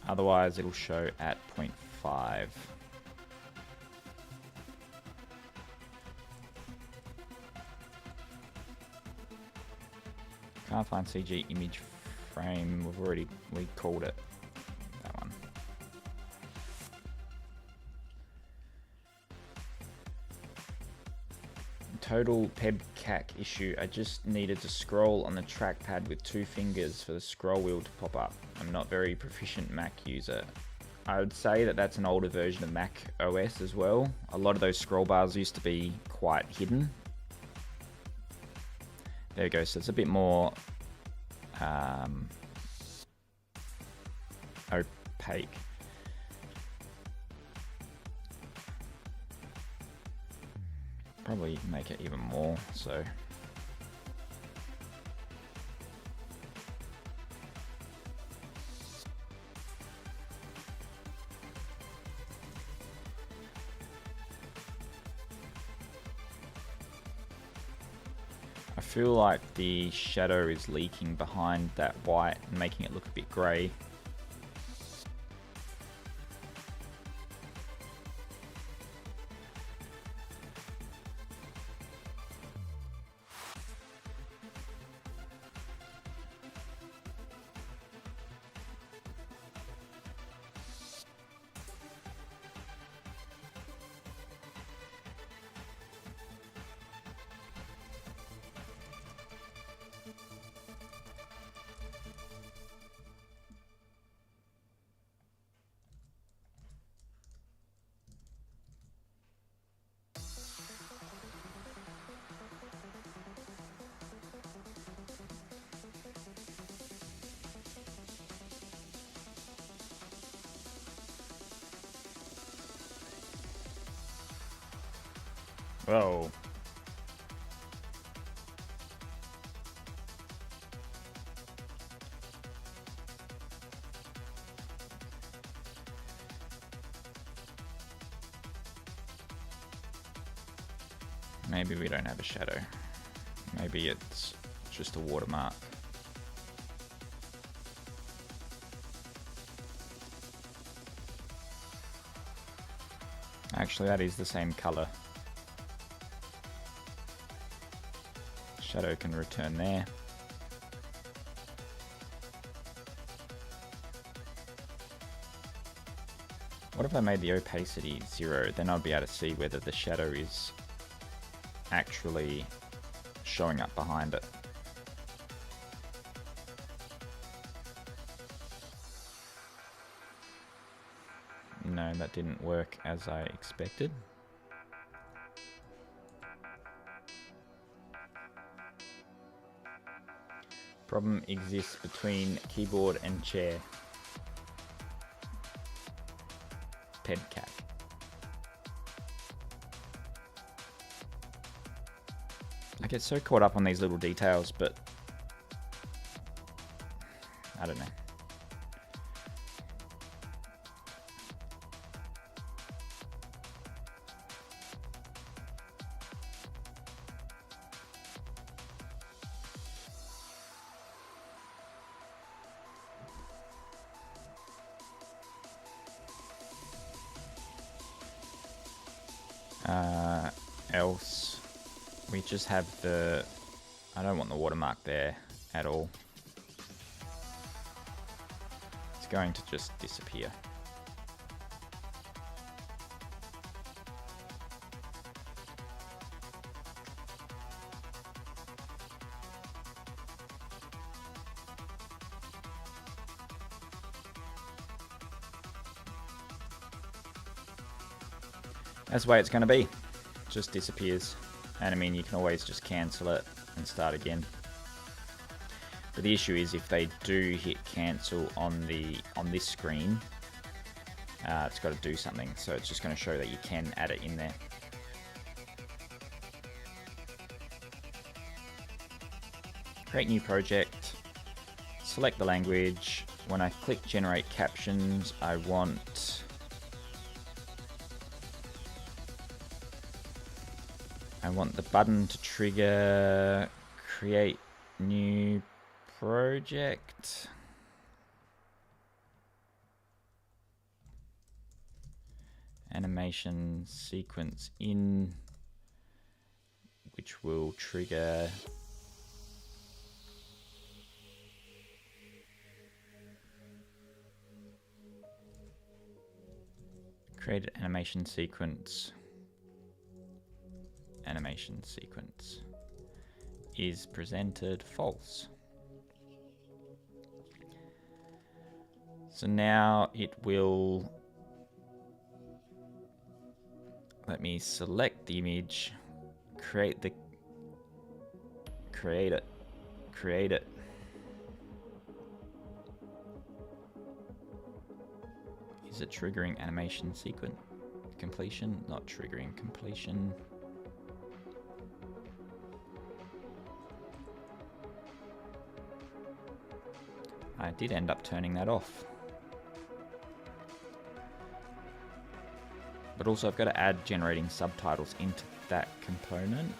Otherwise, it'll show at 0.5. Can't find CG image frame. We called it that one. Total pebcac issue. I just needed to scroll on the trackpad with 2 fingers for the scroll wheel to pop up. I'm not very proficient Mac user. I would say that that's an older version of Mac OS as well. A lot of those scroll bars used to be quite hidden. There we go, so it's a bit more opaque. Probably make it even more, so. feel like the shadow is leaking behind that white and making it look a bit grey. Whoa. Maybe we don't have a shadow. Maybe it's just a watermark. Actually, that is the same color. Shadow can return there. What if I made the opacity 0? Then I'd be able to see whether the shadow is actually showing up behind it. No, that didn't work as I expected. Problem exists between keyboard and chair. Pedcat. I get so caught up on these little details, but I don't know. Else, we just have the... I don't want the watermark there at all. It's going to just disappear. That's the way it's going to be. Just disappears. And I mean, you can always just cancel it and start again. But the issue is if they do hit cancel on this screen, it's got to do something. So it's just going to show that you can add it in there. Create new project. Select the language. When I click generate captions, I want the button to trigger create new project. Animation sequence in, which will trigger create an animation sequence. Animation sequence is presented false. So now it will let me select the image, create it. Is it triggering animation sequence completion? Not triggering completion. I did end up turning that off. But also I've got to add generating subtitles into that component.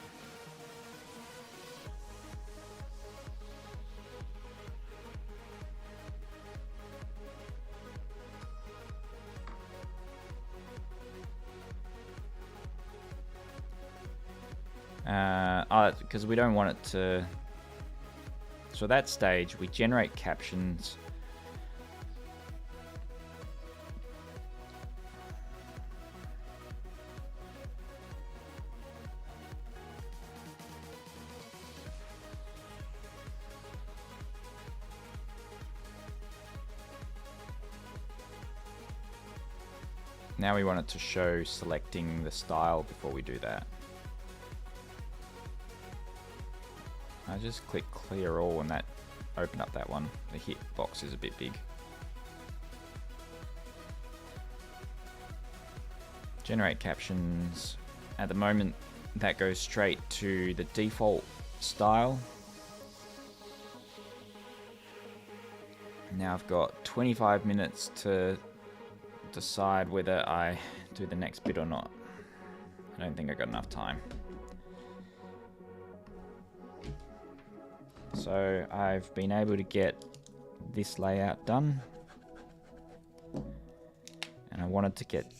Because we don't want it to... So at that stage, we generate captions. Now we want it to show selecting the style before we do that. I just click clear all and that opened up that one. The hit box is a bit big. Generate captions. At the moment, that goes straight to the default style. Now I've got 25 minutes to decide whether I do the next bit or not. I don't think I got enough time. So I've been able to get this layout done, and I wanted to get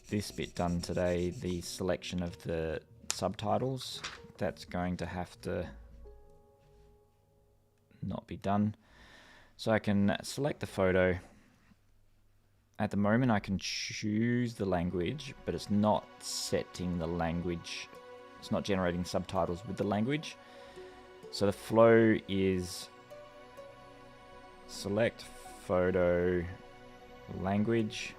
this bit done today, the selection of the subtitles. That's going to have to not be done. So I can select the photo. At the moment I can choose the language, but it's not setting the language. It's not generating subtitles with the language. So the flow is select photo, language.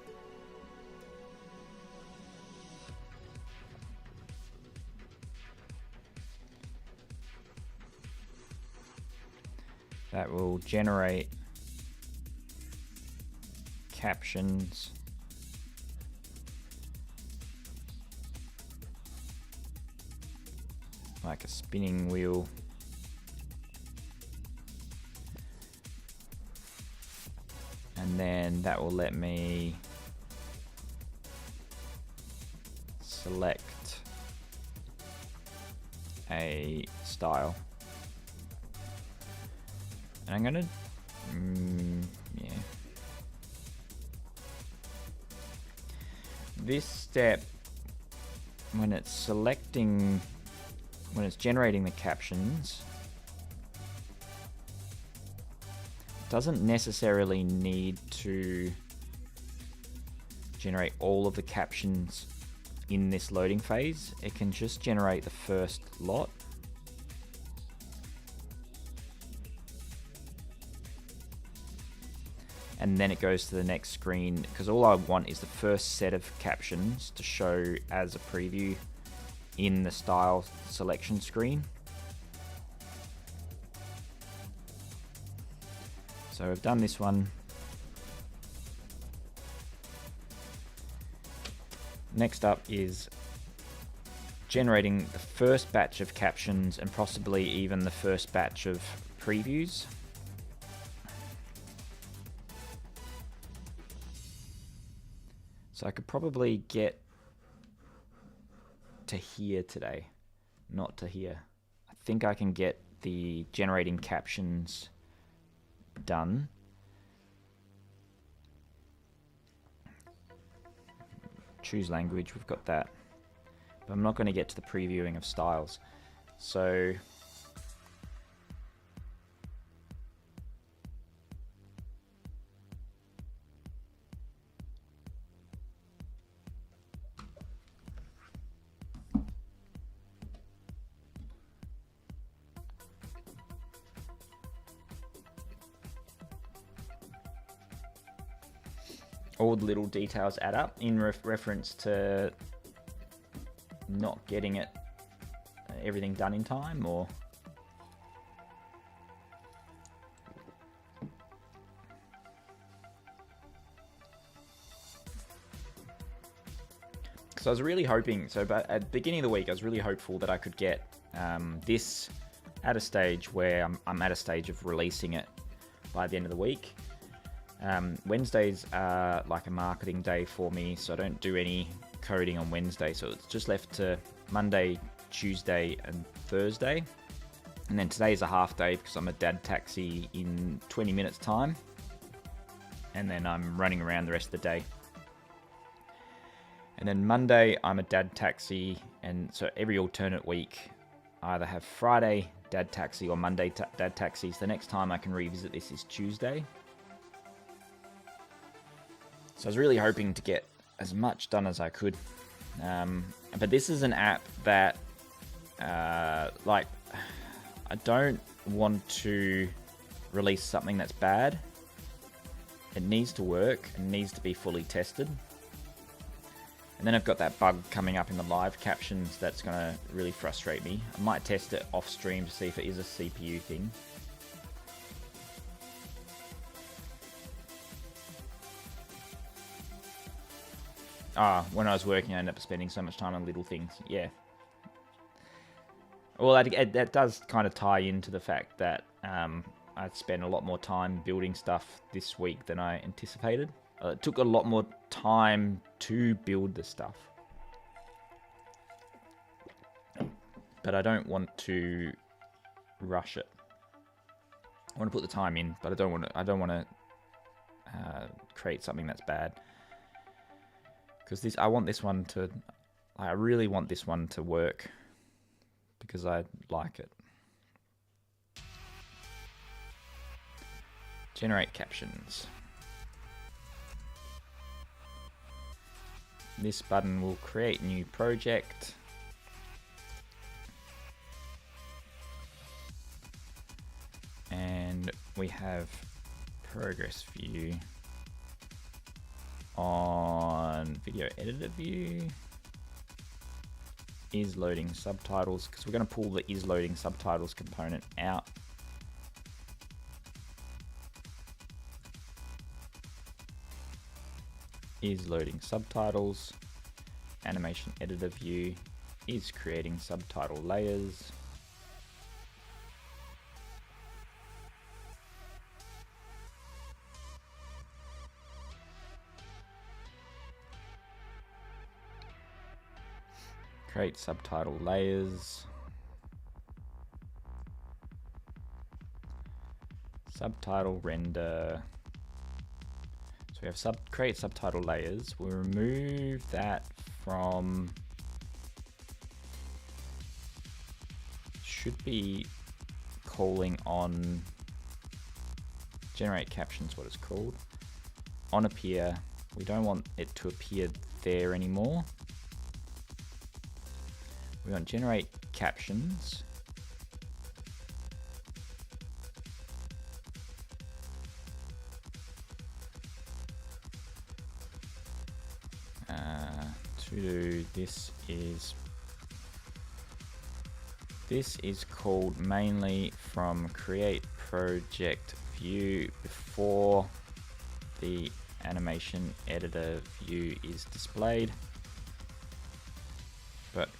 That will generate captions. Like a spinning wheel. And then that will let me select a style. And I'm gonna, yeah. This step, when it's selecting, when it's generating the captions, doesn't necessarily need to generate all of the captions in this loading phase. It can just generate the first lot. And then it goes to the next screen, because all I want is the first set of captions to show as a preview in the style selection screen. So I've done this one. Next up is generating the first batch of captions and possibly even the first batch of previews. So I could probably get to here today, not to here. I think I can get the generating captions done. Choose language, we've got that. But I'm not going to get to the previewing of styles. So all the little details add up in reference to not getting it everything done in time, or because I was really hoping, but at the beginning of the week I was really hopeful that I could get this at a stage where I'm at a stage of releasing it by the end of the week. Wednesdays are like a marketing day for me, so I don't do any coding on Wednesday, so it's just left to Monday, Tuesday and Thursday, and then today is a half day because I'm a dad taxi in 20 minutes time, and then I'm running around the rest of the day. And then Monday I'm a dad taxi, and so every alternate week I either have Friday dad taxi or Monday dad taxis. The next time I can revisit this is Tuesday. So I was really hoping to get as much done as I could. But this is an app that, like, I don't want to release something that's bad. It needs to work. It needs to be fully tested. And then I've got that bug coming up in the live captions that's going to really frustrate me. I might test it off stream to see if it is a CPU thing. When I was working, I ended up spending so much time on little things. Yeah. Well, that does kind of tie into the fact that I'd spent a lot more time building stuff this week than I anticipated. It took a lot more time to build the stuff. But I don't want to rush it. I want to put the time in, but I don't want to create something that's bad. Because I really want this one to work because I like it. Generate captions. This button will create new project. And we have progress view on video editor view. Is loading subtitles, because we're going to pull the is loading subtitles component out. Is loading subtitles. Animation editor view is creating subtitle layers. Create subtitle layers. Subtitle render. So we have create subtitle layers. We'll remove that from, should be calling on generate captions, what it's called. On appear, we don't want it to appear there anymore. We want generate captions. To do this is called mainly from create project view before the animation editor view is displayed, but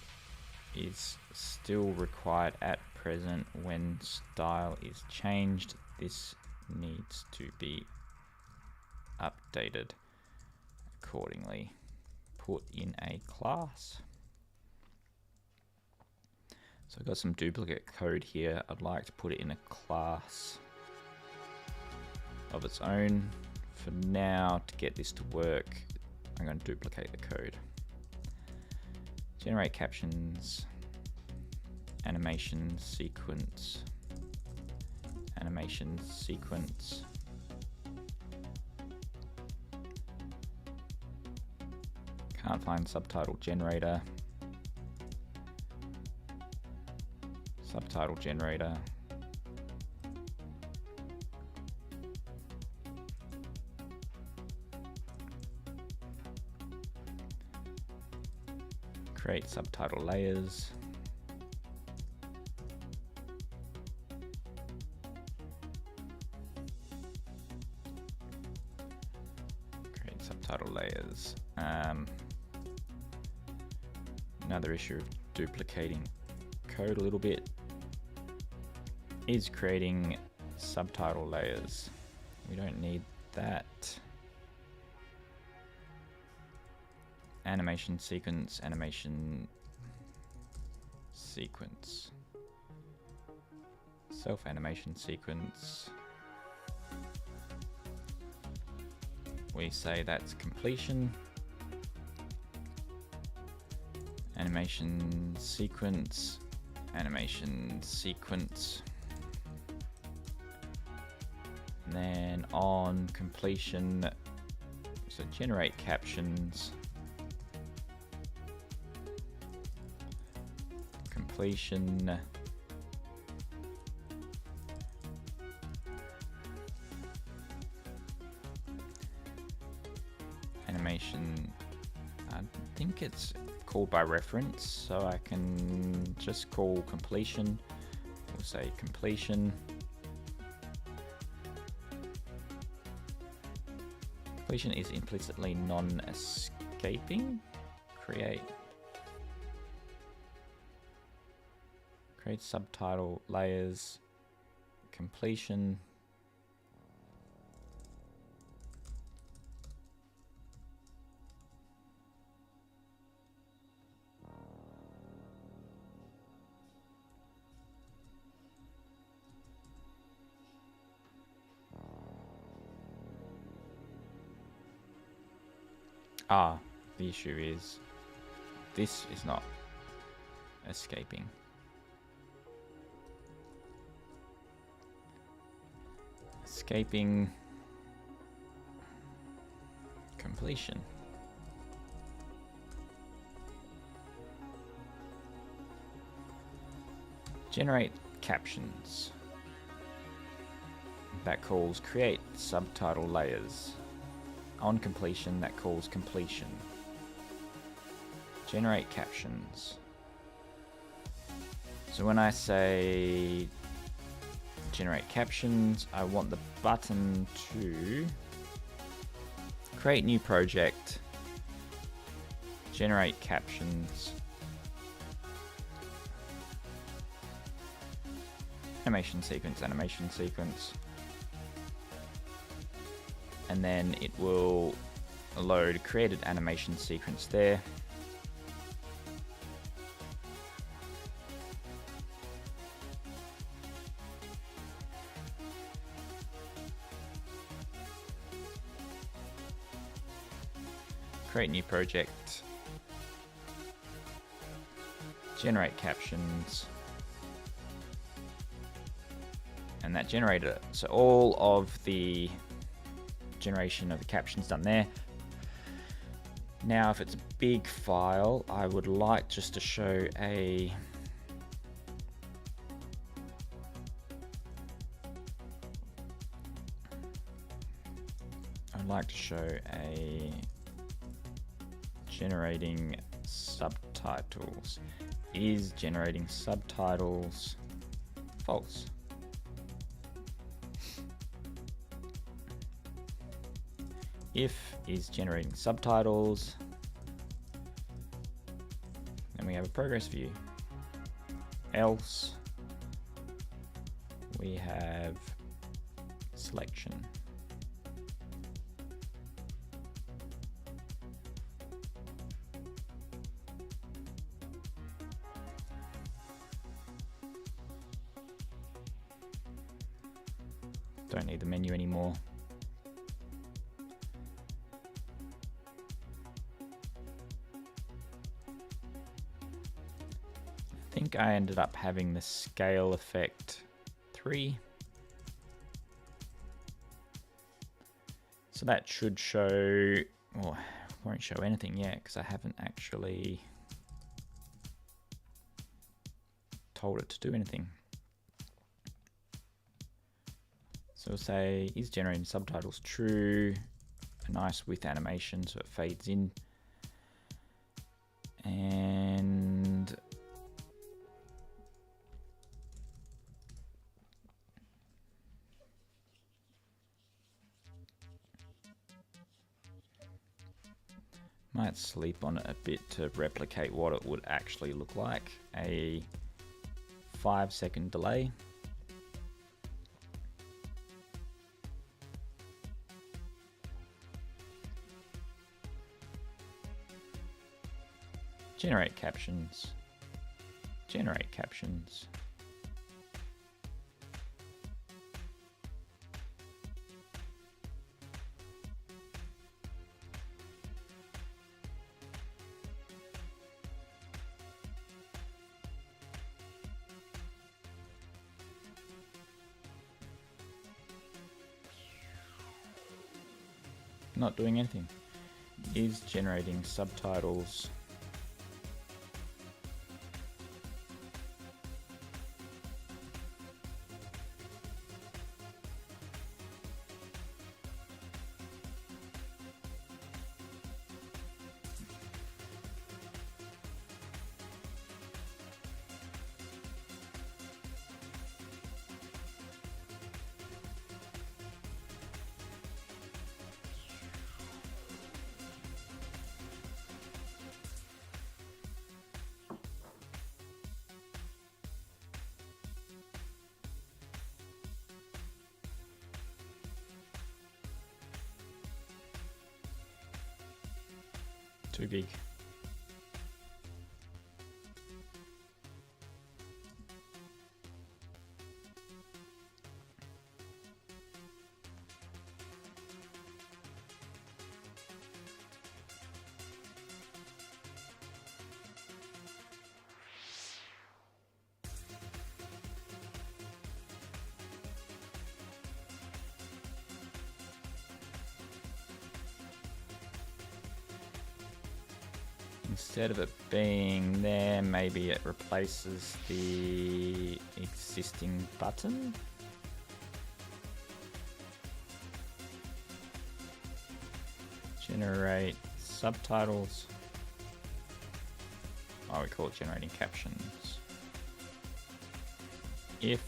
is still required at present when style is changed. This needs to be updated accordingly. Put in a class. So I've got some duplicate code here. I'd like to put it in a class of its own. For now, to get this to work, I'm going to duplicate the code. Generate captions, animation sequence, animation sequence. Can't find subtitle generator. Subtitle generator. Create subtitle layers. Create subtitle layers. Another issue of duplicating code a little bit is creating subtitle layers. We don't need that. Animation sequence, animation sequence. Self animation sequence. We say that's completion. Animation sequence animation sequence. And then on completion, so generate captions, completion, animation, I think it's called by reference, so I can just call completion. We'll say completion. Completion is implicitly non-escaping. Create subtitle layers. Completion. The issue is this is not escaping. Escaping completion. Generate captions. That calls create subtitle layers. On completion, that calls completion. Generate captions. So when I say generate captions, I want the button to create new project, generate captions, animation sequence, and then it will load created animation sequence there. Create new project, generate captions, and that generated it. So all of the generation of the captions done there. Now if it's a big file, I would like just to show a generating subtitles. Is generating subtitles false? If is generating subtitles, then we have a progress view. Else, we have selection. Don't need the menu anymore. I think I ended up having the scale effect 3. So that should show, well, won't show anything yet because I haven't actually told it to do anything. So we'll say is generating subtitles true, a nice with animation so it fades in, and might sleep on it a bit to replicate what it would actually look like. A 5-second delay. Generate captions. Generate captions. not doing anything. Is generating subtitles. Too big. Instead of it being there, maybe it replaces the existing button. Generate subtitles. Oh, we call it generating captions. If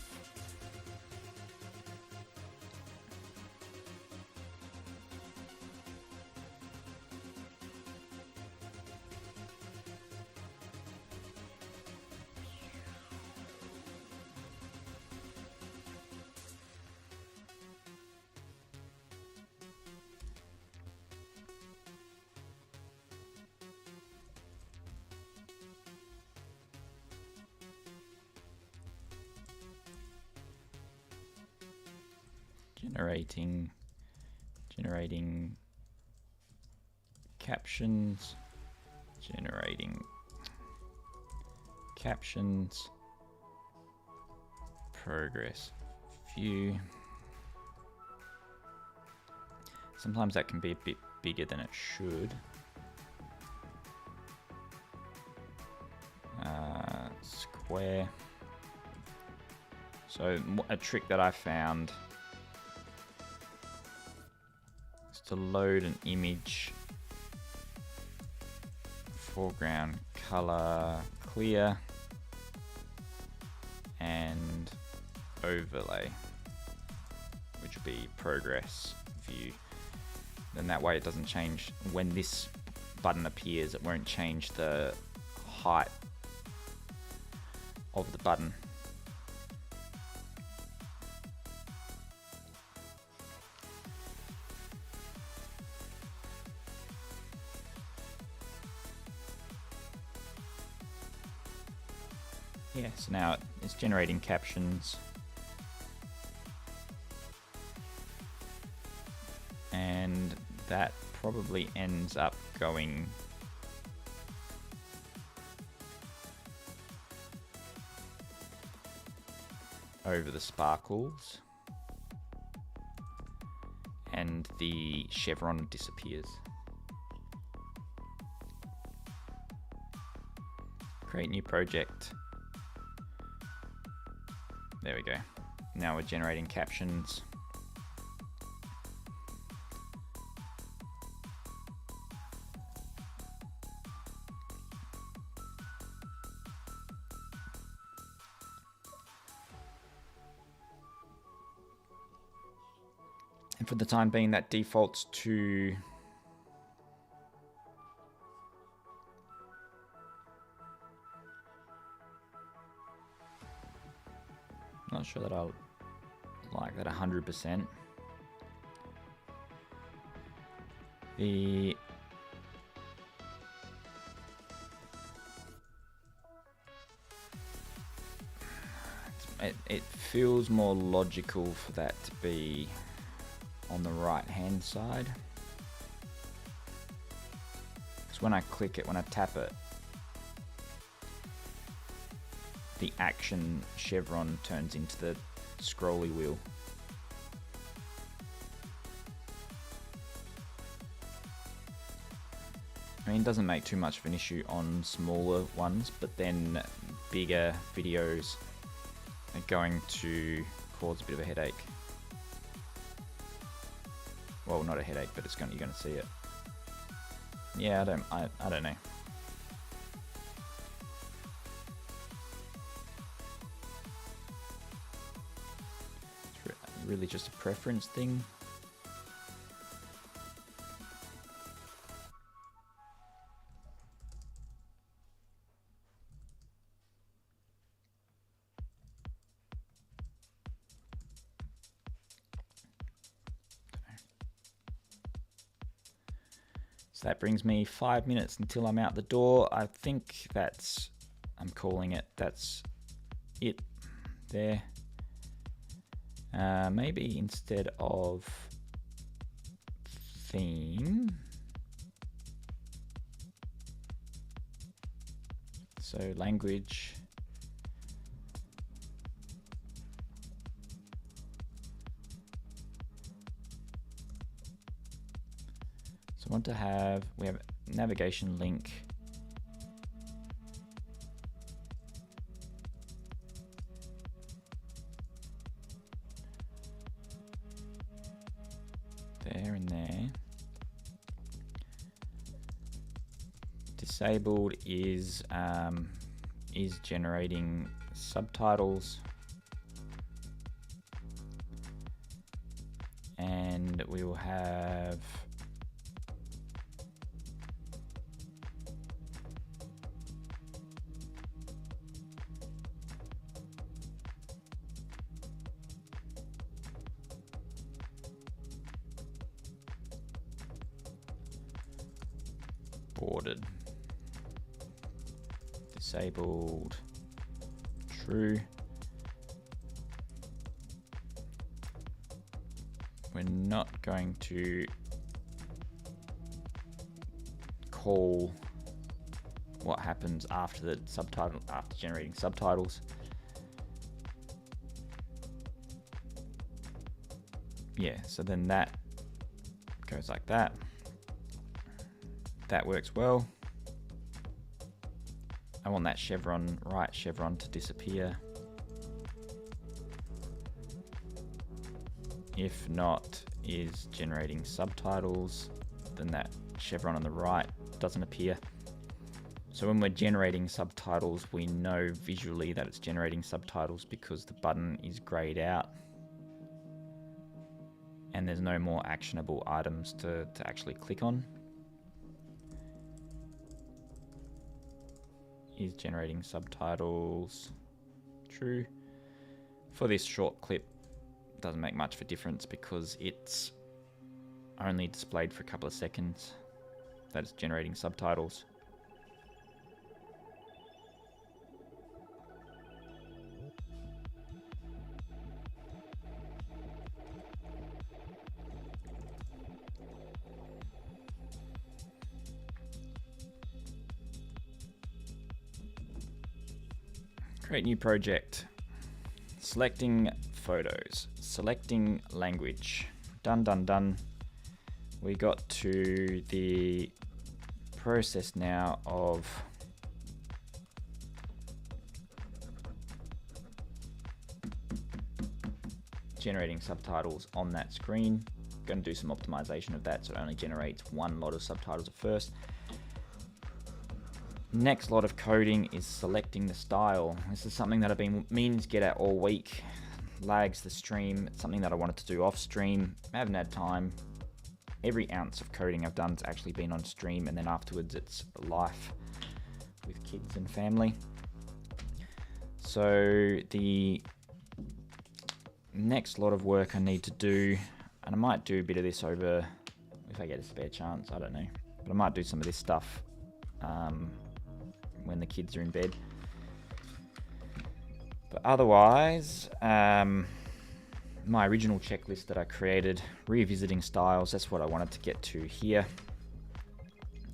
generating captions, progress view. Sometimes that can be a bit bigger than it should. Square. So a trick that I found is to load an image, foreground color clear, and overlay, which will be progress view. Then that way it doesn't change when this button appears, it won't change the height of the button. Yeah, so now it's generating captions. And that probably ends up going over the sparkles, and the chevron disappears. Create new project. There we go. Now we're generating captions. And for the time being, that defaults to not sure that I'll like that 100%. It feels more logical for that to be on the right hand side, because when I click it, when I tap it, the action chevron turns into the scrolly wheel. I mean, it doesn't make too much of an issue on smaller ones, but then bigger videos are going to cause a bit of a headache. Well, not a headache, but you're going to see it. Yeah, I don't know. It's really just a preference thing. So that brings me 5 minutes until I'm out the door. I think I'm calling it, that's it there. Maybe instead of theme, so language, so I want to we have navigation link. There and there. Disabled is generating subtitles, and we will have bordered. Disabled, true. We're not going to call what happens after the subtitle, after generating subtitles. Yeah, so then that goes like that. That works well. I want that chevron, right chevron, to disappear. If not is generating subtitles, then that chevron on the right doesn't appear. So when we're generating subtitles, we know visually that it's generating subtitles because the button is grayed out and there's no more actionable items to actually click on. Is generating subtitles, true. For this short clip, doesn't make much of a difference because it's only displayed for a couple of seconds that it's generating subtitles. Create new project. Selecting photos. Selecting language. Done, done, done. We got to the process now of generating subtitles on that screen. Going to do some optimization of that so it only generates one lot of subtitles at first. Next lot of coding is selecting the style. This is something that I've been meaning to get at all week. Lags the stream. It's something that I wanted to do off stream. I haven't had time. Every ounce of coding I've done has actually been on stream, and then afterwards it's life with kids and family. So the next lot of work I need to do, and I might do a bit of this over, if I get a spare chance, I don't know. But I might do some of this stuff when the kids are in bed. But otherwise, my original checklist that I created, revisiting styles, that's what I wanted to get to here.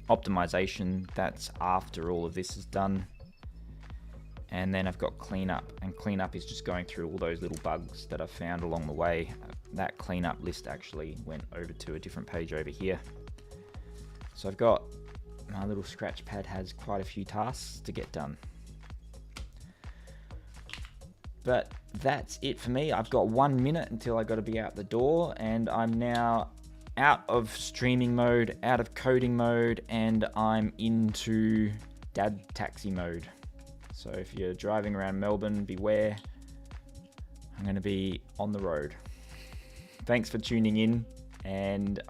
Optimization, that's after all of this is done. And then I've got cleanup, and cleanup is just going through all those little bugs that I've found along the way. That cleanup list actually went over to a different page over here. So I've got my little scratch pad has quite a few tasks to get done. But that's it for me. I've got 1 minute until I got to be out the door, and I'm now out of streaming mode, out of coding mode, and I'm into dad taxi mode. So if you're driving around Melbourne, beware. I'm going to be on the road. Thanks for tuning in, and